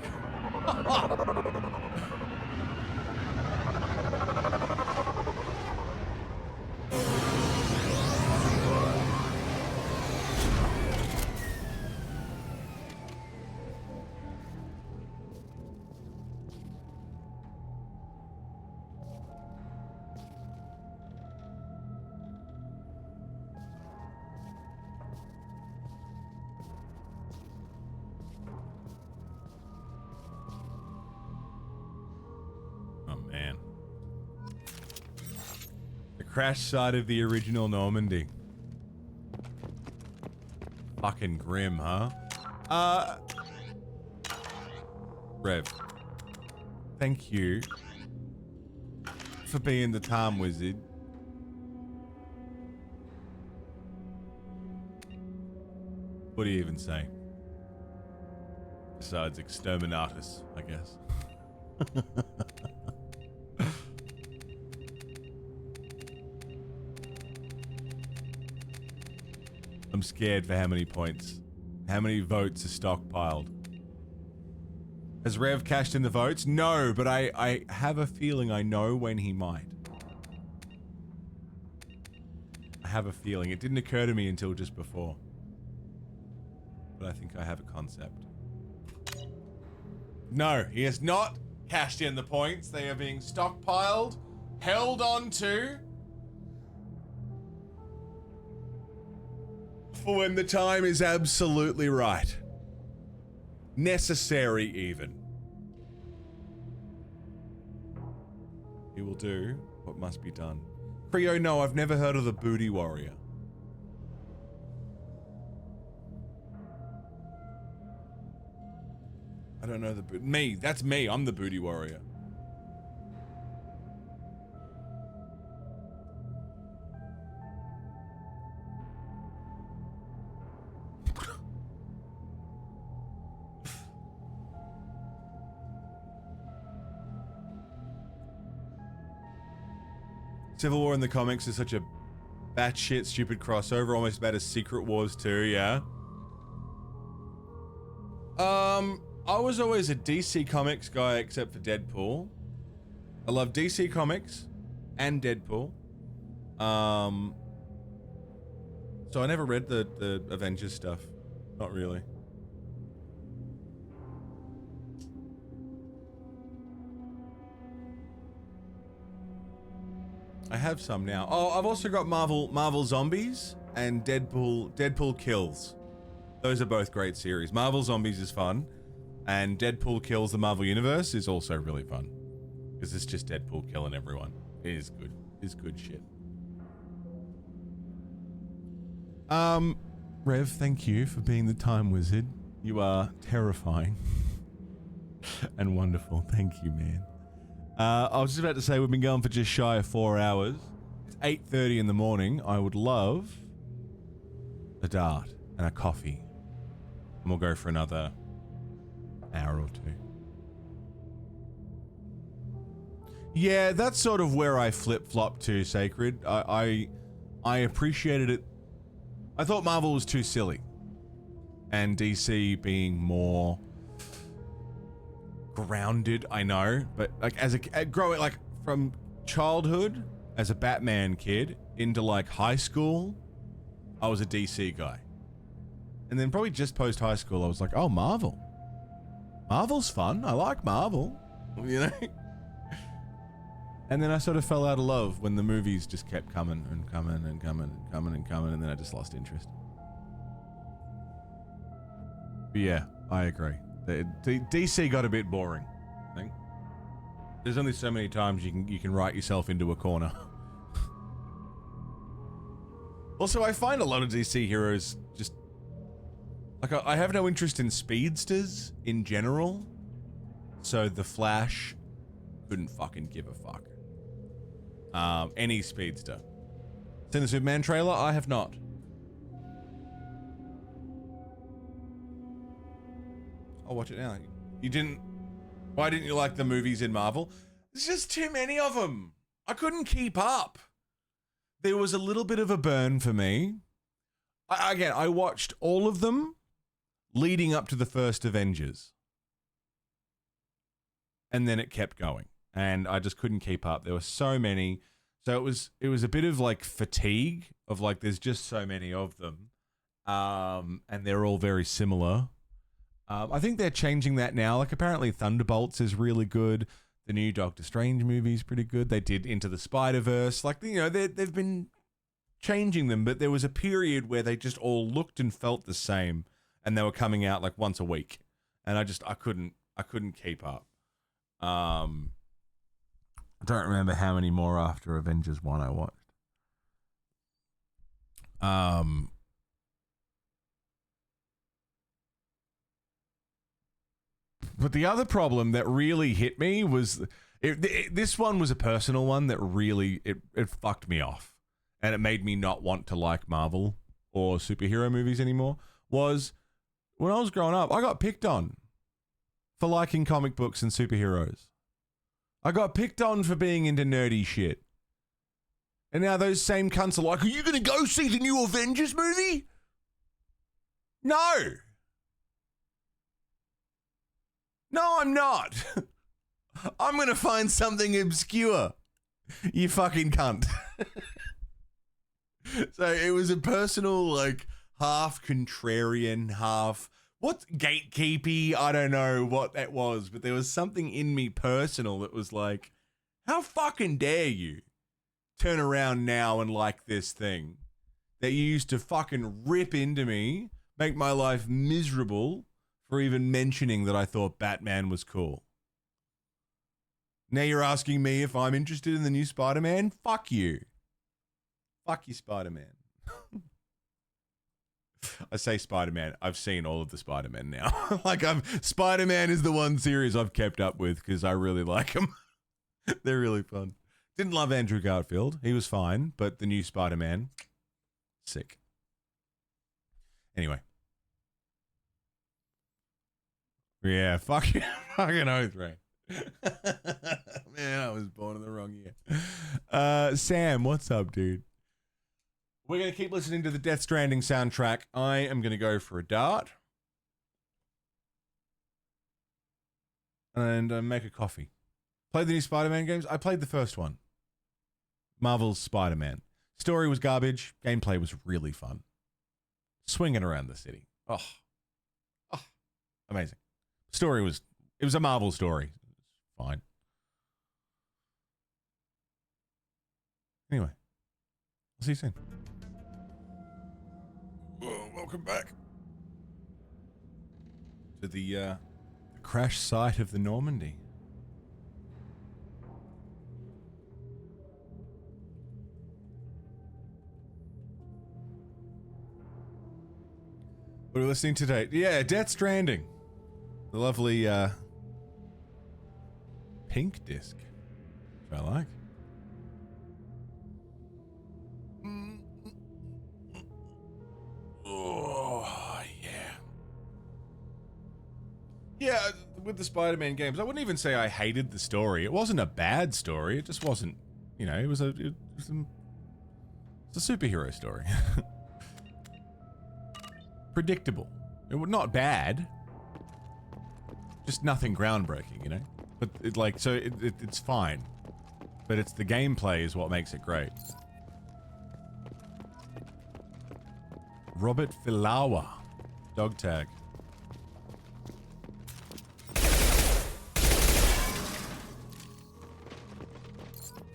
Crash site of the original Normandy. Fucking grim, huh? Rev. Thank you for being the time wizard. What do you even say? Besides exterminatus, I guess. I'm scared for how many points. How many votes are stockpiled? Has Rev cashed in the votes? No, but I have a feeling I know when he might. I have a feeling. It didn't occur to me until just before. But I think I have a concept. No, he has not cashed in the points. They are being stockpiled, held on to, for when the time is absolutely right. Necessary, even. He will do what must be done. Creo, no, I've never heard of the Booty Warrior. I don't know the me. That's me. I'm the Booty Warrior. Civil War in the comics is such a batshit stupid crossover, almost about as Secret Wars 2, yeah. I was always a DC Comics guy except for Deadpool. I love DC Comics and Deadpool. So I never read the Avengers stuff. Not really. I have some now. Oh, I've also got Marvel Zombies and Deadpool Kills. Those are both great series. Marvel Zombies is fun, and Deadpool Kills the Marvel Universe is also really fun. Because it's just Deadpool killing everyone. It is good. It's good shit. Rev, thank you for being the time wizard. You are terrifying. And wonderful. Thank you, man. I was just about to say we've been going for just shy of 4 hours. It's 8:30 in the morning. I would love a dart and a coffee. And we'll go for another hour or two. Yeah, that's sort of where I flip-flop to, Sacred. I appreciated it. I thought Marvel was too silly. And DC being more grounded, I know, but like as a growing, like from childhood as a Batman kid into like high school, I was a DC guy. And then probably just post high school, I was like, oh, Marvel's fun. I like Marvel, you know? And then I sort of fell out of love when the movies just kept coming and coming and coming and coming and coming, and then I just lost interest. But yeah, I agree. DC got a bit boring, I think. There's only so many times you can write yourself into a corner. Also, I find a lot of DC heroes just like I have no interest in speedsters in general. So the Flash couldn't fucking give a fuck. Any speedster. Seen the Superman trailer? I have not. I'll watch it now. You didn't... Why didn't you like the movies in Marvel? There's just too many of them. I couldn't keep up. There was a little bit of a burn for me. I watched all of them leading up to the first Avengers. and then it kept going, and I just couldn't keep up. There were so many, so it was a bit of like fatigue of like there's just so many of them, and they're all very similar. I think they're changing that now. Like apparently Thunderbolts is really good. The new Doctor Strange movie is pretty good. They did Into the Spider-Verse. Like, you know, they've been changing them, but there was a period where they just all looked and felt the same, and they were coming out like once a week, and I couldn't keep up. I don't remember how many more after Avengers 1 I watched. But the other problem that really hit me was this one was a personal one that really it fucked me off, and it made me not want to like Marvel or superhero movies anymore. Was when I was growing up, I got picked on for liking comic books and superheroes. I got picked on for being into nerdy shit. And now those same cunts are like, are you going to go see the new Avengers movie? No. No, I'm not. I'm going to find something obscure. You fucking cunt. So it was a personal, like, half contrarian, half... What's gatekeepy? I don't know what that was, but there was something in me personal that was like, how fucking dare you turn around now and like this thing that you used to fucking rip into me, make my life miserable for even mentioning that I thought Batman was cool. Now you're asking me if I'm interested in the new Spider-Man? Fuck you. Fuck you, Spider-Man. I say Spider-Man. I've seen all of the Spider-Man now. Like, Spider-Man is the one series I've kept up with because I really like them. They're really fun. Didn't love Andrew Garfield. He was fine, but the new Spider-Man, sick. Anyway. Yeah, fucking oath, Ray. Man, I was born in the wrong year. Sam, what's up, dude? We're going to keep listening to the Death Stranding soundtrack. I am going to go for a dart. And make a coffee. Play the new Spider-Man games? I played the first one. Marvel's Spider-Man. Story was garbage. Gameplay was really fun. Swinging around the city. Oh, amazing. Story was... It was a Marvel story. Fine. Anyway. I'll see you soon. Welcome back to the crash site of the Normandy. What are we listening to today? Yeah, Death Stranding. The lovely pink disc, which I like. Oh, yeah. Yeah, with the Spider-Man games, I wouldn't even say I hated the story. It wasn't a bad story. It just wasn't, you know, it was a superhero story. Predictable. It was not bad. Just nothing groundbreaking, you know? But it's fine. But it's the gameplay is what makes it great. Robert Filawa. Dog tag.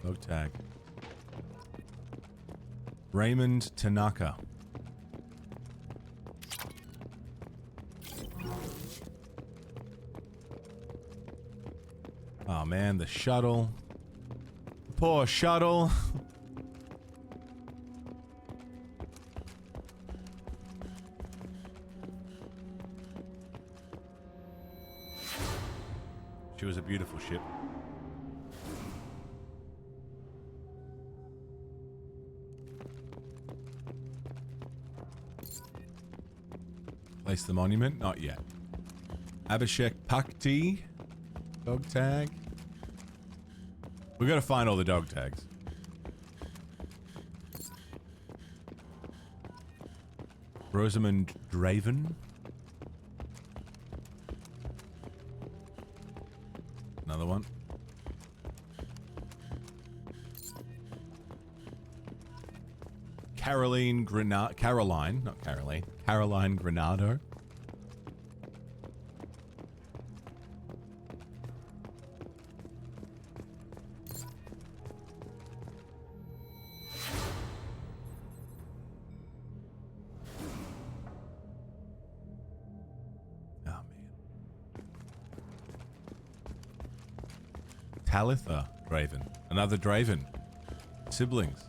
Dog tag. Raymond Tanaka. Oh man, the shuttle. Poor shuttle. She was a beautiful ship. Place the monument? Not yet. Abhishek Pakti. Dog tag. We gotta find all the dog tags. Rosamund Draven. Another another one. Caroline, not Caroline. Caroline Granado. Talitha Draven. Another Draven. Siblings.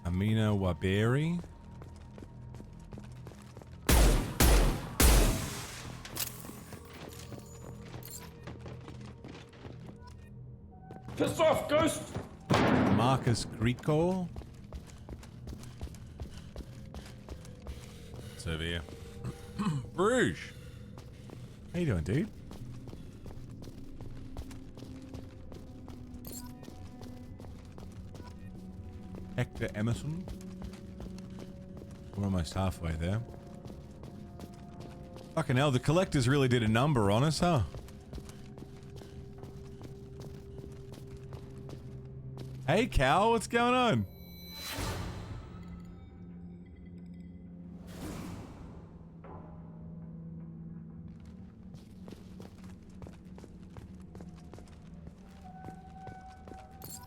Amina Waberi. Piss off, Ghost! Marcus Grico. It's over here. Bruges. How you doing, dude? Hector Emerson. We're almost halfway there. Fucking hell, the collectors really did a number on us, huh? Hey, Cal, what's going on?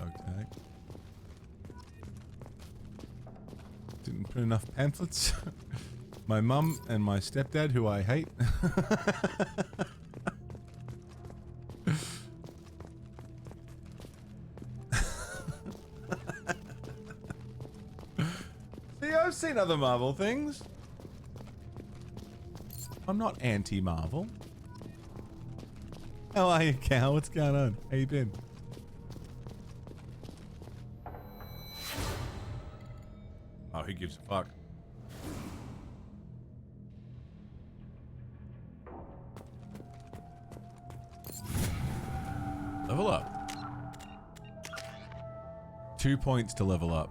Okay. Didn't put enough pamphlets. My mum and my stepdad, who I hate. I've seen other Marvel things. I'm not anti-Marvel. How are you, Cal? What's going on? How you been? Oh, who gives a fuck? Level up. 2 points to level up.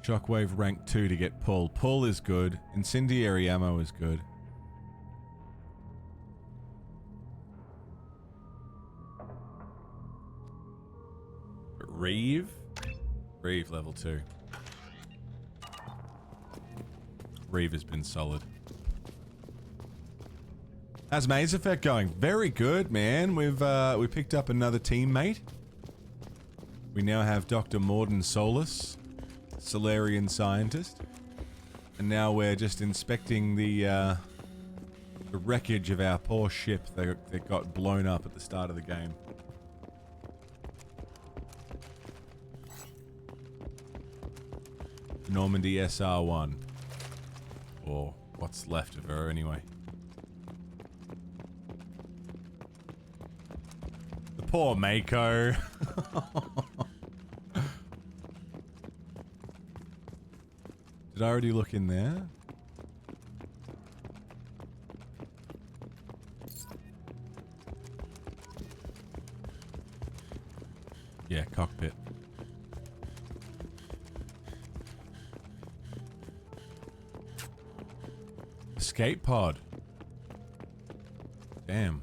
Shockwave rank 2 to get pull. Pull is good. Incendiary ammo is good. Reeve? Reeve level 2. Reeve has been solid. How's Maze Effect going? Very good, man. We picked up another teammate. We now have Dr. Morden Solus, Solarian scientist, and now we're just inspecting the wreckage of our poor ship that got blown up at the start of the game. Normandy SR1, or what's left of her anyway. The poor Mako. Did I already look in there? Yeah, cockpit. Escape pod. Damn.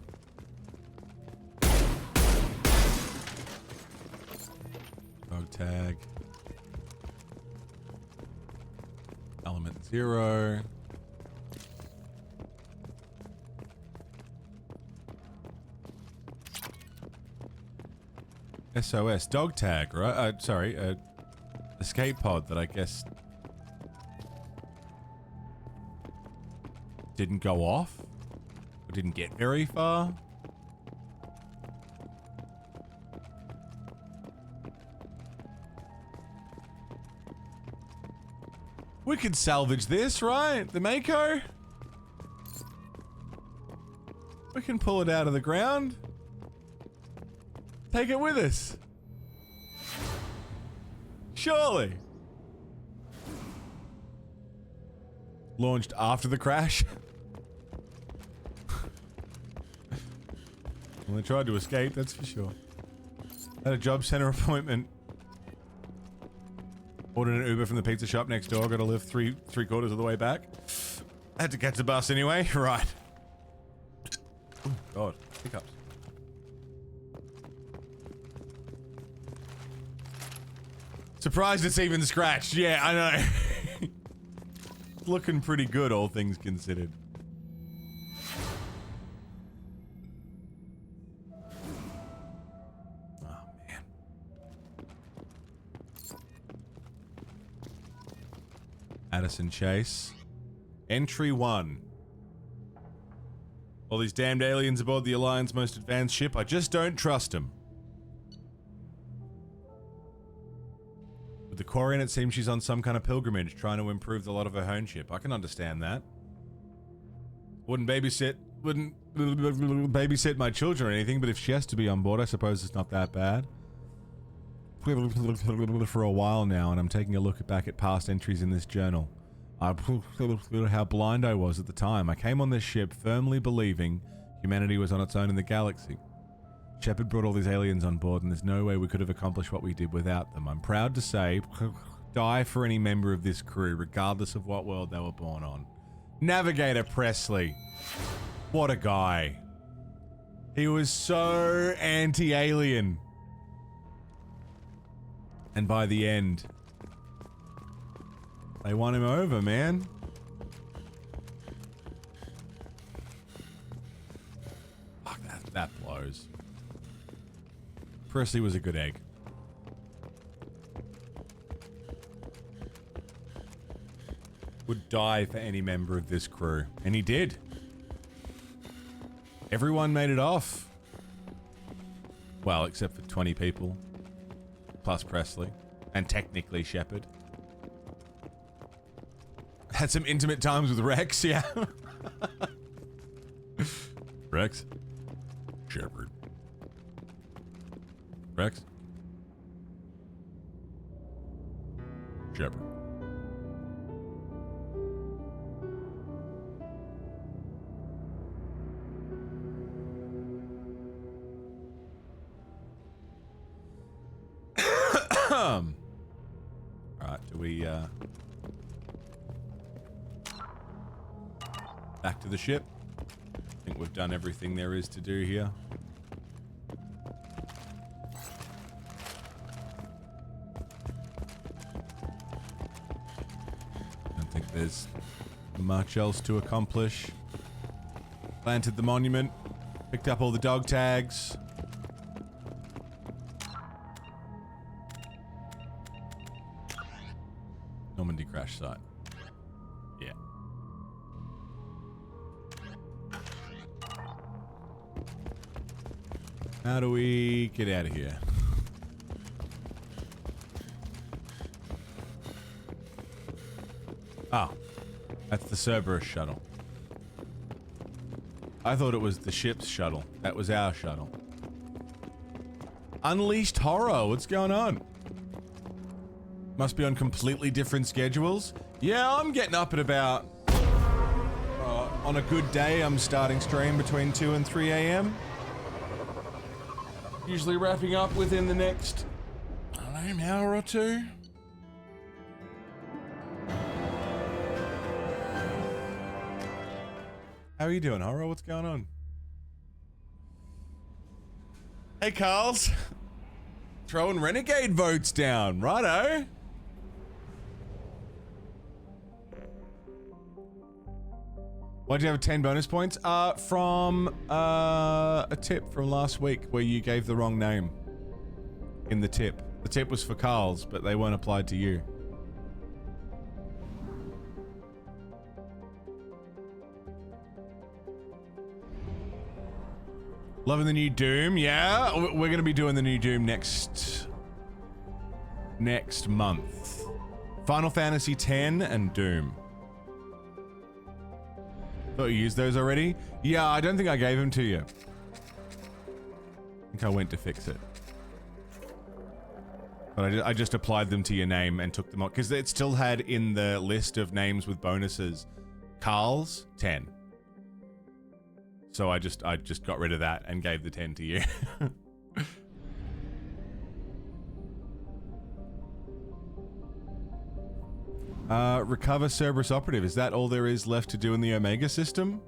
Dog tag. Element 0. SOS. Dog tag, right? Sorry. Escape pod that I guess didn't go off. Or didn't get very far. We could salvage this, right? The Mako? We can pull it out of the ground. Take it with us. Surely. Launched after the crash. Well, they tried to escape, that's for sure. Had a job center appointment. Ordered an Uber from the pizza shop next door. Got to live three quarters of the way back. Had to catch the bus anyway. Right. Oh God, hiccups. Surprised it's even scratched. Yeah, I know. Looking pretty good, all things considered. Addison Chase. Entry 1. All these damned aliens aboard the Alliance most advanced ship, I just don't trust them. With the Quarian, it seems she's on some kind of pilgrimage, trying to improve the lot of her own ship. I can understand that. Wouldn't babysit my children or anything, but if she has to be on board, I suppose it's not that bad. For a while now, and I'm taking a look back at past entries in this journal. How blind I was at the time. I came on this ship firmly believing humanity was on its own in the galaxy. Shepard brought all these aliens on board, and there's no way we could have accomplished what we did without them. I'm proud to say, die for any member of this crew, regardless of what world they were born on. Navigator Presley. What a guy. He was so anti-alien. And by the end, they won him over, man. Fuck, that blows. Presley was a good egg. Would die for any member of this crew. And he did. Everyone made it off. Well, except for 20 people. Plus Presley. And technically Shepard. Had some intimate times with Rex, yeah. Rex? Shepard. Rex? Shepard. Alright, do we, back to the ship? I think we've done everything there is to do here. I don't think there's much else to accomplish. Planted the monument, picked up all the dog tags. Normandy crash site. Yeah. How do we get out of here? Oh. That's the Cerberus shuttle. I thought it was the ship's shuttle. That was our shuttle. Unleashed Horror, what's going on? Must be on completely different schedules. Yeah, I'm getting up at about... on a good day, I'm starting stream between 2 and 3 a.m. Usually wrapping up within the next, I don't know, an hour or two. How are you doing, Horror? What's going on? Hey, Carls. Throwing renegade votes down. Righto. Why'd you have 10 bonus points? From a tip from last week where you gave the wrong name in the tip. The tip was for Carl's, but they weren't applied to you. Loving the new Doom, yeah. We're gonna be doing the new Doom next month. Final Fantasy X and Doom. Thought you used those already? Yeah, I don't think I gave them to you. I think I went to fix it. But I just applied them to your name and took them off. Because it still had in the list of names with bonuses, Carl's 10. So I just got rid of that and gave the 10 to you. Recover Cerberus Operative. Is that all there is left to do in the Omega system?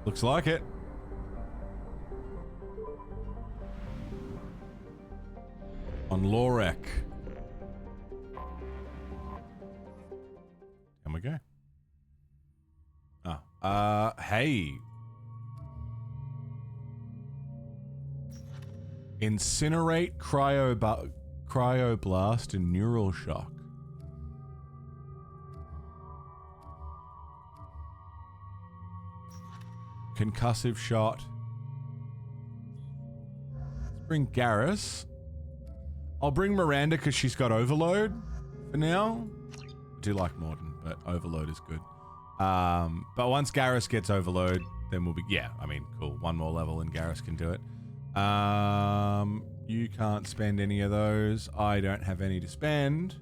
Looks like it. On Lorek. Can we go? Oh. Hey. Incinerate, cryoblast, and neural shock. Concussive shot. Let's bring Garrus. I'll bring Miranda because she's got overload for now. I do like Morton, but overload is good. But once Garrus gets overload, then we'll be... Yeah, I mean, cool. One more level and Garrus can do it. You can't spend any of those. I don't have any to spend.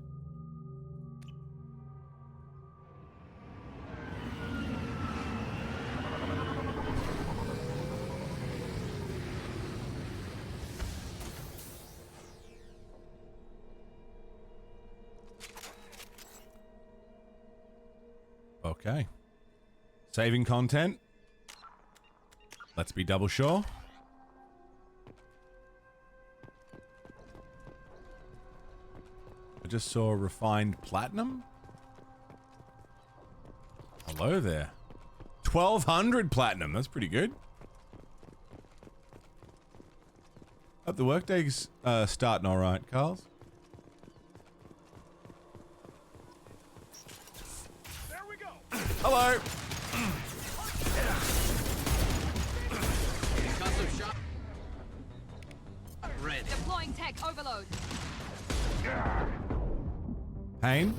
Okay. Saving content. Let's be double sure. I just saw refined platinum. Hello there. 1,200 platinum. That's pretty good. Hope the workday's starting all right, Carl. Hello. Ready. Deploying tech overload. Pain.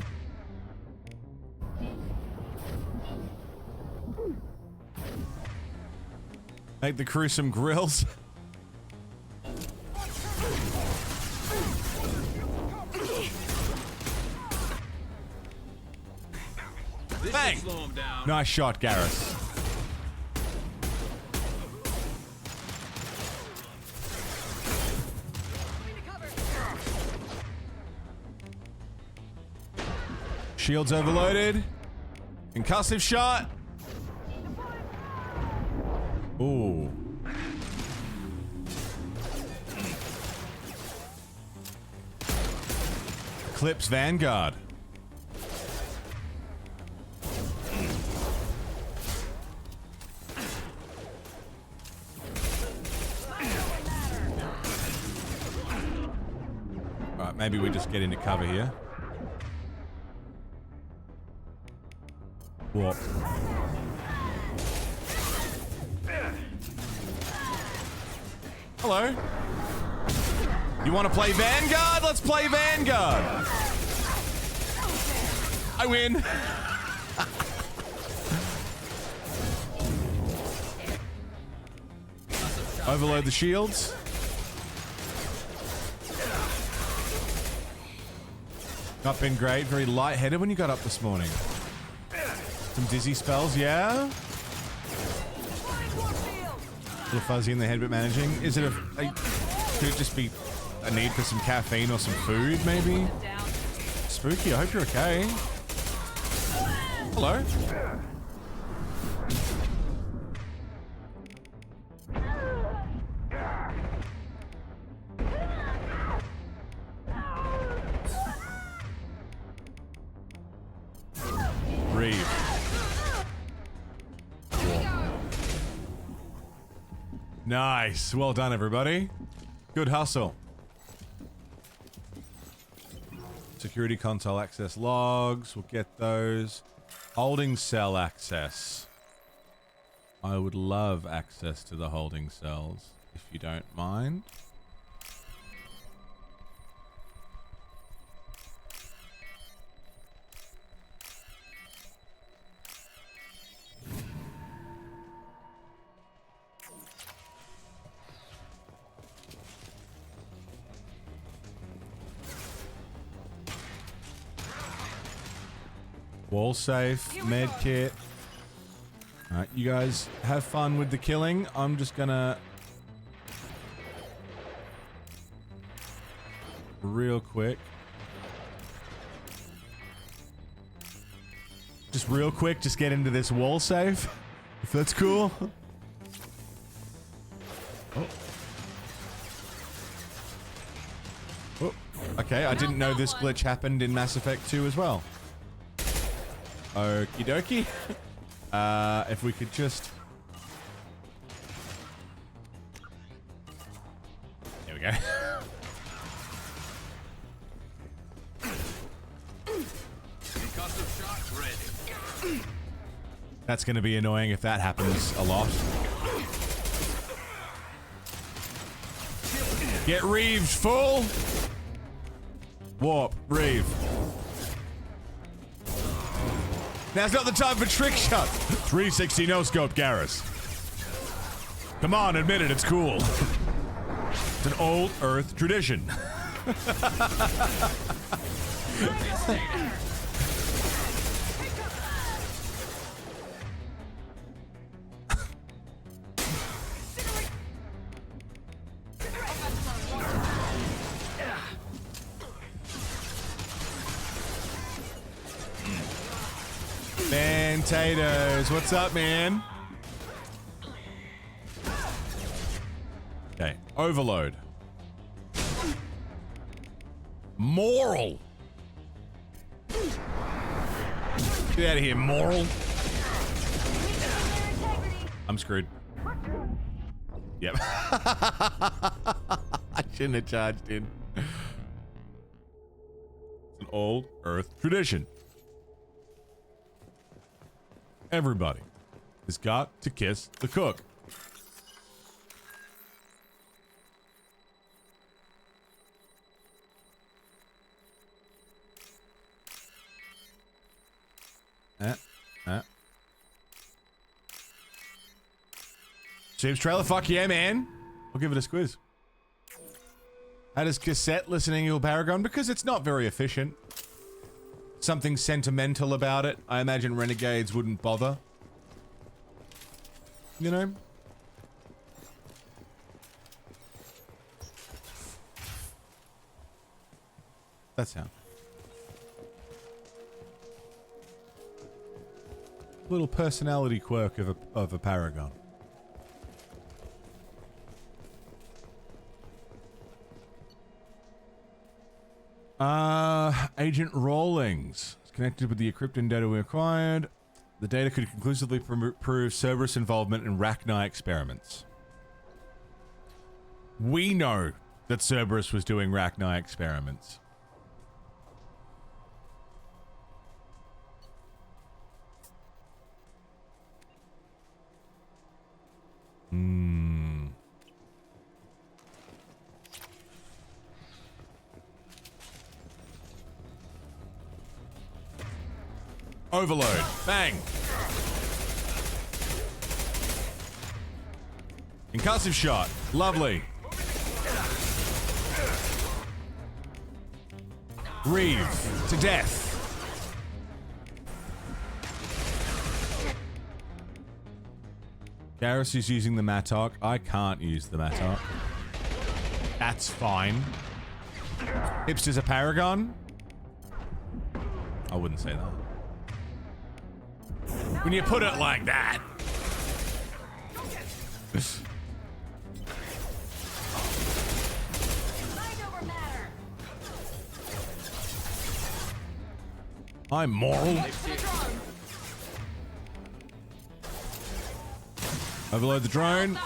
Make the crew some grills. Bang! Nice shot, Garrus. Shields overloaded. Concussive shot. Ooh. Eclipse Vanguard. Alright, maybe we just get into cover here. What? Hello. You want to play Vanguard? Let's play Vanguard. I win. Overload the shields. Not been great. Very lightheaded when you got up this morning. Some dizzy spells, yeah? A little fuzzy in the head, but managing. Is it could it just be a need for some caffeine or some food, maybe? Spooky, I hope you're okay. Hello? Breathe. Nice. Well done, everybody. Good hustle. Security console access logs. We'll get those. Holding cell access. I would love access to the holding cells, if you don't mind. Wall safe, med kit. Alright, you guys have fun with the killing. I'm just gonna... real quick. Just real quick, just get into this wall safe. If that's cool. Oh. Oh. Okay, I didn't know this glitch happened in Mass Effect 2 as well. Okie dokie. If we could just... There we go. That's going to be annoying if that happens a lot. Get reeved, fool! Warp, reeve. Now's not the time for trick shot. 360 no scope, Garrus. Come on, admit it, it's cool. It's an old Earth tradition. Potatoes, what's up, man? Okay, overload. Moral. Get out of here, moral. I'm screwed. Yep. I shouldn't have charged in. It's an old Earth tradition. Everybody has got to kiss the cook. James trailer, fuck yeah, man. I'll give it a squiz. How does cassette listening equal Paragon? Because it's not very efficient. Something sentimental about it. I imagine Renegades wouldn't bother. You know? That's how. Little personality quirk of a Paragon. Agent Rawlings is connected with the encrypted data we acquired. The data could conclusively prove Cerberus involvement in Rachni experiments. We know that Cerberus was doing Rachni experiments. Overload. Bang. Concussive shot. Lovely. Reeve. To death. Garrus is using the Mattock. I can't use the Mattock. That's fine. Hipster's a Paragon? I wouldn't say that. When you put it like that. I'm moral. Overload the drone.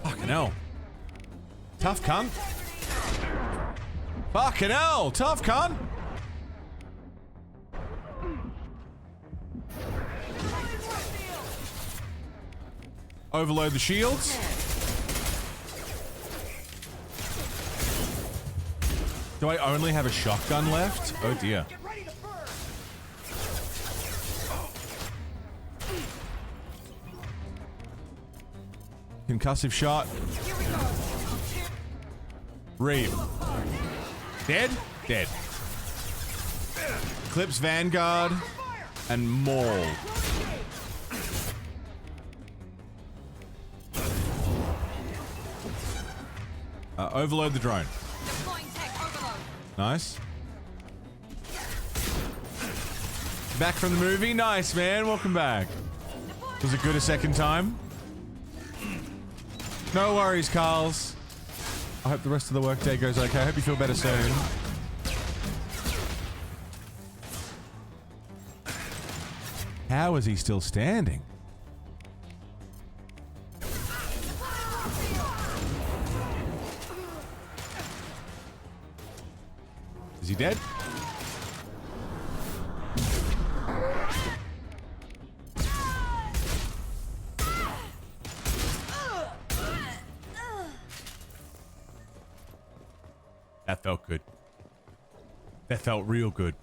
Fucking hell. Tough cunt. Fucking hell. Tough cunt. Overload the shields. Do I only have a shotgun left? Oh dear. Concussive shot. Reeve. Dead? Dead. Eclipse Vanguard and Maul. Overload the drone. Nice. Back from the movie. Nice, man. Welcome back. Was it good a second time? No worries, Carls. I hope the rest of the workday goes okay. I hope you feel better soon. How is he still standing? Is he dead? That felt good. That felt real good.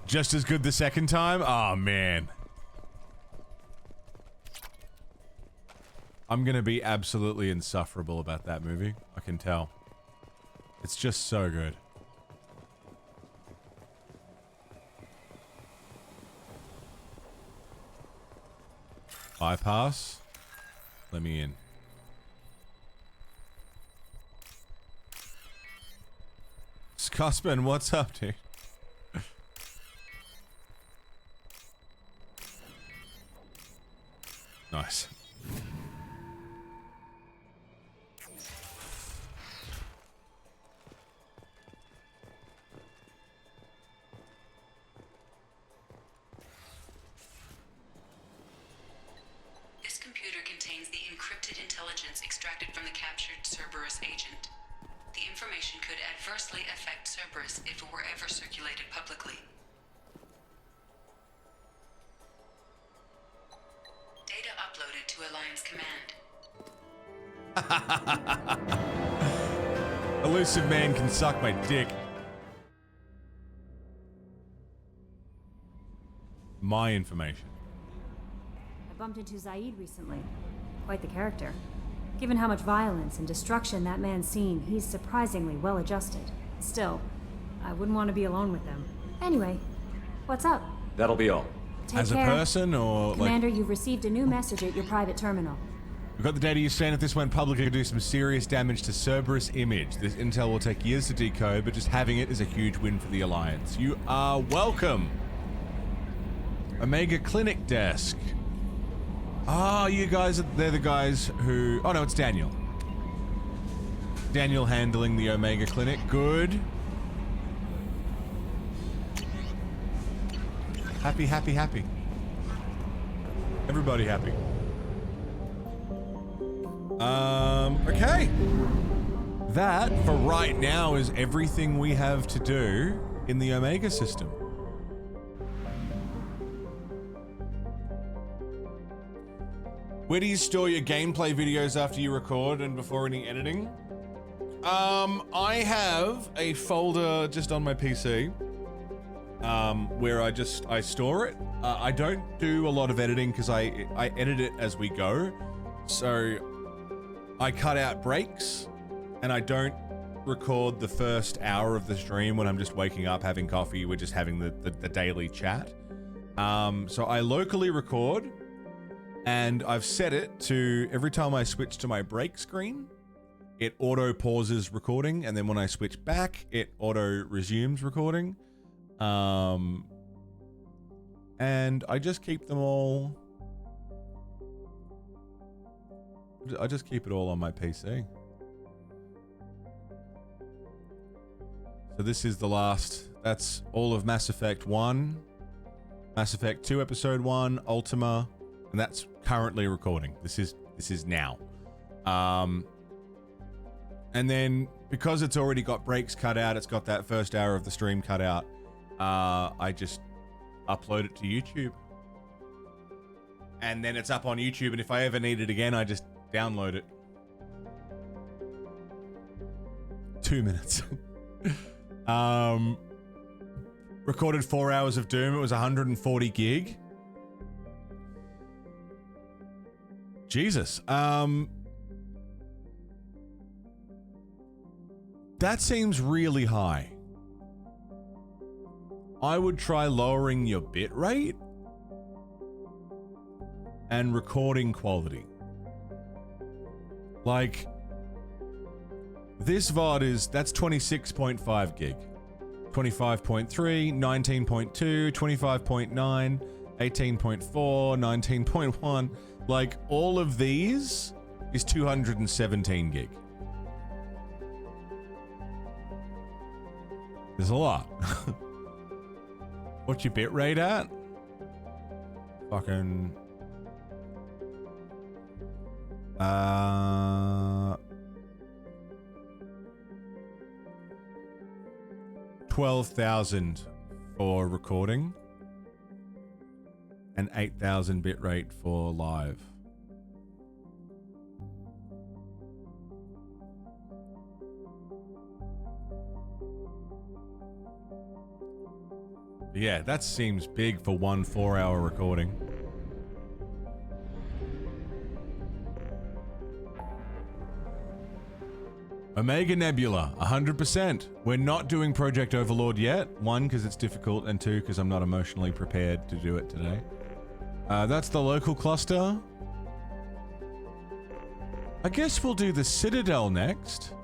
Just as good the second time? Oh, man. I'm gonna be absolutely insufferable about that movie. I can tell. It's just so good. Bypass. Let me in. Scotsman, what's up, dude? Nice. This computer contains the encrypted intelligence extracted from the captured Cerberus agent. The information could adversely affect Cerberus if it were ever circulated publicly. Data uploaded to Alliance Command. Elusive man can suck my dick. My information. I bumped into Zaid recently. Quite the character. Given how much violence and destruction that man's seen, he's surprisingly well adjusted. Still, I wouldn't want to be alone with him. Anyway, what's up? That'll be all. Take As care. a person or Commander, like... you've received a new message at your private terminal. We've got the data you're saying if this went public it could do some serious damage to Cerberus image. This intel will take years to decode, but just having it is a huge win for the Alliance. You are welcome. Omega Clinic Desk. Oh, you guys, they're the guys who... Oh, no, it's Daniel. Daniel handling the Omega Clinic. Good. Happy, happy, happy. Everybody happy. Okay. That, for right now, is everything we have to do in the Omega system. Where do you store your gameplay videos after you record and before any editing? I have a folder just on my PC where I store it. I don't do a lot of editing because I edit it as we go. So I cut out breaks and I don't record the first hour of the stream when I'm just waking up, having coffee. We're just having the daily chat. So I locally record. And I've set it to every time I switch to my break screen, it auto pauses recording, and then when I switch back, it auto resumes recording. And I just keep them all. I just keep it all on my PC. So this is the last. That's all of Mass Effect 1, Mass Effect 2 Episode 1, Ultima. And that's currently recording. This is now. And then because it's already got breaks cut out, it's got that first hour of the stream cut out. I just upload it to YouTube. And then it's up on YouTube, and if I ever need it again, I just download it. 2 minutes. Recorded 4 hours of Doom. It was 140 gig. Jesus. That seems really high. I would try lowering your bit rate and recording quality. Like, this VOD that's 26.5 gig. 25.3, 19.2, 25.9, 18.4, 19.1. Like, all of these is 217 gig. There's a lot. What's your bit rate at? Fucking... 12,000 for recording and 8,000 bitrate for live. Yeah, that seems big for one 4-hour recording. Omega Nebula, 100%. We're not doing Project Overlord yet. 1, because it's difficult, and 2, because I'm not emotionally prepared to do it today. That's the local cluster. I guess we'll do the Citadel next.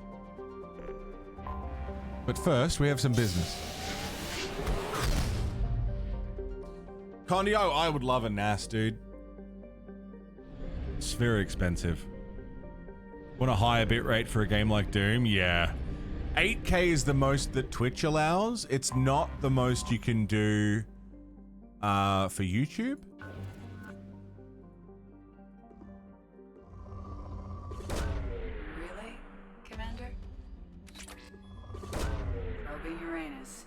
But first, we have some business. Condio, I would love a NAS, dude. It's very expensive. Want a higher bitrate for a game like Doom? Yeah. 8K is the most that Twitch allows. It's not the most you can do for YouTube. Really, Commander? Probing Uranus.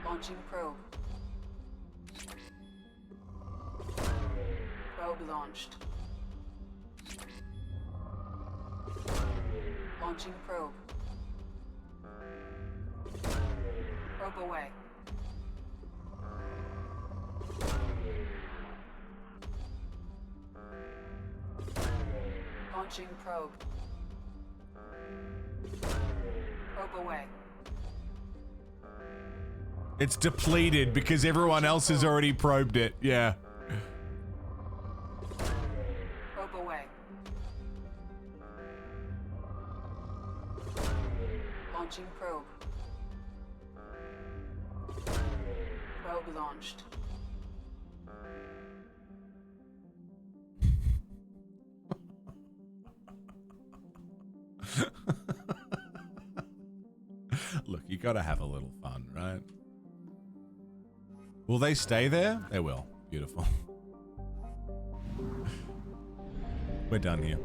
Launching probe. Probe launched. Launching probe. Probe away. Launching probe. Probe away. It's depleted because everyone else has already probed it. Yeah. Probe away. Launching probe. Probe launched. Look, you gotta have a little fun, right? Will they stay there? They will. Beautiful. We're done here.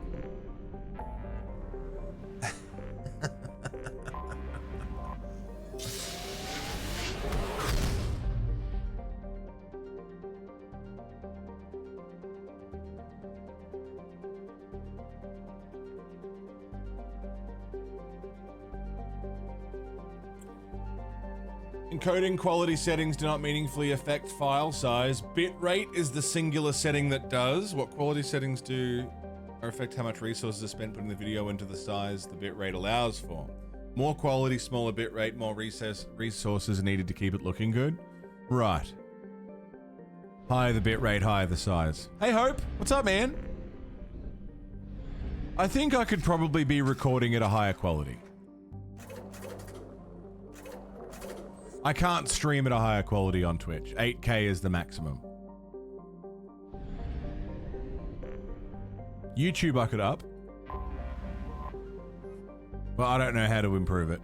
Encoding quality settings do not meaningfully affect file size. Bitrate is the singular setting that does. What quality settings do affect how much resources are spent putting the video into the size the bitrate allows for. More quality, smaller bitrate, more resources are needed to keep it looking good. Right. Higher the bitrate, higher the size. Hey Hope, what's up, man? I think I could probably be recording at a higher quality. I can't stream at a higher quality on Twitch. 8K is the maximum. YouTube I could up. But I don't know how to improve it.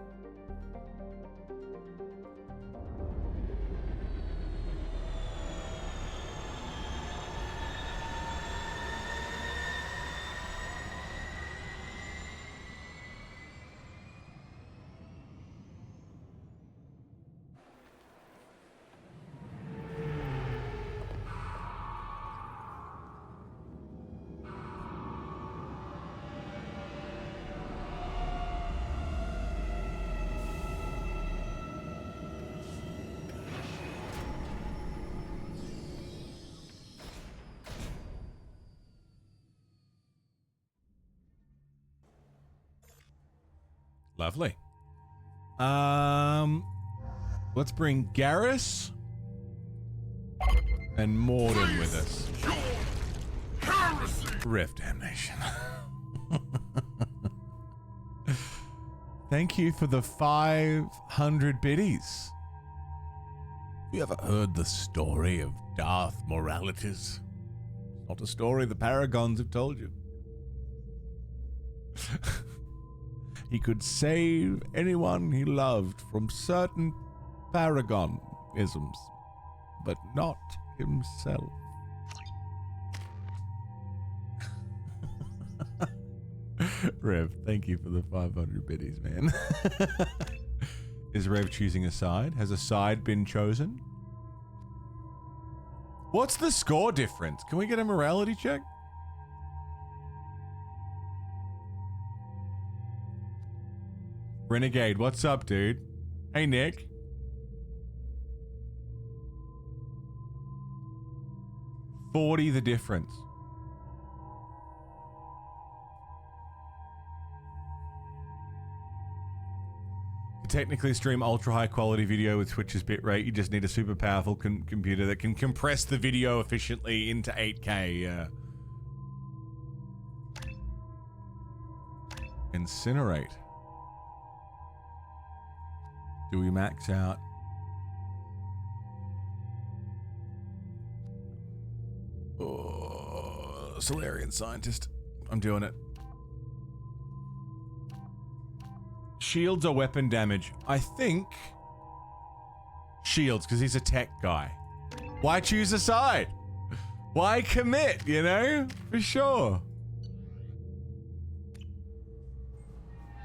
Lovely. Let's bring Garrus and Morden with us. Rift damnation. Thank you for the 500 biddies. You ever heard the story of Darth Moralities? It's not a story the Paragons have told you. He could save anyone he loved from certain Paragon-isms, but not himself. Rev, thank you for the 500 biddies, man. Is Rev choosing a side? Has a side been chosen? What's the score difference? Can we get a morality check? Renegade, what's up, dude? Hey, Nick. $40 the difference. To technically stream ultra high quality video with Twitch's bitrate, you just need a super powerful computer that can compress the video efficiently into 8K. Incinerate. Do we max out? Oh, Solarian scientist. I'm doing it. Shields or weapon damage? I think shields, because he's a tech guy. Why choose a side? Why commit, you know? For sure.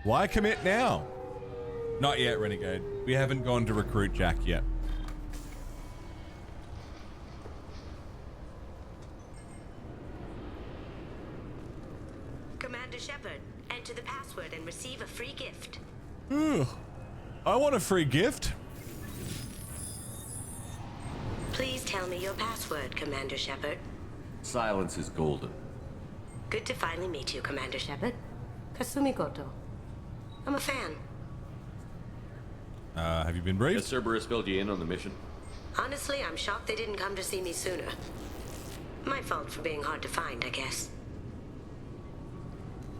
Why commit now? Not yet, Renegade. We haven't gone to recruit Jack yet. Commander Shepard, enter the password and receive a free gift. Ooh, I want a free gift. Please tell me your password, Commander Shepard. Silence is golden. Good to finally meet you, Commander Shepard. Kasumi Goto. I'm a fan. Have you been briefed? Has Cerberus filled you in on the mission? Honestly, I'm shocked they didn't come to see me sooner. My fault for being hard to find, I guess.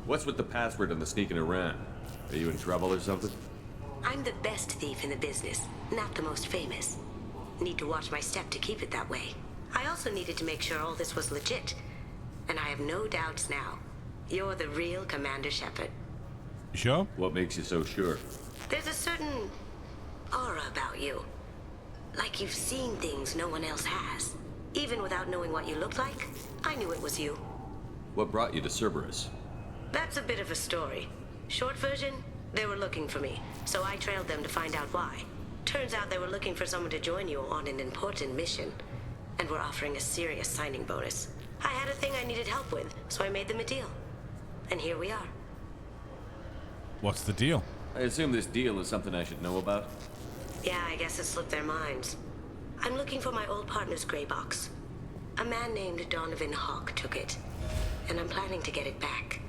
What's with the password and the sneaking around? Are you in trouble or something? I'm the best thief in the business, not the most famous. Need to watch my step to keep it that way. I also needed to make sure all this was legit. And I have no doubts now. You're the real Commander Shepard. You sure? What makes you so sure? There's a certain aura about you. Like you've seen things no one else has. Even without knowing what you looked like, I knew it was you. What brought you to Cerberus? That's a bit of a story. Short version, they were looking for me, so I trailed them to find out why. Turns out they were looking for someone to join you on an important mission, and were offering a serious signing bonus. I had a thing I needed help with, so I made them a deal. And here we are. What's the deal? I assume this deal is something I should know about? Yeah, I guess it slipped their minds. I'm looking for my old partner's gray box. A man named Donovan Hawk took it, and I'm planning to get it back.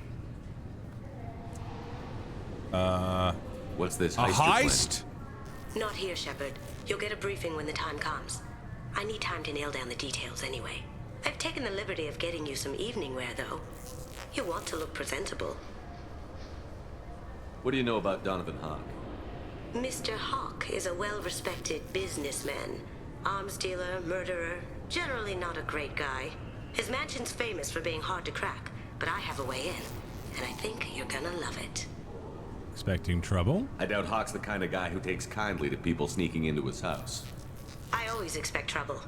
What's this a heist? Not here, Shepard. You'll get a briefing when the time comes. I need time to nail down the details anyway. I've taken the liberty of getting you some evening wear, though. You want to look presentable. What do you know about Donovan Hawk? Mr. Hawk is a well-respected businessman. Arms dealer, murderer, generally not a great guy. His mansion's famous for being hard to crack, but I have a way in, and I think you're gonna love it. Expecting trouble? I doubt Hawk's the kind of guy who takes kindly to people sneaking into his house. I always expect trouble.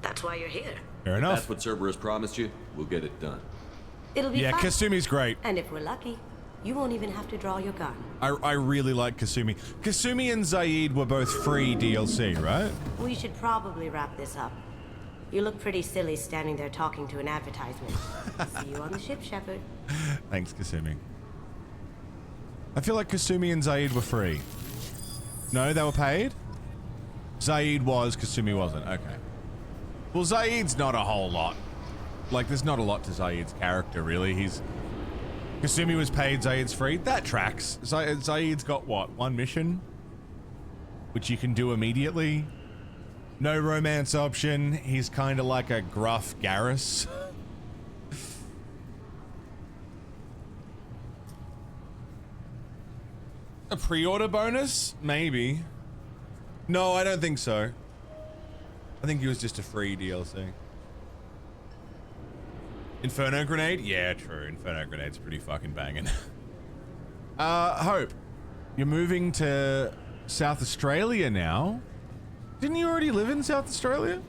That's why you're here. Fair enough. If that's what Cerberus promised you, we'll get it done. It'll be yeah, fun. Kasumi's great. And if we're lucky, you won't even have to draw your gun. I really like Kasumi. Kasumi and Zaid were both free DLC, right? We should probably wrap this up. You look pretty silly standing there talking to an advertisement. See you on the ship, Shepard. Thanks, Kasumi. I feel like Kasumi and Zaid were free. No, they were paid? Zaid was, Kasumi wasn't. Okay. Well, Zaid's not a whole lot. Like, there's not a lot to Zaid's character, really. Kasumi was paid, Zaid's free. That tracks. Zaid's got what? One mission? Which you can do immediately. No romance option. He's kind of like a gruff Garrus. A pre-order bonus? Maybe. No, I don't think so. I think he was just a free DLC. Inferno Grenade? Yeah, true. Inferno Grenade's pretty fucking banging. Hope, you're moving to South Australia now? Didn't you already live in South Australia?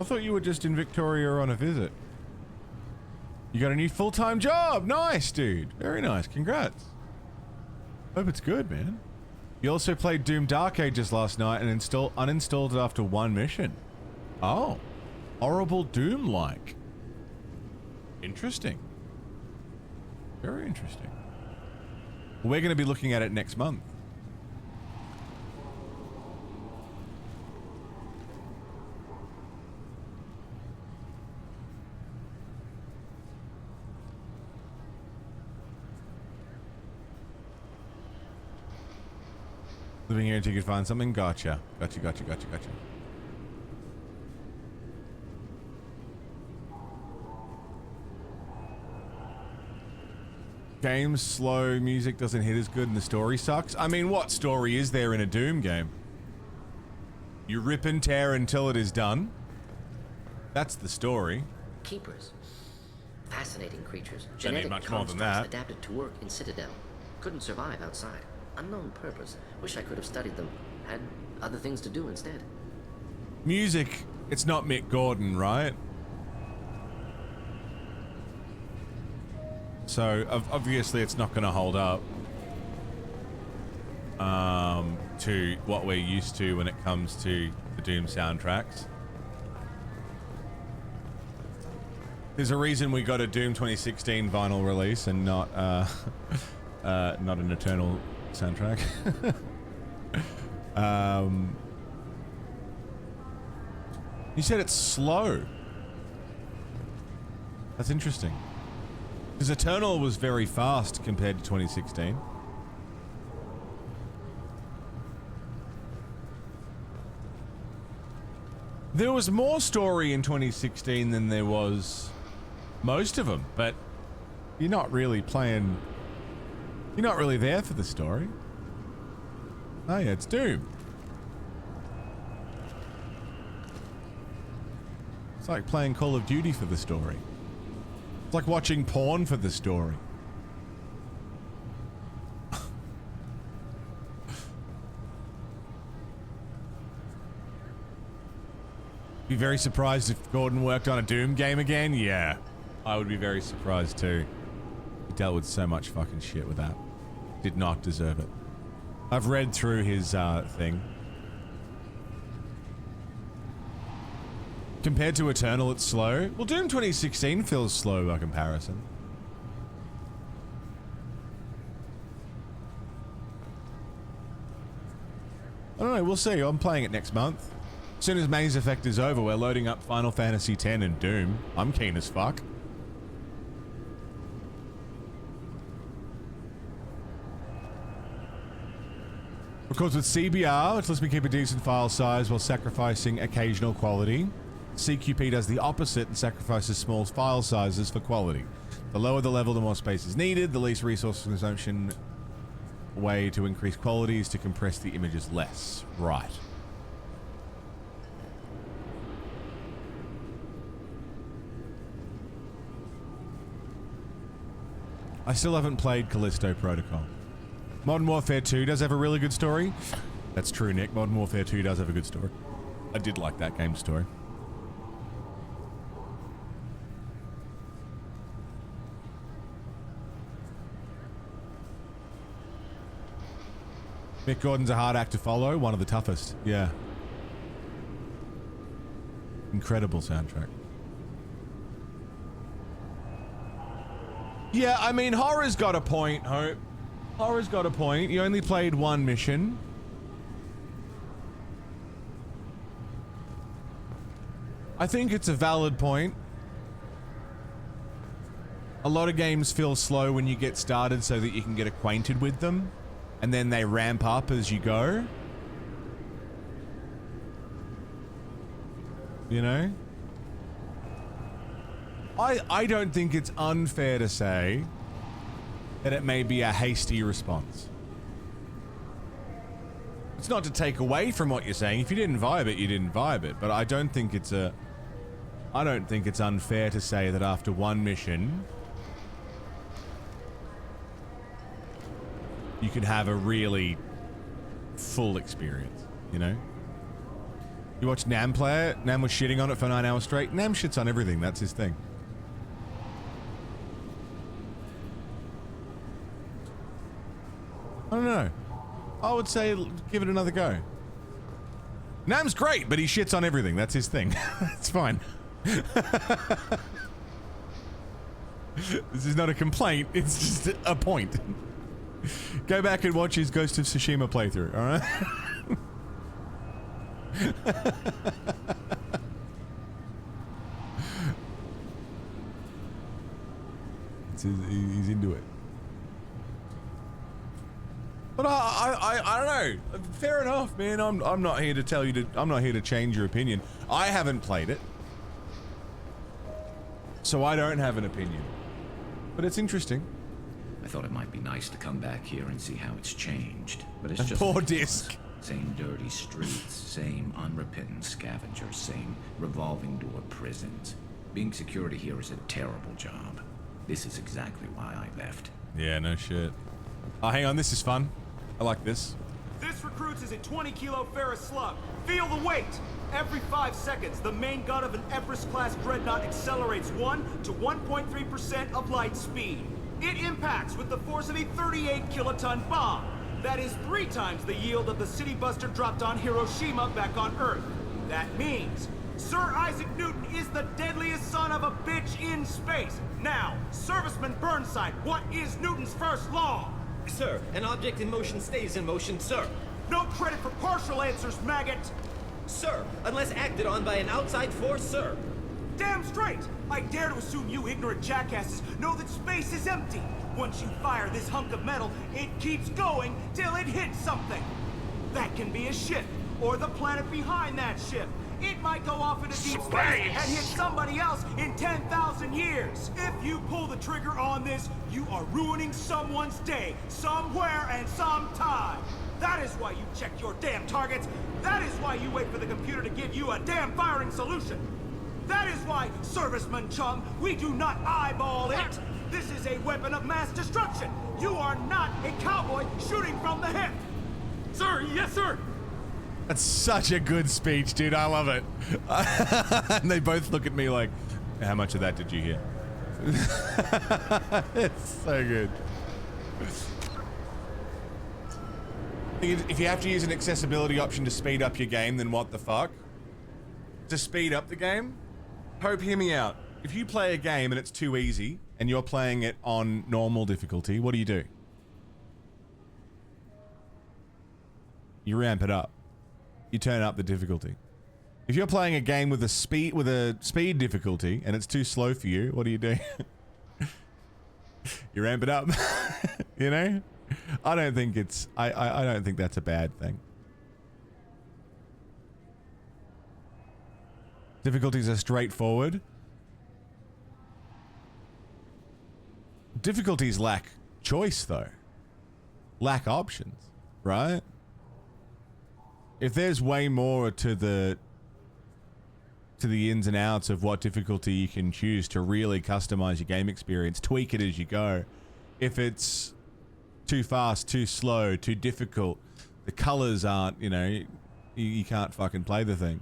I thought you were just in Victoria on a visit. You got a new full-time job. Nice, dude. Very nice. Congrats. Hope it's good, man. You also played Doom Dark Ages last night and uninstalled it after one mission. Oh. Horrible Doom-like. Interesting. Very interesting. We're going to be looking at it next month. Living here until you could find something? Gotcha. Gotcha. Game's slow, music doesn't hit as good, and the story sucks. I mean, what story is there in a Doom game? You rip and tear until it is done. That's the story. Keepers. Fascinating creatures. Don't need much more than that. Adapted to work in Citadel. Couldn't survive outside. Unknown purpose. Wish I could have studied them. Had other things to do instead. Music, it's not Mick Gordon, right? So, obviously it's not going to hold up to what we're used to when it comes to the Doom soundtracks. There's a reason we got a Doom 2016 vinyl release and not not an Eternal soundtrack. You said it's slow. That's interesting. Because Eternal was very fast compared to 2016. There was more story in 2016 than there was most of them, but you're not really playing... You're not really there for the story. Oh yeah, it's Doom. It's like playing Call of Duty for the story. It's like watching porn for the story. Be very surprised if Gordon worked on a Doom game again. Yeah, I would be very surprised too. He dealt with so much fucking shit with that. Did not deserve it. I've read through his thing. Compared to Eternal, it's slow. Well, Doom 2016 feels slow by comparison. I don't know, we'll see. I'm playing it next month. As soon as Maze Effect is over, we're loading up Final Fantasy X and Doom. I'm keen as fuck. Of course, with CBR, which lets me keep a decent file size while sacrificing occasional quality. CQP does the opposite and sacrifices small file sizes for quality. The lower the level, the more space is needed. The least resource consumption way to increase quality is to compress the images less. Right. I still haven't played Callisto Protocol. Modern Warfare 2 does have a really good story. That's true, Nick. Modern Warfare 2 does have a good story. I did like that game's story. Mick Gordon's a hard act to follow. One of the toughest. Yeah. Incredible soundtrack. Yeah, I mean, Horror's got a point, Hope. Horror's got a point. You only played one mission. I think it's a valid point. A lot of games feel slow when you get started so that you can get acquainted with them, and then they ramp up as you go. You know? I don't think it's unfair to say that it may be a hasty response. It's not to take away from what you're saying. If you didn't vibe it, you didn't vibe it. But I don't think it's unfair to say that after one mission, you could have a really full experience, you know? You watch Nam play it? Nam was shitting on it for 9 hours straight. Nam shits on everything. That's his thing. I don't know. I would say give it another go. Nam's great, but he shits on everything. That's his thing. It's fine. This is not a complaint. It's just a point. Go back and watch his Ghost of Tsushima playthrough, alright? He's into it. But I don't know. Fair enough, man. I'm not here to tell you to. I'm not here to change your opinion. I haven't played it, so I don't have an opinion. But it's interesting. I thought it might be nice to come back here and see how it's changed, but it's just poor disc. Same dirty streets, same unrepentant scavengers, same revolving door prisons. Being security here is a terrible job. This is exactly why I left. Yeah, no shit. Oh, hang on. This is fun. I like this. This recruits is a 20-kilo ferrous slug. Feel the weight. Every 5 seconds, the main gun of an Everest-class dreadnought accelerates 1 to 1.3% of light speed. It impacts with the force of a 38-kiloton bomb. That is 3 times the yield of the city buster dropped on Hiroshima back on Earth. That means Sir Isaac Newton is the deadliest son of a bitch in space. Now, Serviceman Burnside, what is Newton's first law? Sir, an object in motion stays in motion, sir. No credit for partial answers, maggot! Sir, unless acted on by an outside force, sir. Damn straight! I dare to assume you ignorant jackasses know that space is empty. Once you fire this hunk of metal, it keeps going till it hits something. That can be a ship, or the planet behind that ship. It might go off into deep space and hit somebody else in 10,000 years. If you pull the trigger on this, you are ruining someone's day, somewhere and sometime. That is why you check your damn targets. That is why you wait for the computer to give you a damn firing solution. That is why, Serviceman Chum, we do not eyeball it. This is a weapon of mass destruction. You are not a cowboy shooting from the hip. Sir, yes, sir. That's such a good speech, dude. I love it. And they both look at me like, how much of that did you hear? It's so good. If you have to use an accessibility option to speed up your game, then what the fuck? To speed up the game? Hope, hear me out. If you play a game and it's too easy, and you're playing it on normal difficulty, what do? You ramp it up. You turn up the difficulty. If you're playing a game with a speed difficulty and it's too slow for you, what do? You ramp it up. You know? I don't think it's I don't think that's a bad thing. Difficulties are straightforward. Difficulties lack choice though. Lack options, right? If there's way more to the ins and outs of what difficulty you can choose to really customize your game experience, tweak it as you go. If it's too fast, too slow, too difficult, the colors aren't, you know, you can't fucking play the thing.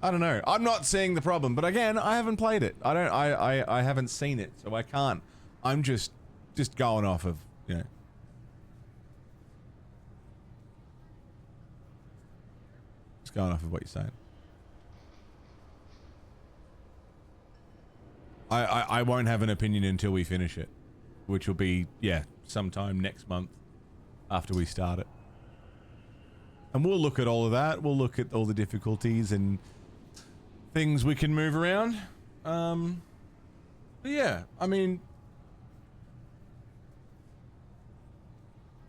I don't know. I'm not seeing the problem, but again, I haven't played it. I haven't seen it, so I can't. I'm just going off of, you know. Going off of what you're saying. I won't have an opinion until we finish it, which will be, yeah, sometime next month after we start it. And we'll look at all of that. We'll look at all the difficulties and things we can move around. And But yeah, I mean,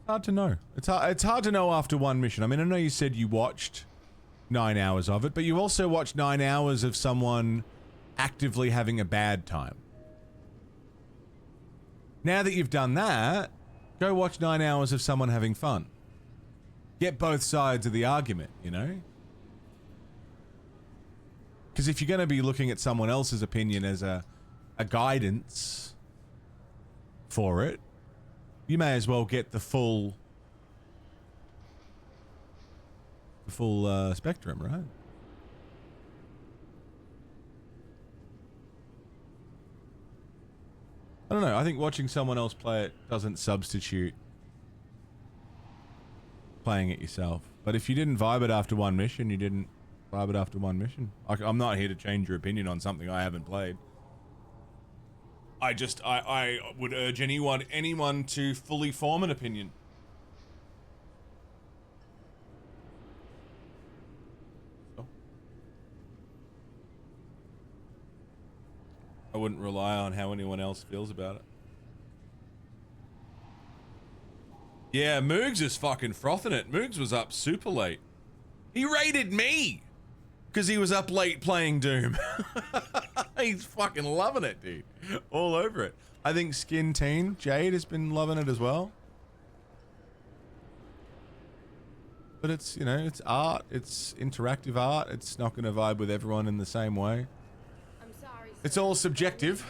hard to know. It's hard to know after one mission. I mean, I know you said you watched 9 hours of it, but you also watched 9 hours of someone actively having a bad time. Now that you've done that, go watch 9 hours of someone having fun. Get both sides of the argument, you know? Because if you're going to be looking at someone else's opinion as a guidance for it, you may as well get the full spectrum, right? I don't know. I think watching someone else play it doesn't substitute playing it yourself. But if you didn't vibe it after one mission, you didn't vibe it after one mission. I'm not here to change your opinion on something I haven't played. I would urge anyone to fully form an opinion. So. I wouldn't rely on how anyone else feels about it. Yeah, Moogs is fucking frothing it. Moogs was up super late. He raided me because he was up late playing Doom. He's fucking loving it, dude. All over it. I think Skin Teen Jade has been loving it as well. But it's, you know, it's art. It's interactive art. It's not going to vibe with everyone in the same way. I'm sorry, sir. It's all subjective.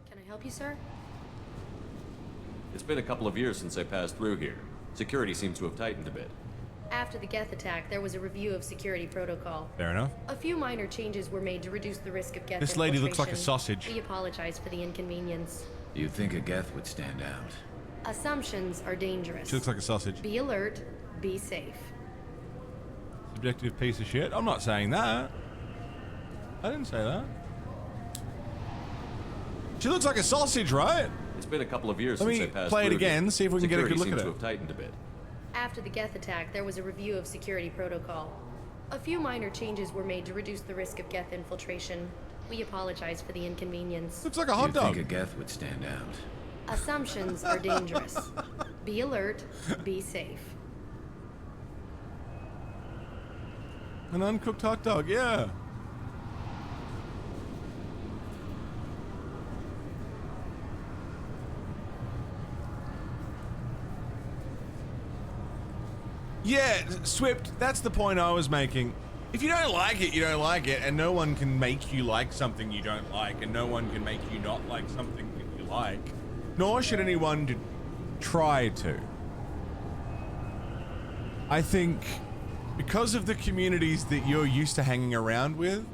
Can I help you, sir? It's been a couple of years since I passed through here. Security seems to have tightened a bit. After the Geth attack, there was a review of security protocol. Fair enough. A few minor changes were made to reduce the risk of Geth This lady looks like a infiltration. sausage. We apologize for the inconvenience. You'd think a Geth would stand out. Assumptions are dangerous. She looks like a sausage. Be alert, be safe. Subjective piece of shit. I'm not saying that. I didn't say that. She looks like a sausage, right? It's been a couple of years Let since me I passed play it through again, here. see if we can get a good look at Security it. seems to have tightened a bit. After the Geth attack, there was a review of security protocol. A few minor changes were made to reduce the risk of Geth infiltration. We apologize for the inconvenience. Looks like a hot dog. You'd think a Geth would stand out. Assumptions are dangerous. Be alert, be safe. An uncooked hot dog, yeah. Yeah, Swift, that's the point I was making. If you don't like it, you don't like it, and no one can make you like something you don't like, and no one can make you not like something that you like, nor should anyone try to. I think because of the communities that you're used to hanging around with,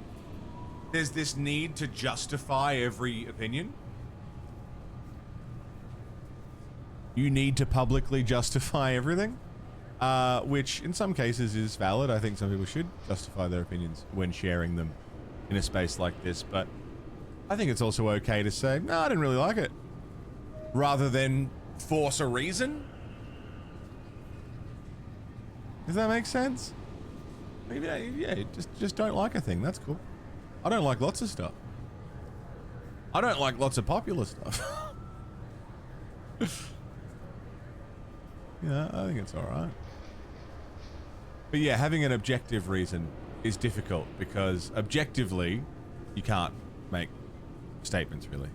there's this need to justify every opinion. You need to publicly justify everything. Which in some cases is valid. I think some people should justify their opinions when sharing them in a space like this, but I think it's also okay to say, no, I didn't really like it, rather than force a reason. Does that make sense? Yeah, just don't like a thing. That's cool. I don't like lots of stuff. I don't like lots of popular stuff. Yeah, I think it's alright. But yeah, having an objective reason is difficult because objectively, you can't make statements really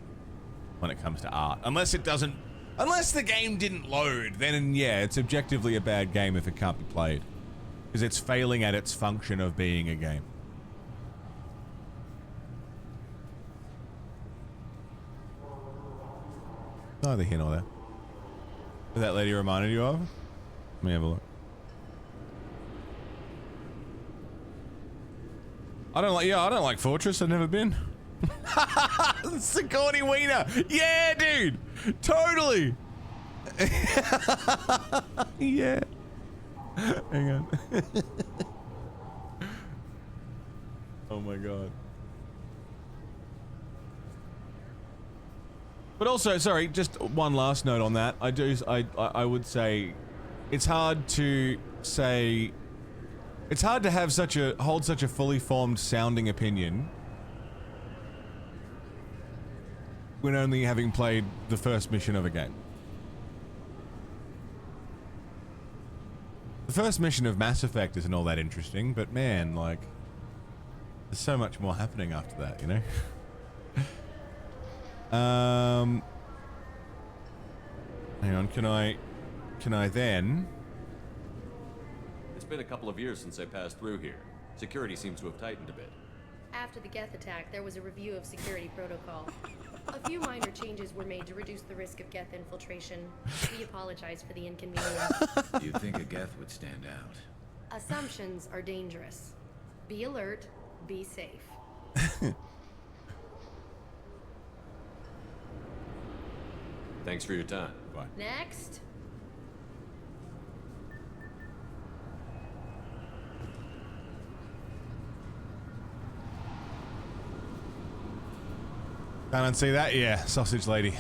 when it comes to art. Unless the game didn't load, then yeah, it's objectively a bad game if it can't be played. Because it's failing at its function of being a game. Neither here nor there. What that lady reminded you of? Let me have a look. I don't like Fortress. I've never been. Sigourney Weiner. Yeah, dude. Totally. Yeah. Hang on. Oh my god. But also, sorry, just one last note on that. I would say it's hard to say. It's hard to have hold such a fully formed sounding opinion when only having played the first mission of a game. The first mission of Mass Effect isn't all that interesting, but man, like, there's so much more happening after that, you know? Hang on, can I then... It's been a couple of years since I passed through here. Security seems to have tightened a bit. After the Geth attack, there was a review of security protocol. A few minor changes were made to reduce the risk of Geth infiltration. We apologize for the inconvenience. You'd think a Geth would stand out. Assumptions are dangerous. Be alert, be safe. Thanks for your time. Bye. Next. Can't unsee that? Yeah, sausage lady.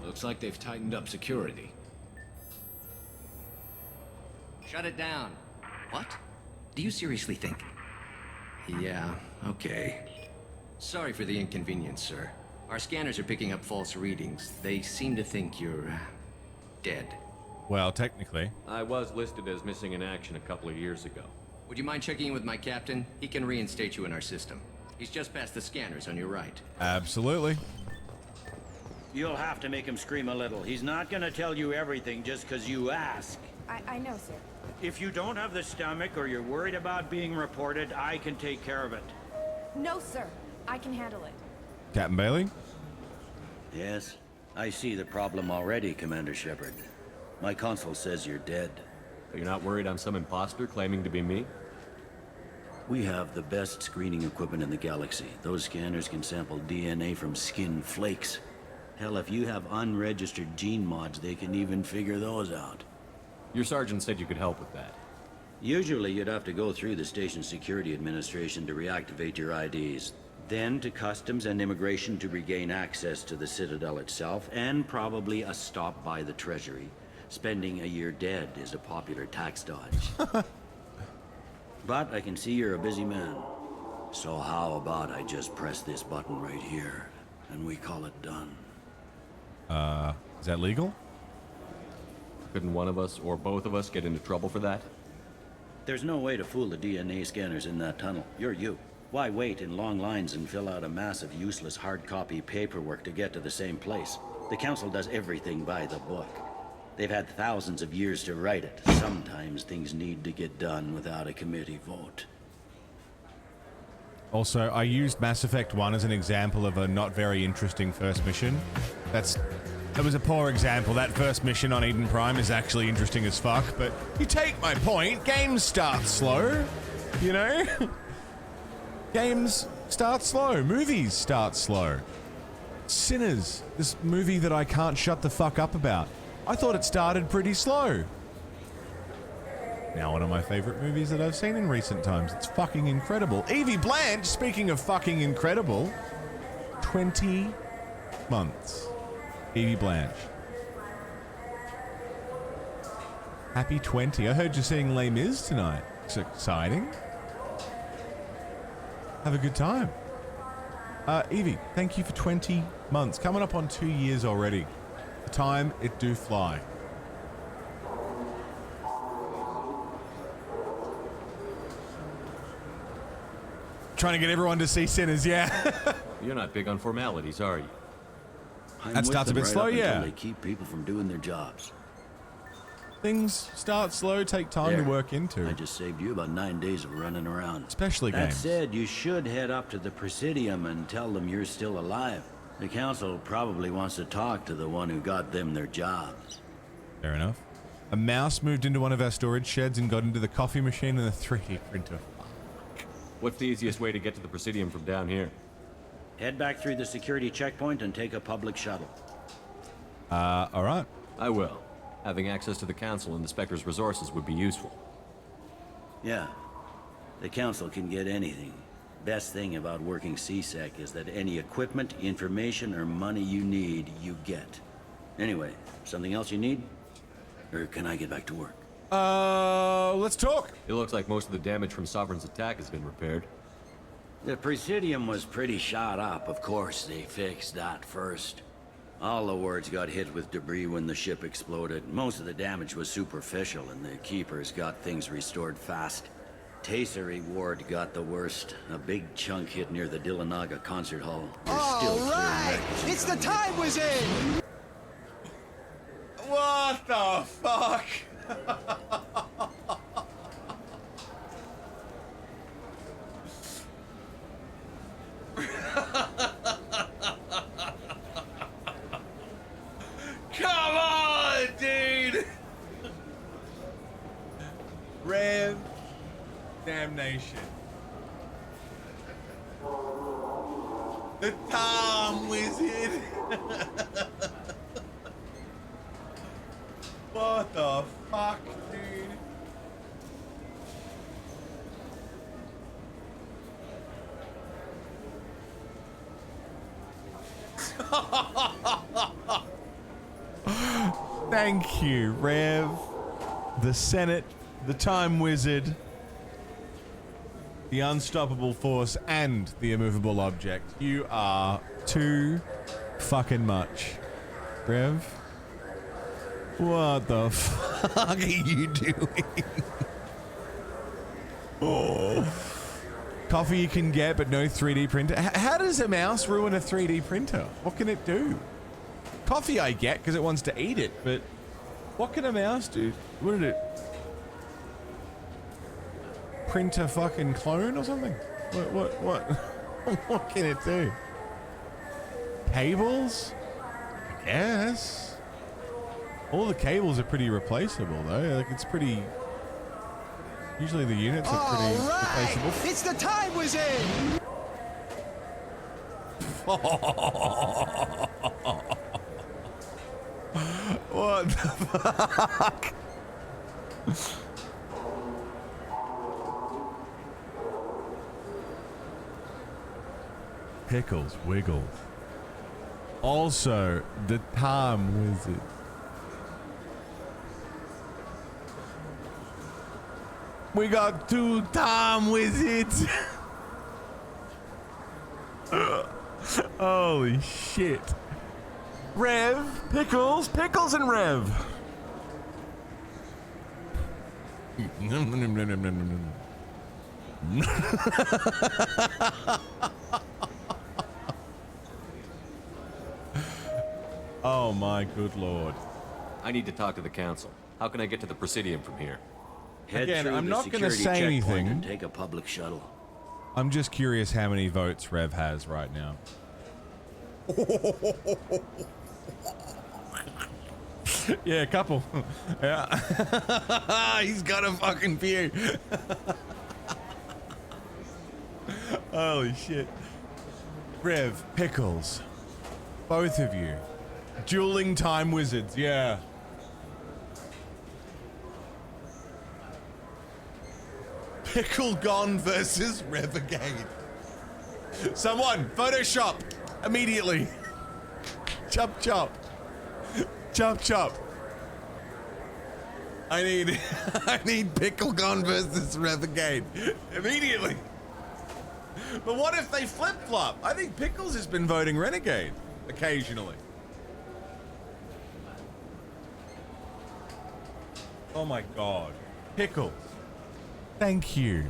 Looks like they've tightened up security. Shut it down. What? Do you seriously think? Yeah, okay. Sorry for the inconvenience, sir. Our scanners are picking up false readings. They seem to think you're... dead. Well, technically. I was listed as missing in action a couple of years ago. Would you mind checking in with my captain? He can reinstate you in our system. He's just past the scanners on your right. Absolutely. You'll have to make him scream a little. He's not gonna tell you everything just because you ask. I know, sir. If you don't have the stomach or you're worried about being reported, I can take care of it. No, sir. I can handle it. Captain Bailey? Yes, I see the problem already, Commander Shepard. My console says you're dead. Are you not worried I'm some imposter claiming to be me? We have the best screening equipment in the galaxy. Those scanners can sample DNA from skin flakes. Hell, if you have unregistered gene mods, they can even figure those out. Your sergeant said you could help with that. Usually you'd have to go through the Station Security Administration to reactivate your IDs. Then to Customs and Immigration to regain access to the Citadel itself, and probably a stop by the Treasury. Spending a year dead is a popular tax dodge. But I can see you're a busy man. So how about I just press this button right here, and we call it done? Is that legal? Couldn't one of us, or both of us, get into trouble for that? There's no way to fool the DNA scanners in that tunnel. You're you. Why wait in long lines and fill out a massive useless hard copy paperwork to get to the same place? The Council does everything by the book. They've had thousands of years to write it. Sometimes things need to get done without a committee vote. Also, I used Mass Effect 1 as an example of a not very interesting first mission. That was a poor example. That first mission on Eden Prime is actually interesting as fuck, but you take my point. Games start slow, you know? Games start slow. Movies start slow. Sinners, this movie that I can't shut the fuck up about. I thought it started pretty slow. Now one of my favorite movies that I've seen in recent times. It's fucking incredible. Evie Blanche, speaking of fucking incredible, 20 months. Evie Blanche. Happy 20. I heard you're seeing Les Mis tonight. It's exciting. Have a good time. Evie, thank you for 20 months. Coming up on 2 years already. The time, it do fly. Trying to get everyone to see Sinners, yeah. You're not big on formalities, are you? That starts a bit slow, yeah. They keep people from doing their jobs. Things start slow, take time to work into. I just saved you about 9 days of running around. Especially that games. said, you should head up to the Presidium and tell them you're still alive. The Council probably wants to talk to the one who got them their jobs. Fair enough. A mouse moved into one of our storage sheds and got into the coffee machine and the 3D printer. What's the easiest way to get to the Presidium from down here? Head back through the security checkpoint and take a public shuttle. All right. I will. Having access to the Council and the Spectre's resources would be useful. Yeah. The Council can get anything. Best thing about working CSEC is that any equipment, information, or money you need, you get. Anyway, something else you need? Or can I get back to work? Let's talk. It looks like most of the damage from Sovereign's attack has been repaired. The Presidium was pretty shot up. Of course, they fixed that first. All the wards got hit with debris when the ship exploded. Most of the damage was superficial, and the Keepers got things restored fast. Tasery Ward got the worst. A big chunk hit near the Dillanaga concert hall. All right, it's the time wizard. What the fuck? Come on, dude! Rev Damnation. The Time Wizard. What the fuck, dude? Thank you, Rev, the Senate, the Time Wizard, the Unstoppable Force, and the Immovable Object. You are too fucking much, Rev. What the fuck are you doing? Oh. Coffee you can get, but no 3D printer. How does a mouse ruin a 3D printer? What can it do? Coffee I get because it wants to eat it, but what can a mouse do? What did it? Print a fucking clone or something? What? What can it do? Cables? I guess. All the cables are pretty replaceable though. Like it's pretty. Usually the units are pretty replaceable. It's the time wizard. What the fuck? Pickles wiggle. Also, the Time Wizard. We got 2 Time Wizards. Holy shit. Rev, Pickles, Pickles and Rev. Oh my good lord. I need to talk to the council. How can I get to the Presidium from here? Head Again, through I'm the not going to security say checkpoint anything. and take a public shuttle. I'm just curious how many votes Rev has right now. Yeah, a couple. Yeah. He's got a fucking few. Holy shit. Rev, Pickles. Both of you. Dueling Time Wizards, yeah. Pickle gone versus Revigade. Someone, Photoshop, immediately. Chop, chop. Chop, chop. I need Pickle gone versus Revigade. Immediately. But what if they flip-flop? I think Pickles has been voting Renegade occasionally. Oh my god. Pickles. Thank you.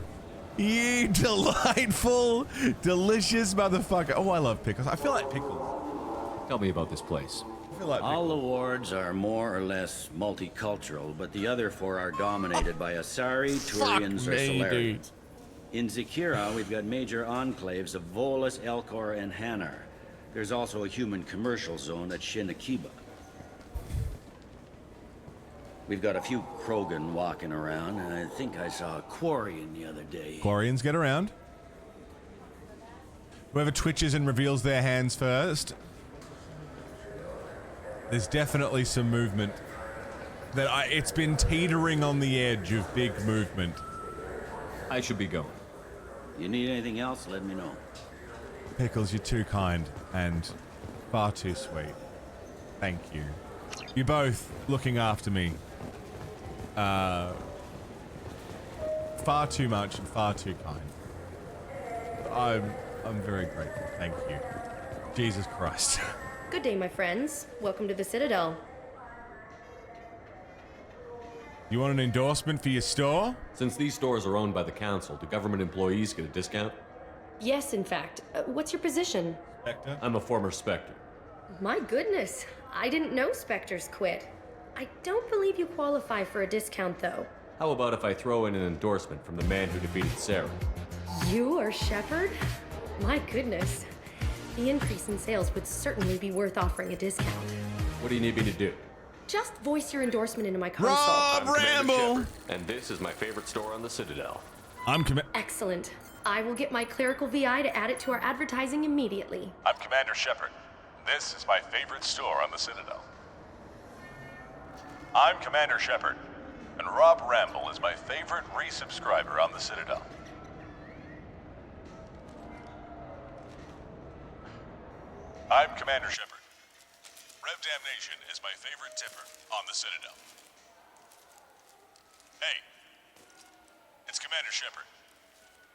You delightful, delicious motherfucker. Oh, I love Pickles. I feel like Pickles. Tell me about this place. I feel like All the wards are more or less multicultural, but the other 4 are dominated by Asari, Turians, or Solarians. In Zakira, we've got major enclaves of Volus, Elcor, and Hanar. There's also a human commercial zone at Shinakiba. We've got a few Krogan walking around, and I think I saw a Quarian the other day. Quarians get around. Whoever twitches and reveals their hands first. There's definitely some movement. It's been teetering on the edge of big movement. I should be going. You need anything else, let me know. Pickles, you're too kind and far too sweet. Thank you. You're both looking after me Far too much and far too kind. I'm very grateful. Thank you. Jesus Christ. Good day, my friends. Welcome to the Citadel. You want an endorsement for your store? Since these stores are owned by the council, do government employees get a discount? Yes, in fact. What's your position? Spectre? I'm a former Spectre. My goodness. I didn't know Spectres quit. I don't believe you qualify for a discount, though. How about if I throw in an endorsement from the man who defeated Sarah? You are Shepard? My goodness. The increase in sales would certainly be worth offering a discount. What do you need me to do? Just voice your endorsement into my console. Rob Ramble! And this is my favorite store on the Citadel. Excellent. I will get my clerical VI to add it to our advertising immediately. I'm Commander Shepard. This is my favorite store on the Citadel. I'm Commander Shepard, and Rob Ramble is my favorite resubscriber on the Citadel. I'm Commander Shepard. Rev Damnation is my favorite tipper on the Citadel. Hey, it's Commander Shepard.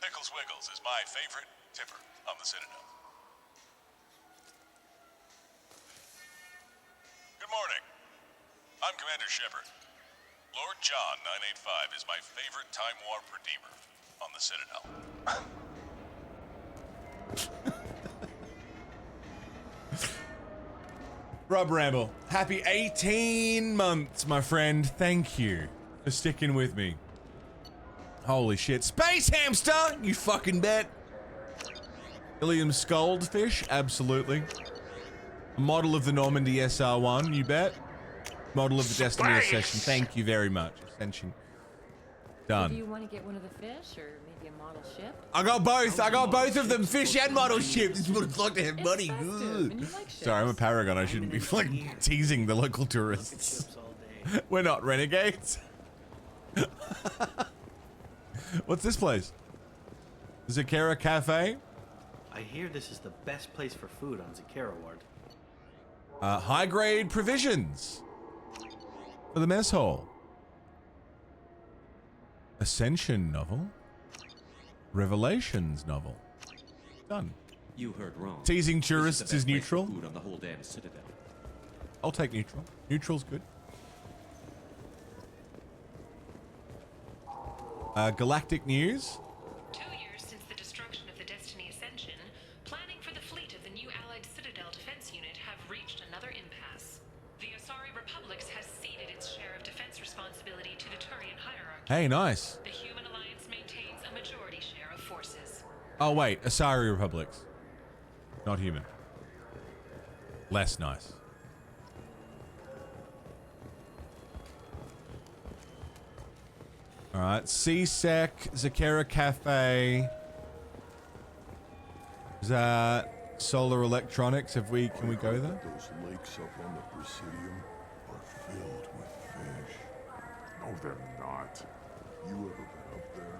Pickles Wiggles is my favorite tipper on the Citadel. Good morning. I'm Commander Shepard. Lord John 985 is my favorite Time Warp Redeemer on the Citadel. Rob Ramble, happy 18 months, my friend. Thank you for sticking with me. Holy shit. Space Hamster, you fucking bet. William Scoldfish, absolutely. A model of the Normandy SR1, you bet. Model of the Destiny Ascension, thank you very much. Ascension. Done. Do you want to get one of the fish or maybe a model ship? I got both. I got both of them, fish and model ship. This is what it's like to have money. Sorry, I'm a paragon. I shouldn't be like teasing the local tourists. We're not renegades. What's this place? Zakera Cafe? I hear this is the best place for food on Zakera Ward. High grade provisions for the mess hall. Ascension novel. Revelations novel. Done. You heard wrong. Teasing tourists is neutral. Food on the whole damn Citadel. I'll take neutral. Neutral's good. Galactic news. 2 years since the destruction of the Destiny Ascension, planning for the fleet of the new Allied Citadel Defense Unit have reached another impasse. The Asari Republics has ceded its share of defense responsibility to the Turian hierarchy. Hey, nice. The Human Alliance maintains a majority share of forces. Oh wait, Asari Republics. Not human. Less nice. Alright, CSEC, Zakera Cafe. Is that Solar Electronics? Can we go there? Those lakes up on the Presidium are filled with fish. No, they're not. You ever been up there?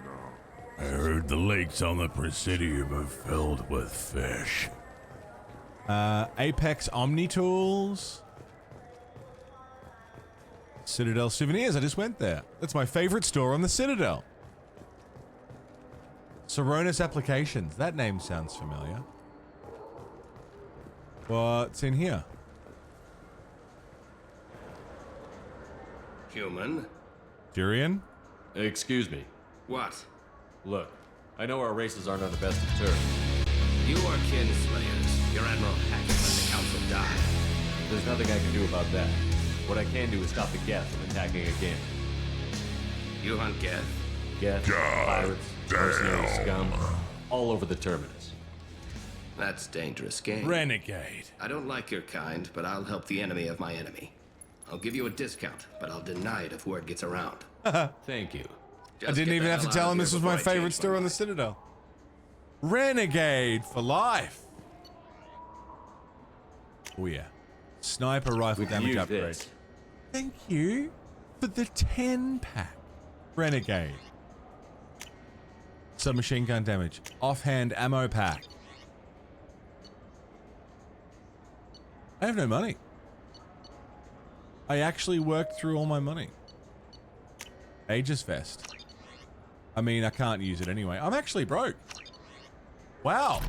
No. I heard the lakes on the Presidium are filled with fish. Apex Omni Tools. Citadel Souvenirs, I just went there. That's my favorite store on the Citadel. Saronis Applications, that name sounds familiar. What's in here? Human? Durian? Excuse me. What? Look, I know our races aren't on the best of terms. You are kinslayers. Your admiral had to let the council die. There's nothing I can do about that. What I can do is stop the Geth from attacking again. You hunt Geth? Geth, pirates, mercenary scum, all over the terminus. That's dangerous game. Renegade. I don't like your kind, but I'll help the enemy of my enemy. I'll give you a discount, but I'll deny it if word gets around. Thank you. I didn't even have to tell him this was my favorite store on the Citadel. Renegade for life. Oh yeah. Sniper rifle damage upgrade. Thank you for the 10-pack. Renegade. Submachine gun damage. Offhand ammo pack. I have no money. I actually worked through all my money. Aegis Vest. I mean, I can't use it anyway. I'm actually broke. Wow,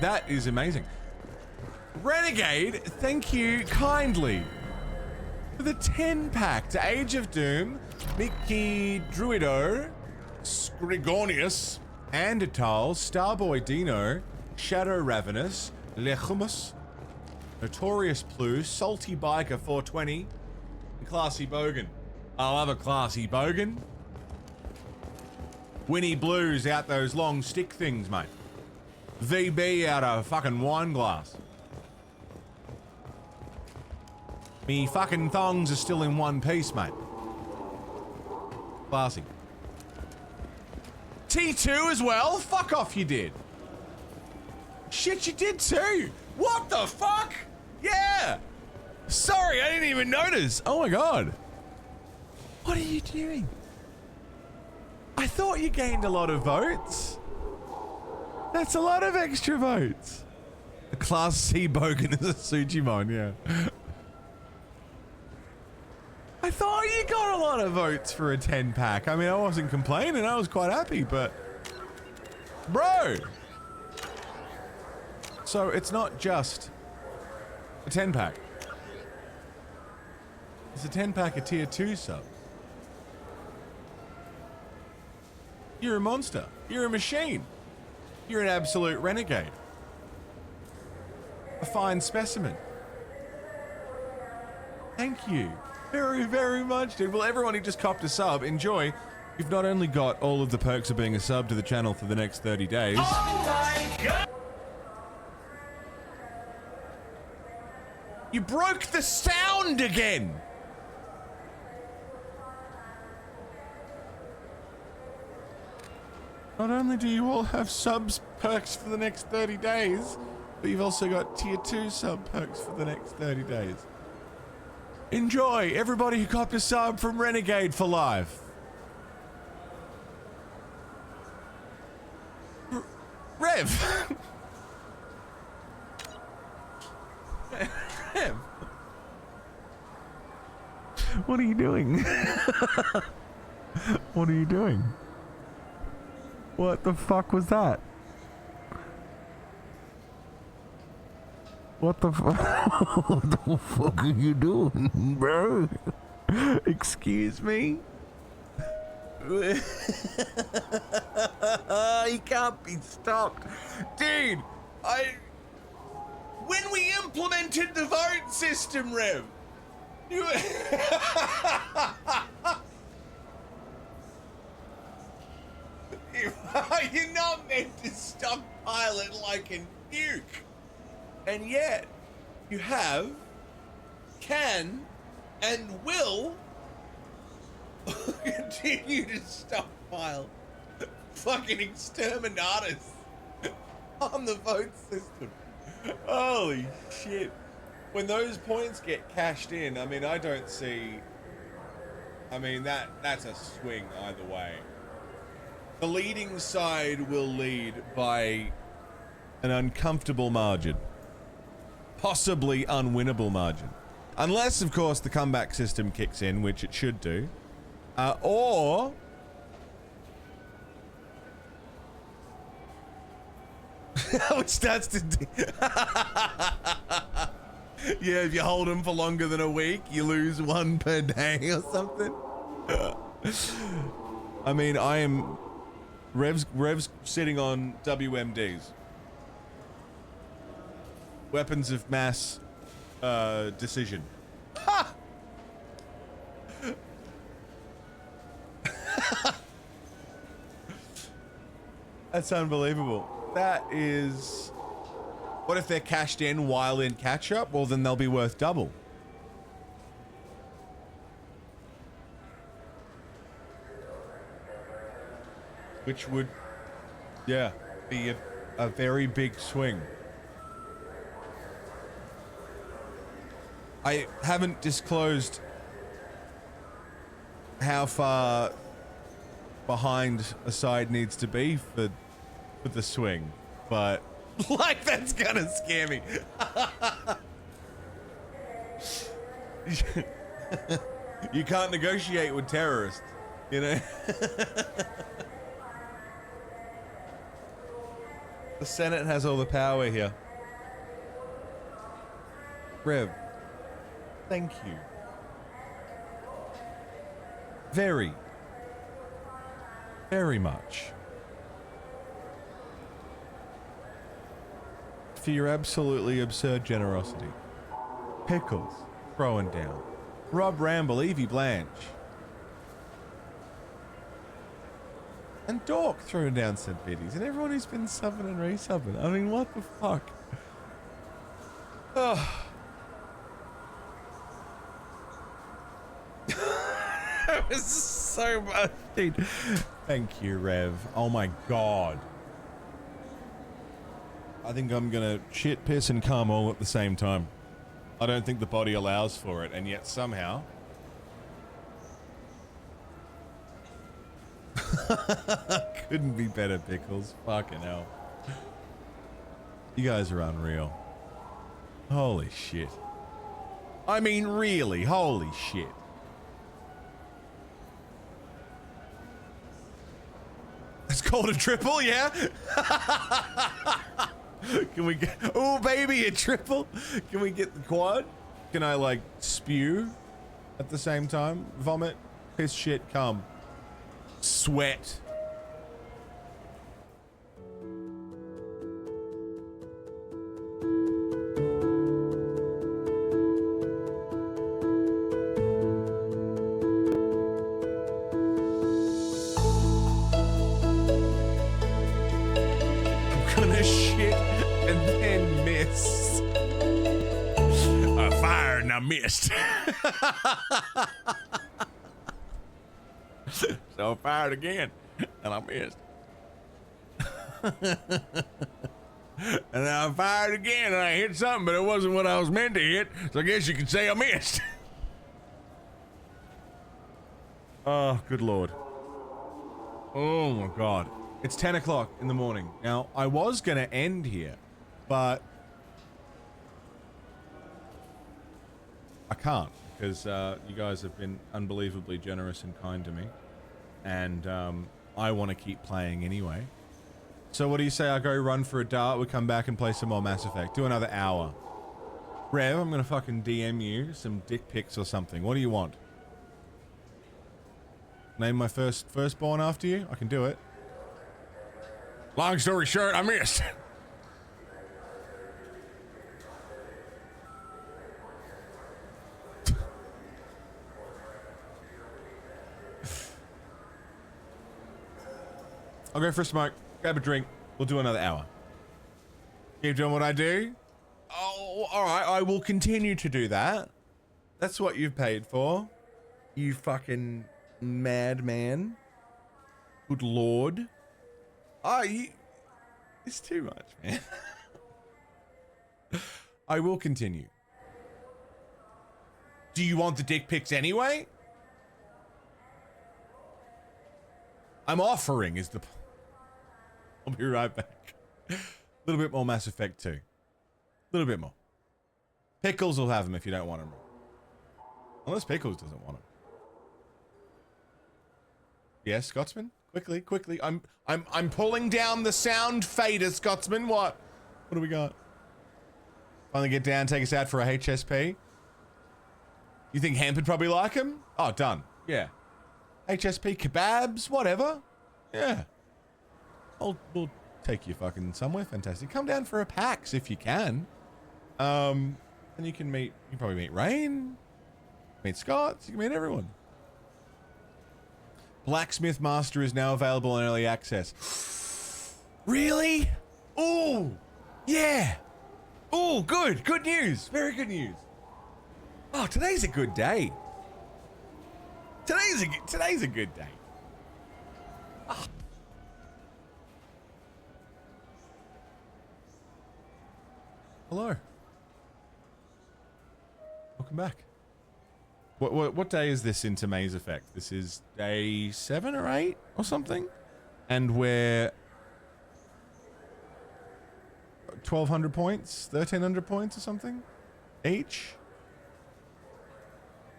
that is amazing. Renegade, thank you kindly for the 10-pack to Age of Doom, Mickey Druido, Scrigonius, Andertal, Starboy Dino, Shadow Ravenous, Lechumus, Notorious Plu, Salty Biker 420, and Classy Bogan. I love a Classy Bogan. Winnie Blues out those long stick things, mate. VB out a fucking wine glass. Me fucking thongs are still in one piece, mate. Classy. T2 as well? Fuck off, you did. Shit, you did too. What the fuck? Yeah. Sorry, I didn't even notice. Oh my god. What are you doing? I thought you gained a lot of votes. That's a lot of extra votes. The Class C Bogan is a Sujimon, yeah. I thought you got a lot of votes for a 10-pack. I mean, I wasn't complaining. I was quite happy, but... Bro! So, it's not just a 10-pack. It's a 10-pack of tier 2 sub. You're a monster. You're a machine. You're an absolute renegade. A fine specimen. Thank you. Very, very much, dude. Well, everyone who just copped a sub, enjoy. You've not only got all of the perks of being a sub to the channel for the next 30 days. Oh my god! You broke the sound again! Not only do you all have subs perks for the next 30 days, but you've also got tier 2 sub perks for the next 30 days. Enjoy, everybody who copped a sub from Renegade for life. Rev! Rev! What are you doing? What are you doing? What the fuck was that? What the fuck? What the fuck are you doing, bro? Excuse me? You can't be stopped. Dude, when we implemented the vote system, Rev, you... You're not meant to stockpile it like a nuke. And yet, you have, can, and will continue to stockpile fucking exterminators on the vote system. Holy shit. When those points get cashed in, I mean, I don't see... I mean, that's a swing either way. The leading side will lead by an uncomfortable margin. Possibly unwinnable margin. Unless, of course, the comeback system kicks in, which it should do. Or... Which starts to... Yeah, if you hold them for longer than a week, you lose one per day or something. I mean, I am... Rev's sitting on WMDs. Weapons of mass decision. Ha! That's unbelievable. That is... What if they're cashed in while in catch-up? Well, then they'll be worth double. Which would, yeah, be a very big swing. I haven't disclosed how far behind a side needs to be for the swing, but like that's gonna scare me. You can't negotiate with terrorists. You know? The Senate has all the power here. Rev, thank you. Very, very much. For your absolutely absurd generosity. Pickles, throwing down. Rob Ramble, Evie Blanche. And Dork throwing down some biddies. And everyone who's been subbing and resubbing. I mean, what the fuck? Oh. That was so much, dude. Thank you, Rev. Oh my god. I think I'm gonna shit, piss, and cum all at the same time. I don't think the body allows for it, and yet somehow... Couldn't be better, Pickles. Fucking hell. You guys are unreal. Holy shit. I mean, really, holy shit. It's called a triple, yeah? Can we get... Oh, baby, a triple? Can we get the quad? Can I, like, spew at the same time? Vomit, piss, shit, cum. Sweat. I'm gonna shit and then miss. I fired and I missed. So I fired again, and I missed. And then I fired again, and I hit something, but it wasn't what I was meant to hit, so I guess you could say I missed. Oh, good lord. Oh my god. It's 10 o'clock in the morning. Now, I was going to end here, but I can't, because you guys have been unbelievably generous and kind to me. And I want to keep playing anyway. So what do you say I go run for a dart, we come back and play some more Mass Effect. Do another hour. Rev, I'm going to fucking DM you some dick pics or something. What do you want? Name my firstborn after you? I can do it. Long story short, I missed. I'll go for a smoke, grab a drink, we'll do another hour. Keep doing what I do? Oh, alright, I will continue to do that. That's what you've paid for. You fucking madman. Good lord. It's too much, man. I will continue. Do you want the dick pics anyway? I'm offering is the... I'll be right back. A little bit more Mass Effect 2. A little bit more. Pickles will have them if you don't want them. Unless Pickles doesn't want them. Yes, Scotsman? Quickly, quickly. I'm pulling down the sound fader, Scotsman. What? What do we got? Finally get down, take us out for a HSP. You think Hemp would probably like him? Oh, done. Yeah. HSP kebabs, whatever. Yeah. We'll take you fucking somewhere fantastic. Come down for a PAX if you can. And you can probably meet Rain, meet Scott, you can meet everyone. Blacksmith Master is now available in early access. Really? Oh, yeah. Oh, good. Good news. Very good news. Oh, today's a good day. Today's a good day. Oh. Hello. Welcome back. What day is this into Maze Effect? This is day 7 or 8 or something, and we're 1,200 points, 1,300 points or something each.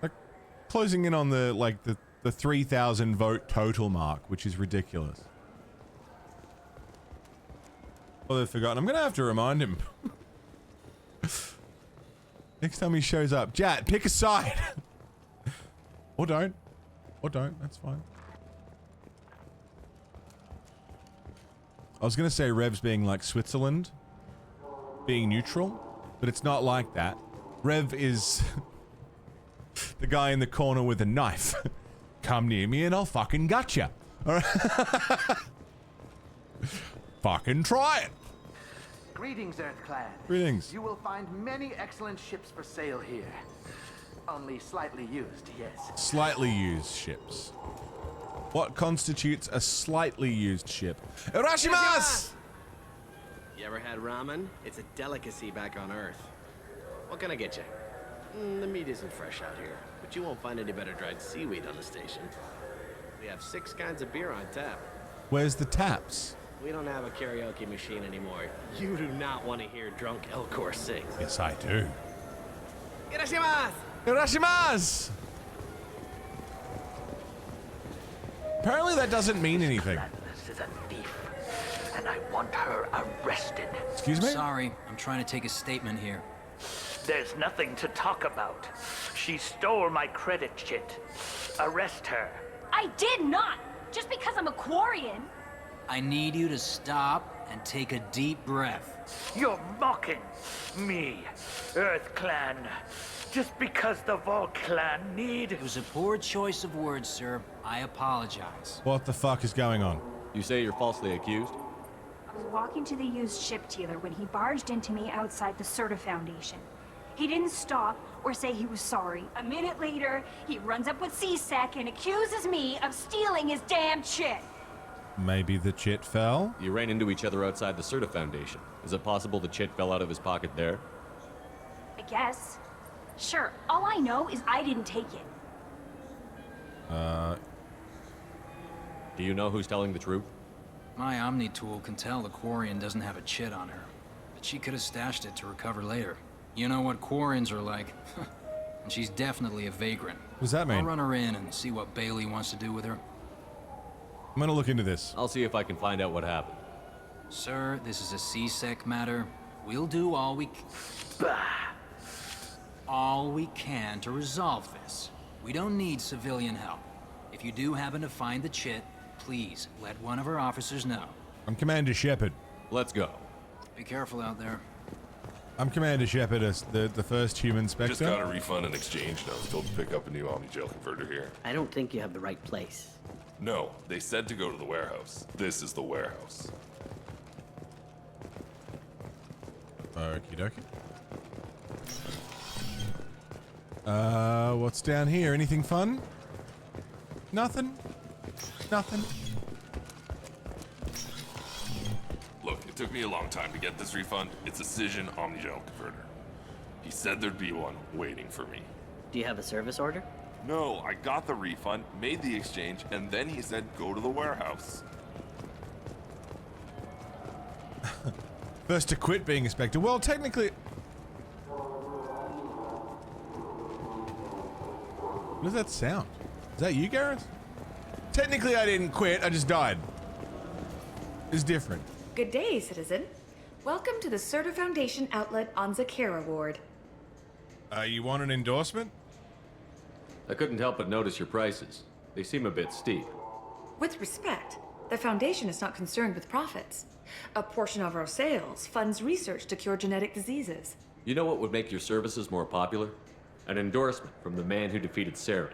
Like closing in on the the 3,000 vote total mark, which is ridiculous. Well, they've forgotten. I'm gonna have to remind him. Next time he shows up, Jat, pick a side. Or don't. Or don't. That's fine. I was gonna say Rev's being like Switzerland, being neutral, but it's not like that. Rev is the guy in the corner with a knife. Come near me and I'll fucking gotcha. Alright. Fucking try it. Greetings, Earthclad. Greetings. You will find many excellent ships for sale here. Only slightly used, yes. Slightly used ships. What constitutes a slightly used ship? Urashimasu! You ever had ramen? It's a delicacy back on Earth. What can I get you? The meat isn't fresh out here, but you won't find any better dried seaweed on the station. We have 6 kinds of beer on tap. Where's the taps? We don't have a karaoke machine anymore. You do not want to hear drunk Elcor sing. Yes, I do. Irashimasu! Urashimasu! Apparently that doesn't mean anything. This is a thief, and I want her arrested. Excuse me? Sorry, I'm trying to take a statement here. There's nothing to talk about. She stole my credit chit. Arrest her. I did not! Just because I'm a Quarian. I need you to stop and take a deep breath. You're mocking me, Earth Clan. Just because the Vol Clan need... It was a poor choice of words, sir. I apologize. What the fuck is going on? You say you're falsely accused? I was walking to the used ship dealer when he barged into me outside the Serta Foundation. He didn't stop or say he was sorry. A minute later, he runs up with C-Sec and accuses me of stealing his damn chit. Maybe the chit fell? You ran into each other outside the Serta Foundation. Is it possible the chit fell out of his pocket there? I guess. Sure, all I know is I didn't take it. Do you know who's telling the truth? My Omni tool can tell the Quarian doesn't have a chit on her, but she could have stashed it to recover later. You know what Quarians are like. And she's definitely a vagrant. What does that mean? I'll run her in and see what Bailey wants to do with her. I'm gonna look into this. I'll see if I can find out what happened. Sir, this is a C-Sec matter. We'll do all we can to resolve this. We don't need civilian help. If you do happen to find the chit, please let one of our officers know. I'm Commander Shepard. Let's go. Be careful out there. I'm Commander Shepard, the first human Spectre. Just got a refund in exchange, and I was told to pick up a new Omni Gel converter here. I don't think you have the right place. No, they said to go to the warehouse. This is the warehouse. Okie dokie. What's down here? Anything fun? Nothing? Nothing? Look, it took me a long time to get this refund. It's a Cision Omni Gel converter. He said there'd be one waiting for me. Do you have a service order? No, I got the refund, made the exchange, and then he said go to the warehouse. First to quit being a Spectre. Well, technically... What does that sound? Is that you, Gareth? Technically, I didn't quit. I just died. It's different. Good day, citizen. Welcome to the Serta Foundation outlet on Zakera Ward. You want an endorsement? I couldn't help but notice your prices. They seem a bit steep. With respect, the Foundation is not concerned with profits. A portion of our sales funds research to cure genetic diseases. You know what would make your services more popular? An endorsement from the man who defeated Saren.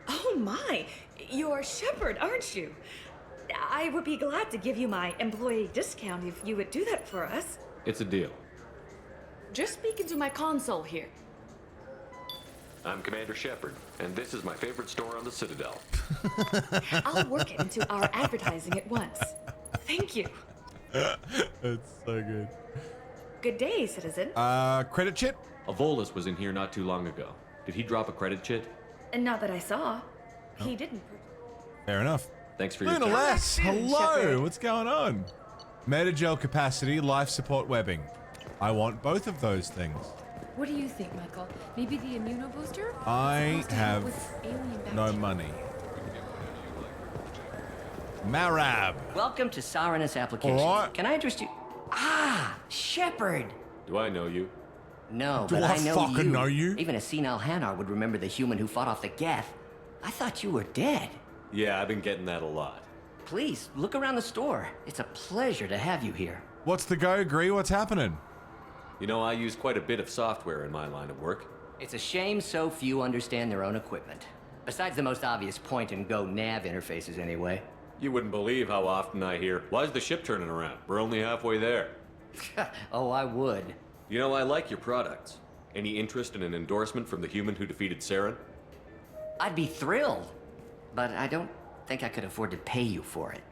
Oh my! You're Shepard, aren't you? I would be glad to give you my employee discount if you would do that for us. It's a deal. Just speak into my console here. I'm Commander Shepard, and this is my favorite store on the Citadel. I'll work it into our advertising at once. Thank you. That's so good. Good day, citizen. Credit chit? A Volus was in here not too long ago. Did he drop a credit chit? And not that I saw. He didn't. Fair enough. Thanks for your Luna time. Les, hello! Shepard. What's going on? Metagel capacity, life support webbing. I want both of those things. What do you think, Michael? Maybe the immunobooster? I It's supposed to help have with alien no bacteria. money. Marab. Welcome to Sirenus Applications. All right. Can I address you? Ah, Shepard. Do I know you? No, Do but I I know fucking you. know you? Even a senile Hanar would remember the human who fought off the Geth. I thought you were dead. Yeah, I've been getting that a lot. Please, look around the store. It's a pleasure to have you here. What's the go, Gree? What's happening? You know, I use quite a bit of software in my line of work. It's a shame so few understand their own equipment. Besides the most obvious point-and-go nav interfaces, anyway. You wouldn't believe how often I hear, "Why is the ship turning around? We're only halfway there." Oh, I would. You know, I like your products. Any interest in an endorsement from the human who defeated Saren? I'd be thrilled, but I don't think I could afford to pay you for it.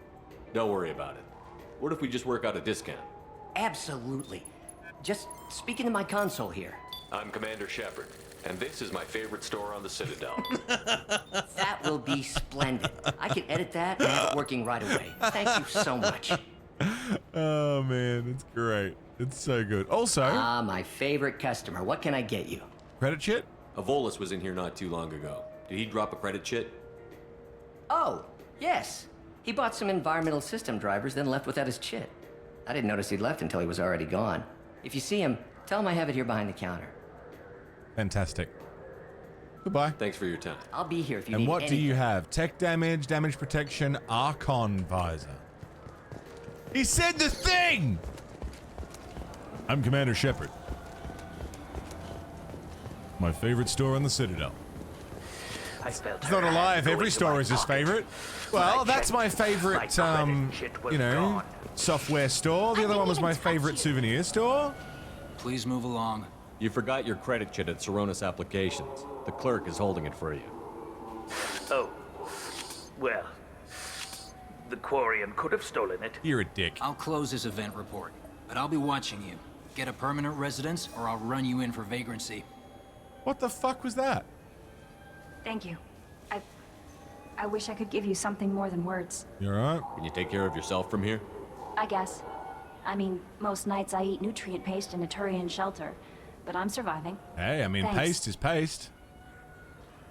Don't worry about it. What if we just work out a discount? Absolutely. Just speak into my console here. I'm Commander Shepard, and this is my favorite store on the Citadel. That will be splendid. I can edit that and have it working right away. Thank you so much. Oh man, it's great. It's so good. Also, my favorite customer. What can I get you? Credit chit? Avolis was in here not too long ago. Did he drop a credit chit? Oh, yes. He bought some environmental system drivers, then left without his chit. I didn't notice he'd left until he was already gone. If you see him, tell him I have it here behind the counter. Fantastic. Goodbye. Thanks for your time. I'll be here if you need And what anything. do you have? Tech damage, damage protection, Archon visor. He said the thing! I'm Commander Shepard. My favorite store on the Citadel. I felt It's not a lie if every store is his favorite. Well, that's my favorite, you know, software store. The other one was my favorite souvenir store. Please move along. You forgot your credit chit at Saronis Applications. The clerk is holding it for you. Oh. Well. The Quarian could have stolen it. You're a dick. I'll close this event report, but I'll be watching you. Get a permanent residence, or I'll run you in for vagrancy. What the fuck was that? Thank you. I wish I could give you something more than words. You alright? Can you take care of yourself from here? I guess. I mean, most nights I eat nutrient paste in a Turian shelter, but I'm surviving. Hey, I mean, Thanks. paste is paste.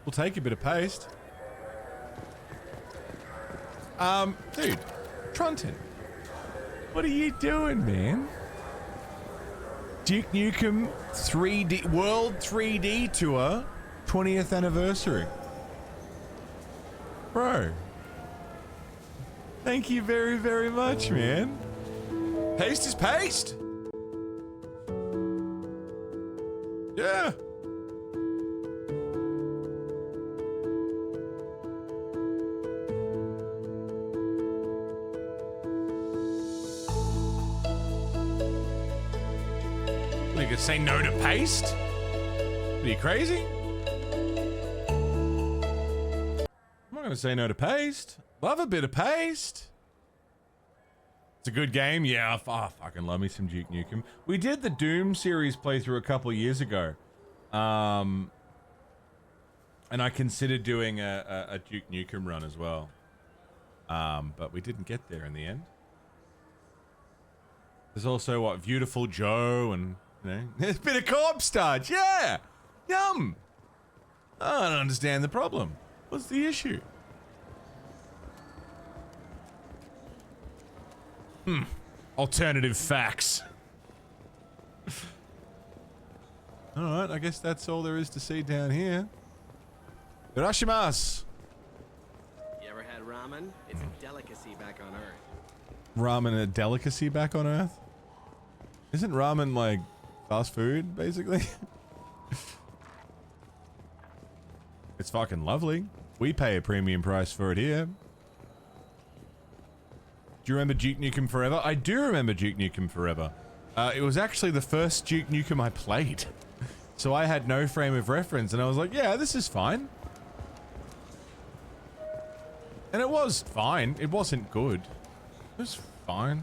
We'll take a bit of paste. Dude, Trunton, what are you doing, man? Duke Nukem 3D World 3D Tour 20th anniversary. Bro. Thank you very, very much, man. Paste is paste. Yeah. You could say no to paste? Are you crazy? I'm not gonna say no to paste. Love a bit of paste. It's a good game, yeah. I fucking love me some Duke Nukem. We did the Doom series playthrough a couple years ago, and I considered doing a Duke Nukem run as well, but we didn't get there in the end. There's also what Beautiful Joe and. You know, there's a bit of co-op starch, yeah! Yum! I don't understand the problem. What's the issue? Alternative facts. Alright, I guess that's all there is to see down here. Irashimasu! You ever had ramen? It's a delicacy back on Earth. Ramen a delicacy back on Earth? Isn't ramen like fast food, basically? It's fucking lovely. We pay a premium price for it here. Do you remember Duke Nukem Forever? I do remember Duke Nukem Forever. It was actually the first Duke Nukem I played. So I had no frame of reference, and I was like, yeah, this is fine. And it was fine. It wasn't good. It was fine.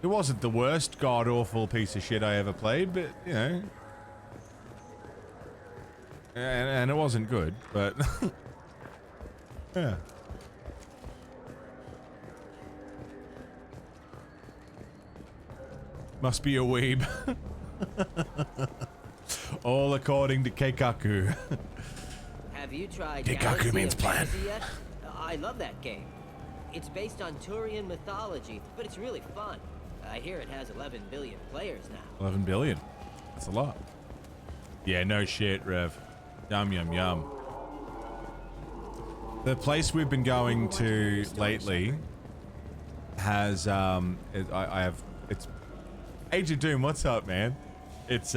It wasn't the worst god-awful piece of shit I ever played, but, you know. And it wasn't good, but... yeah. Must be a weeb. All according to Keikaku. Have you tried Keikaku Galaxy means of plan. Fantasy yet? I love that game. It's based on Turian mythology, but it's really fun. I hear it has 11 billion players now. 11 billion. That's a lot. Yeah, no shit, Rev. Yum, yum, yum. The place we've been going to lately has, it's Age of Doom, what's up, man? It's,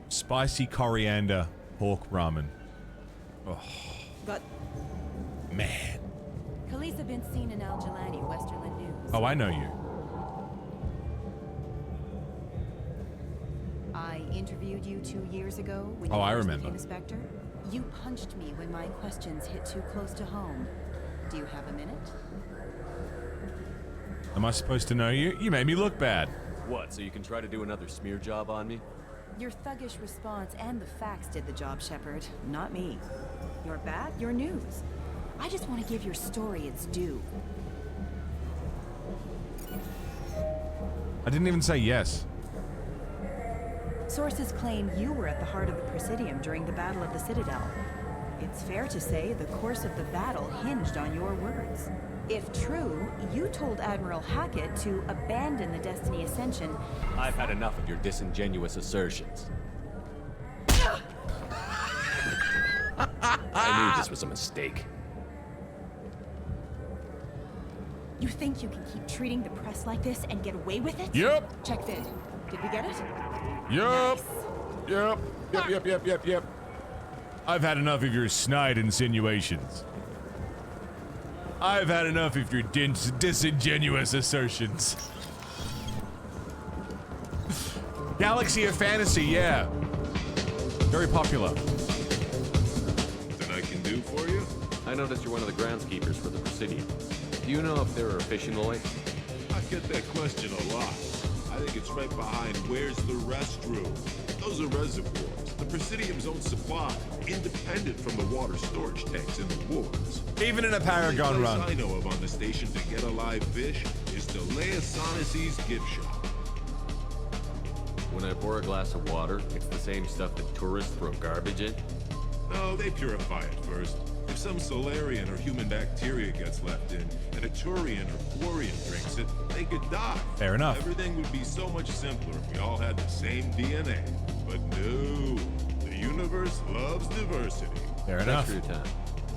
spicy coriander pork ramen. Oh, But man. Khaleesa been seen in Al Jalani, Westerland News. Oh, I know you. I interviewed you 2 years ago when Oh, you I first remember. became Inspector. You punched me when my questions hit too close to home. Do you have a minute? Am I supposed to know you? You made me look bad. What, so you can try to do another smear job on me? Your thuggish response and the facts did the job, Shepard, not me. You're bad, you're news. I just want to give your story its due. I didn't even say yes. Sources claim you were at the heart of the Presidium during the Battle of the Citadel. It's fair to say the course of the battle hinged on your words. If true, you told Admiral Hackett to abandon the Destiny Ascension. I've had enough of your disingenuous assertions. I knew this was a mistake. You think you can keep treating the press like this and get away with it? Yep. Check vid. Did we get it? Yup. Yup. Yep. I've had enough of your snide insinuations. I've had enough of your disingenuous assertions. Galaxy of Fantasy, yeah. Very popular. That I can do for you? I noticed you're one of the groundskeepers for the Presidium. Do you know if there are fish in the lake? I get that question a lot. I think it's right behind where's the restroom. Those are reservoirs, the Presidium's own supply, independent from the water storage tanks in the wards. Even in a Paragon the only run. place I know of on the station to get a live fish is Delea Sonasy's gift shop. When I pour a glass of water, it's the same stuff that tourists throw garbage in? No, they purify it first. If some Solarian or human bacteria gets left in, and a Turian or Quarian drinks it, they could die. Fair enough. Everything would be so much simpler if we all had the same DNA. But no, the universe loves diversity. Fair enough. Thanks for your time.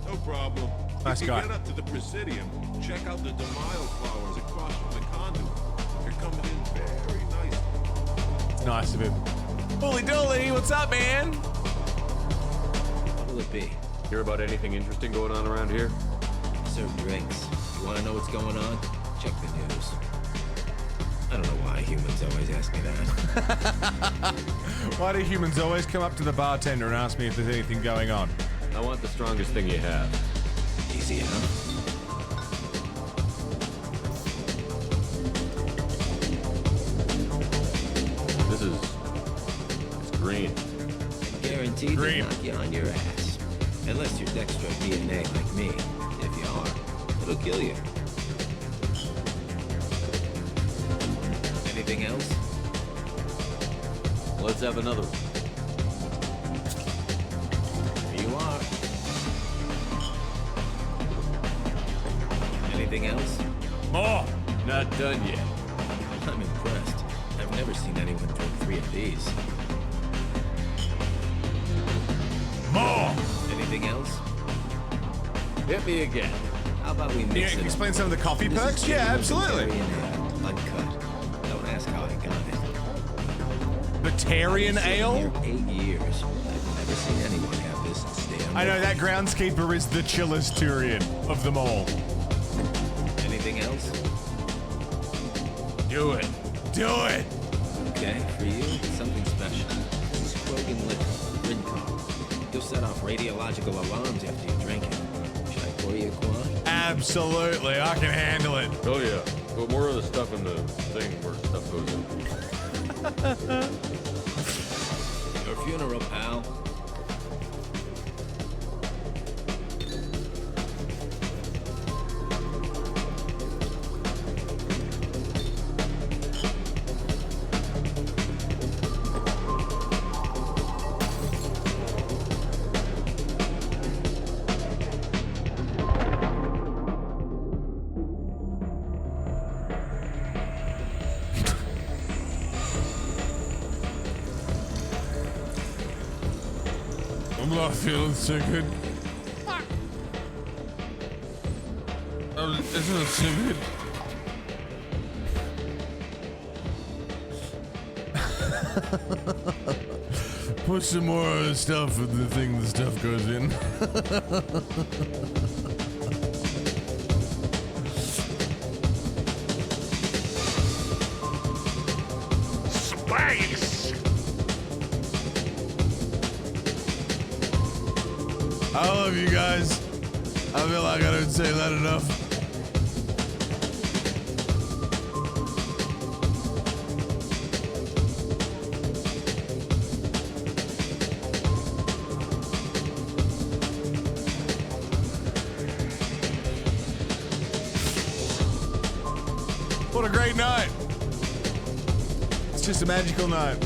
No problem. Nice if you guy. get up to the Presidium, check out the DeMaio flowers across from the conduit. They're coming in very nicely. It's nice of him. Holy dolly, what's up, man? What'll it be? Hear about anything interesting going on around here? Serve drinks. You want to know what's going on? Check the news. I don't know why humans always ask me that. Why do humans always come up to the bartender and ask me if there's anything going on? I want the strongest thing you have. Easy enough. It's green. Guaranteed to knock you on your ass. Unless you're Dextro DNA like me. If you are, it'll kill you. Anything else? Let's have another one. Here you are. Anything else? More! Not done yet. I'm impressed. I've never seen anyone drink 3 of these. More! Anything else? Hit me again. How about we mix it? Explain some of the coffee This is perks? Yeah, genuine absolutely. vegetarian ale, uncut. Don't ask how I got it. Batarian I've been ale? sitting here 8 years. I've never seen anyone have this and stay on I know that groundskeeper is the chillest Turian of them all. Anything else? Do it. Do it. Okay, for you, it's something special. This is Krogan liquor, Rincon. You'll set off radiological alarms after you drink it. Should I pour you a quad? Absolutely, I can handle it. Oh yeah. Put more of the stuff in the thing where stuff goes in. Your funeral, pal. I'm not feeling so good. It's not so good. Put some more of the stuff in the thing the stuff goes in. Space! I love you guys. I feel like I don't say that enough. What a great night. It's just a magical night.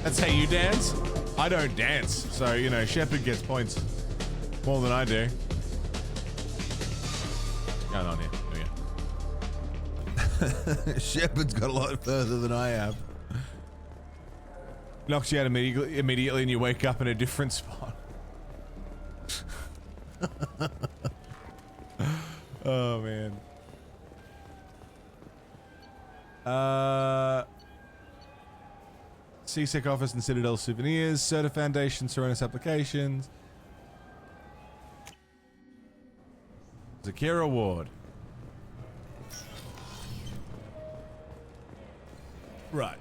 That's how you dance? I don't dance. So, you know, Shepard gets points more than I do. What's going on here? There we go. Shepard's got a lot further than I have. Knocks you out immediately and you wake up in a different spot. Oh, man. CSEC office and Citadel souvenirs, Certa Foundation, Serenus applications. Zakira Award. Right.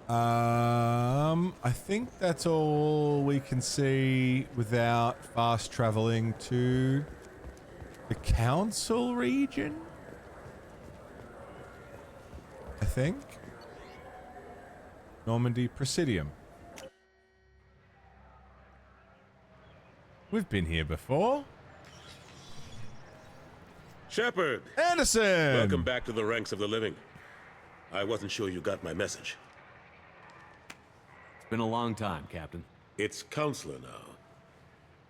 I think that's all we can see without fast traveling to the council region. I think. Normandy Presidium. We've been here before. Shepard! Anderson! Welcome back to the ranks of the living. I wasn't sure you got my message. It's been a long time, Captain. It's Counselor now.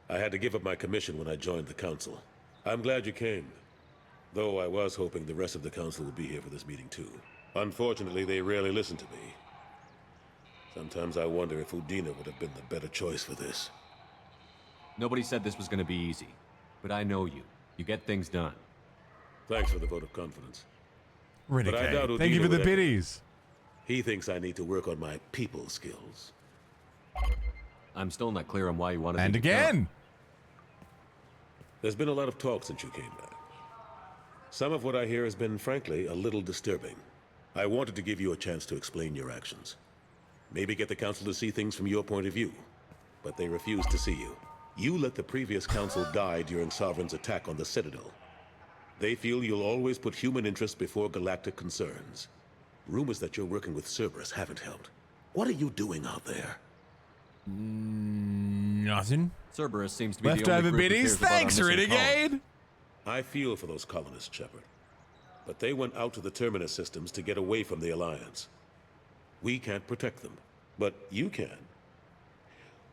I had to give up my commission when I joined the Council. I'm glad you came. Though I was hoping the rest of the Council would be here for this meeting too. Unfortunately, they rarely listen to me. Sometimes I wonder if Udina would have been the better choice for this. Nobody said this was going to be easy, but I know you. You get things done. Thanks for the vote of confidence. Renegade. But I doubt Thank you Udina for the would ever- biddies. He thinks I need to work on my people skills. I'm still not clear on why you wanted And me to again. come. There's been a lot of talk since you came back. Some of what I hear has been, frankly, a little disturbing. I wanted to give you a chance to explain your actions. Maybe get the Council to see things from your point of view. But they refused to see you. You let the previous Council die during Sovereign's attack on the Citadel. They feel you'll always put human interests before galactic concerns. Rumors that you're working with Cerberus haven't helped. What are you doing out there? Nothing. Cerberus seems to be the Leftover only group who biddies. cares about our Thanks, missing Renegade. colony. I feel for those colonists, Shepard. But they went out to the Terminus systems to get away from the Alliance. We can't protect them, but you can.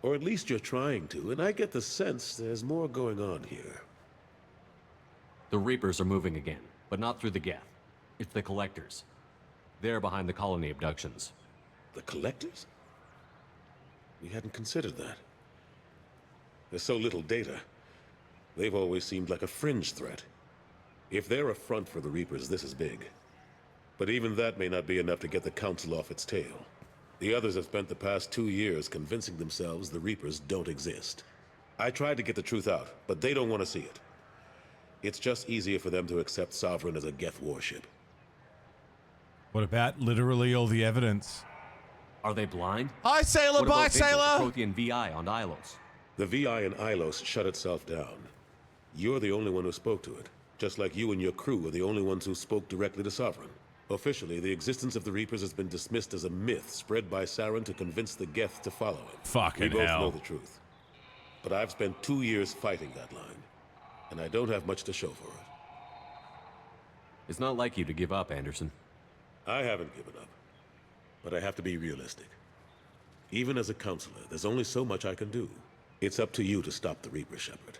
Or at least you're trying to, and I get the sense there's more going on here. The Reapers are moving again, but not through the Geth. It's the Collectors. They're behind the colony abductions. The Collectors? We hadn't considered that. There's so little data. They've always seemed like a fringe threat. If they're a front for the Reapers, this is big. But even that may not be enough to get the Council off its tail. The others have spent the past 2 years convincing themselves the Reapers don't exist. I tried to get the truth out, but they don't want to see it. It's just easier for them to accept Sovereign as a Geth warship. What about literally all the evidence? Are they blind? Hi, sailor. What Bye, about Vigil, sailor. the Prothean VI on Ilos? The VI in Ilos shut itself down. You're the only one who spoke to it. Just like you and your crew are the only ones who spoke directly to Sovereign. Officially, the existence of the Reapers has been dismissed as a myth spread by Saren to convince the Geth to follow him. Fucking we both hell. know the truth. But I've spent 2 years fighting that line, and I don't have much to show for it. It's not like you to give up, Anderson. I haven't given up, but I have to be realistic. Even as a counselor, there's only so much I can do. It's up to you to stop the Reaper, Shepard.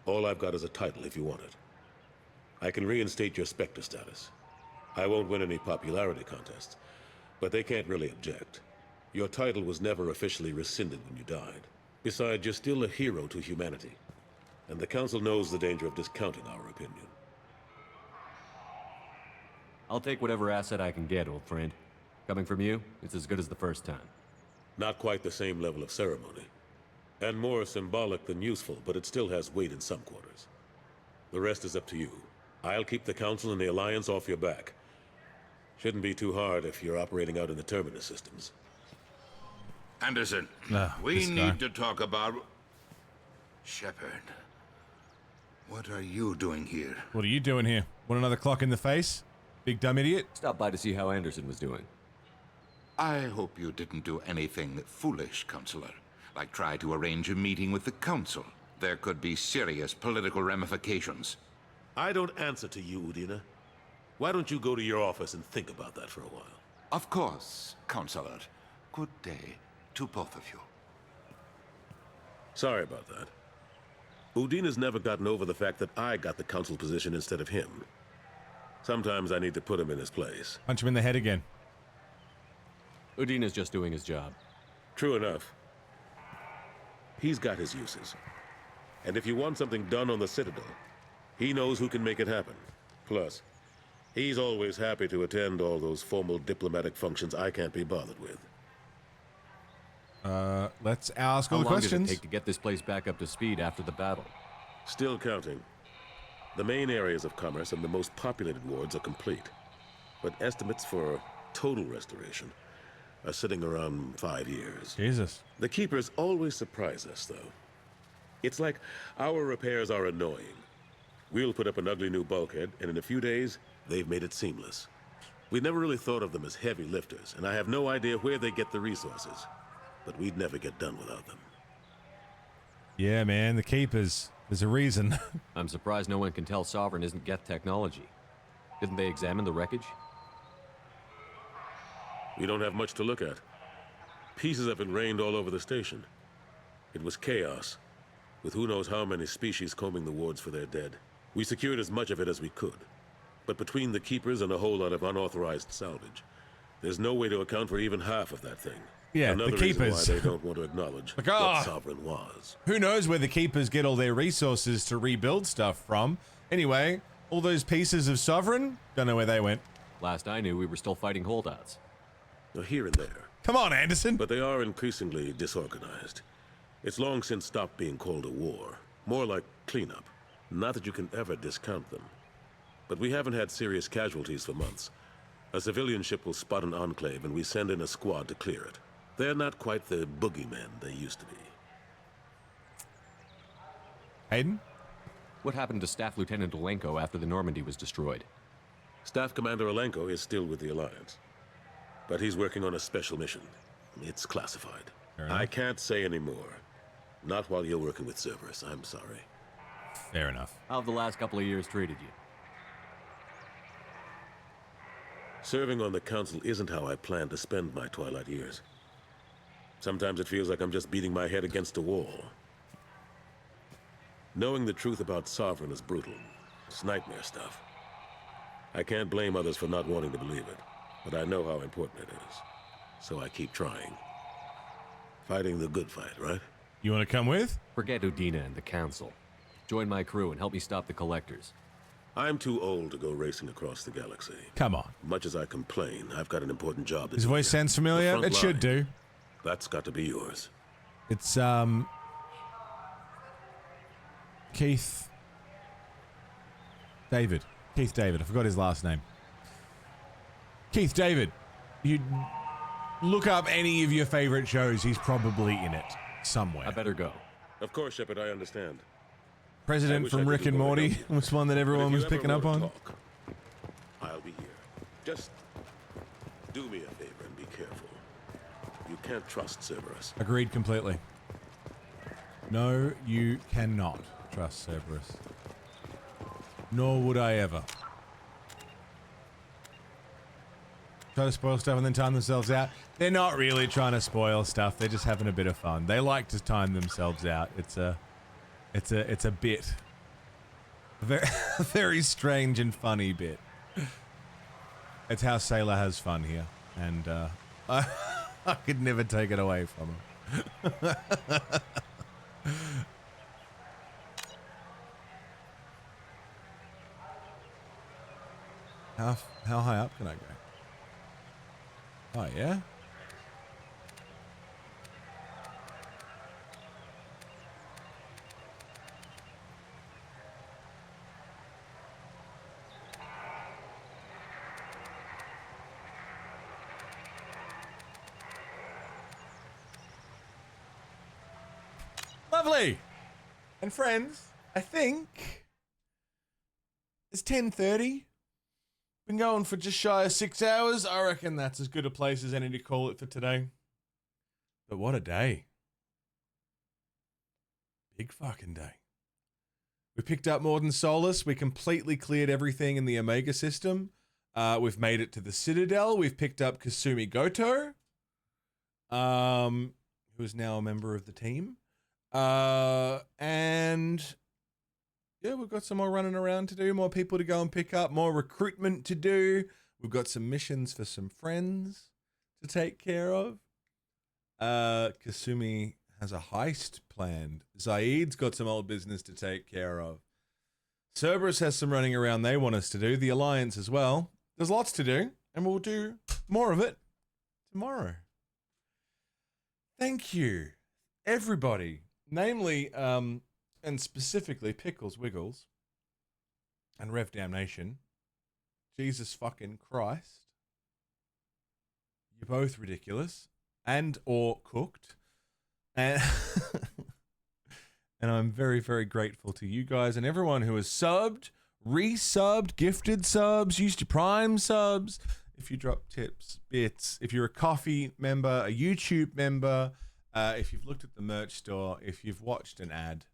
All I've got is a title if you want it. I can reinstate your Spectre status. I won't win any popularity contests, but they can't really object. Your title was never officially rescinded when you died. Besides, you're still a hero to humanity. And the Council knows the danger of discounting our opinion. I'll take whatever asset I can get, old friend. Coming from you, it's as good as the first time. Not quite the same level of ceremony. And more symbolic than useful, but it still has weight in some quarters. The rest is up to you. I'll keep the Council and the Alliance off your back. Shouldn't be too hard if you're operating out in the Terminus systems. Anderson, we need to talk about... Shepard. What are you doing here? What are you doing here? Want another clock in the face? Big dumb idiot? Stop by to see how Anderson was doing. I hope you didn't do anything foolish, Counselor. Like try to arrange a meeting with the Council. There could be serious political ramifications. I don't answer to you, Udina. Why don't you go to your office and think about that for a while? Of course, Counselor. Good day to both of you. Sorry about that. Udina's never gotten over the fact that I got the Council position instead of him. Sometimes I need to put him in his place. Punch him in the head again. Udina's just doing his job. True enough. He's got his uses. And if you want something done on the Citadel, he knows who can make it happen. Plus, he's always happy to attend all those formal diplomatic functions I can't be bothered with. Let's ask all the How long questions. does it take to get this place back up to speed after the battle? Still counting. The main areas of commerce and the most populated wards are complete. But estimates for total restoration are sitting around 5 years. Jesus. The Keepers always surprise us, though. It's like our repairs are annoying. We'll put up an ugly new bulkhead, and in a few days, they've made it seamless. We never really thought of them as heavy lifters, and I have no idea where they get the resources. But we'd never get done without them. Yeah, man, the Keepers. There's a reason. I'm surprised no one can tell Sovereign isn't Geth technology. Didn't they examine the wreckage? We don't have much to look at. Pieces of it rained all over the station. It was chaos, with who knows how many species combing the wards for their dead. We secured as much of it as we could. But between the Keepers and a whole lot of unauthorized salvage, there's no way to account for even half of that thing. Yeah, Another the Keepers. reason why they don't want to acknowledge Like, what Sovereign was. Who knows where the Keepers get all their resources to rebuild stuff from? Anyway, all those pieces of Sovereign, don't know where they went. Last I knew, we were still fighting holdouts. Here and there. Come on, Anderson. But they are increasingly disorganized. It's long since stopped being called a war. More like cleanup. Not that you can ever discount them. But we haven't had serious casualties for months. A civilian ship will spot an enclave and we send in a squad to clear it. They're not quite the boogeymen they used to be. Hayden? What happened to Staff Lieutenant Olenko after the Normandy was destroyed? Staff Commander Olenko is still with the Alliance. But he's working on a special mission. It's classified. I can't say any more. Not while you're working with Cerberus, I'm sorry. Fair enough. How have the last couple of years treated you? Serving on the Council isn't how I plan to spend my twilight years. Sometimes it feels like I'm just beating my head against a wall. Knowing the truth about Sovereign is brutal. It's nightmare stuff. I can't blame others for not wanting to believe it, but I know how important it is. So I keep trying. Fighting the good fight, right? You want to come with? Forget Udina and the Council. Join my crew and help me stop the Collectors. I'm too old to go racing across the galaxy. Come on. Much as I complain, I've got an important job to do. His voice here. sounds familiar. The front It should line. do. That's got to be yours. It's, Keith David. Keith David. I forgot his last name. Keith David. You look up any of your favorite shows, he's probably in it somewhere. I better go. Of course, Shepard, I understand. President from Rick and Morty was one that everyone was picking up on. I'll be here. Just do me a favor and be careful. You can't trust Cerberus. Agreed completely. No, you cannot trust Cerberus. Nor would I ever. Try to spoil stuff and then time themselves out. They're not really trying to spoil stuff. They're just having a bit of fun. They like to time themselves out. It's a bit. A very strange and funny bit. It's how Sailor has fun here. And I could never take it away from him. How high up can I go? Oh, yeah? Lovely. And friends, I think it's 10:30. Been going for just shy of 6 hours. I reckon that's as good a place as any to call it for today. But what a day. Big fucking day. We picked up more than Solus. We completely cleared everything in the Omega system. We've made it to the Citadel. We've picked up Kasumi Goto, who is now a member of the team. And yeah, we've got some more running around to do, more people to go and pick up, more recruitment to do. We've got some missions for some friends to take care of. Kasumi has a heist planned. Zaid's got some old business to take care of. Cerberus has some running around they want us to do. The Alliance as well. There's lots to do, and we'll do more of it tomorrow. Thank you, everybody. Namely, and specifically Pickles Wiggles and Rev Damnation. Jesus fucking Christ. You're both ridiculous and or cooked. And and I'm very, very grateful to you guys and everyone who has subbed, resubbed, gifted subs, used your Prime subs. If you drop tips, bits, if you're a coffee member, a YouTube member, if you've looked at the merch store, if you've watched an ad,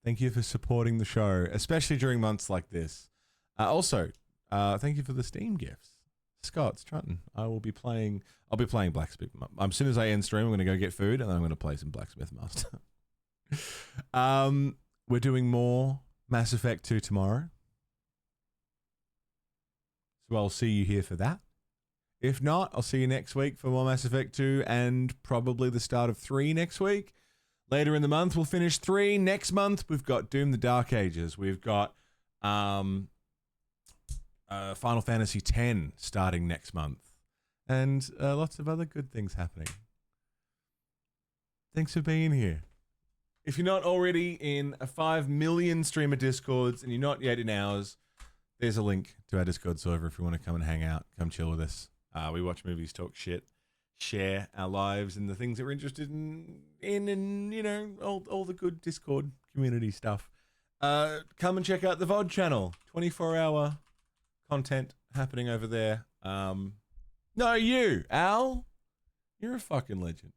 thank you for supporting the show, especially during months like this. Also, thank you for the Steam gifts. Scott Strutton, I'll be playing Blacksmith. As soon as I end stream, I'm going to go get food, and then I'm going to play some Blacksmith Master. We're doing more Mass Effect 2 tomorrow. So I'll see you here for that. If not, I'll see you next week for more Mass Effect 2 and probably the start of 3 next week. Later in the month, we'll finish 3. Next month, we've got Doom the Dark Ages. We've got Final Fantasy X starting next month. And lots of other good things happening. Thanks for being here. If you're not already in a 5 million streamer Discords and you're not yet in ours, there's a link to our Discord server if you want to come and hang out, come chill with us. We watch movies, talk shit, share our lives and the things that we're interested in and, you know, all the good Discord community stuff. Come and check out the VOD channel. 24-hour content happening over there. No, you, Al. You're a fucking legend.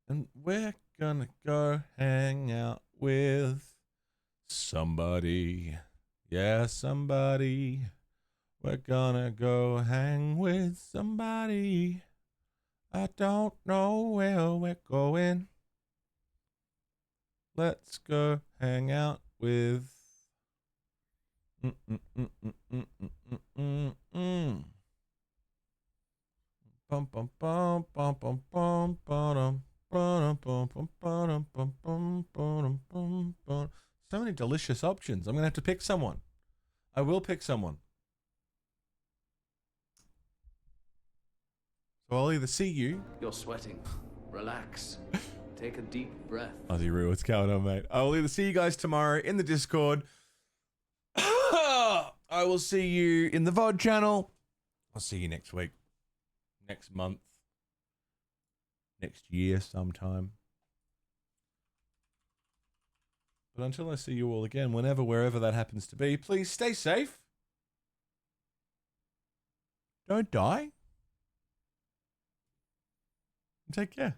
And we're gonna go hang out with somebody. Yeah, somebody. We're gonna go hang with somebody. I don't know where we're going. Let's go hang out with. Bum bum bum bum bum bum bum. So many delicious options. I'm gonna have to pick someone. I will pick someone. So I'll either see you. You're sweating. Relax. Take a deep breath. Aussie Roo, what's going on, mate? I will either see you guys tomorrow in the Discord. I will see you in the VOD channel. I'll see you next week. Next month. Next year sometime. But until I see you all again, whenever, wherever that happens to be, please stay safe. Don't die. And take care.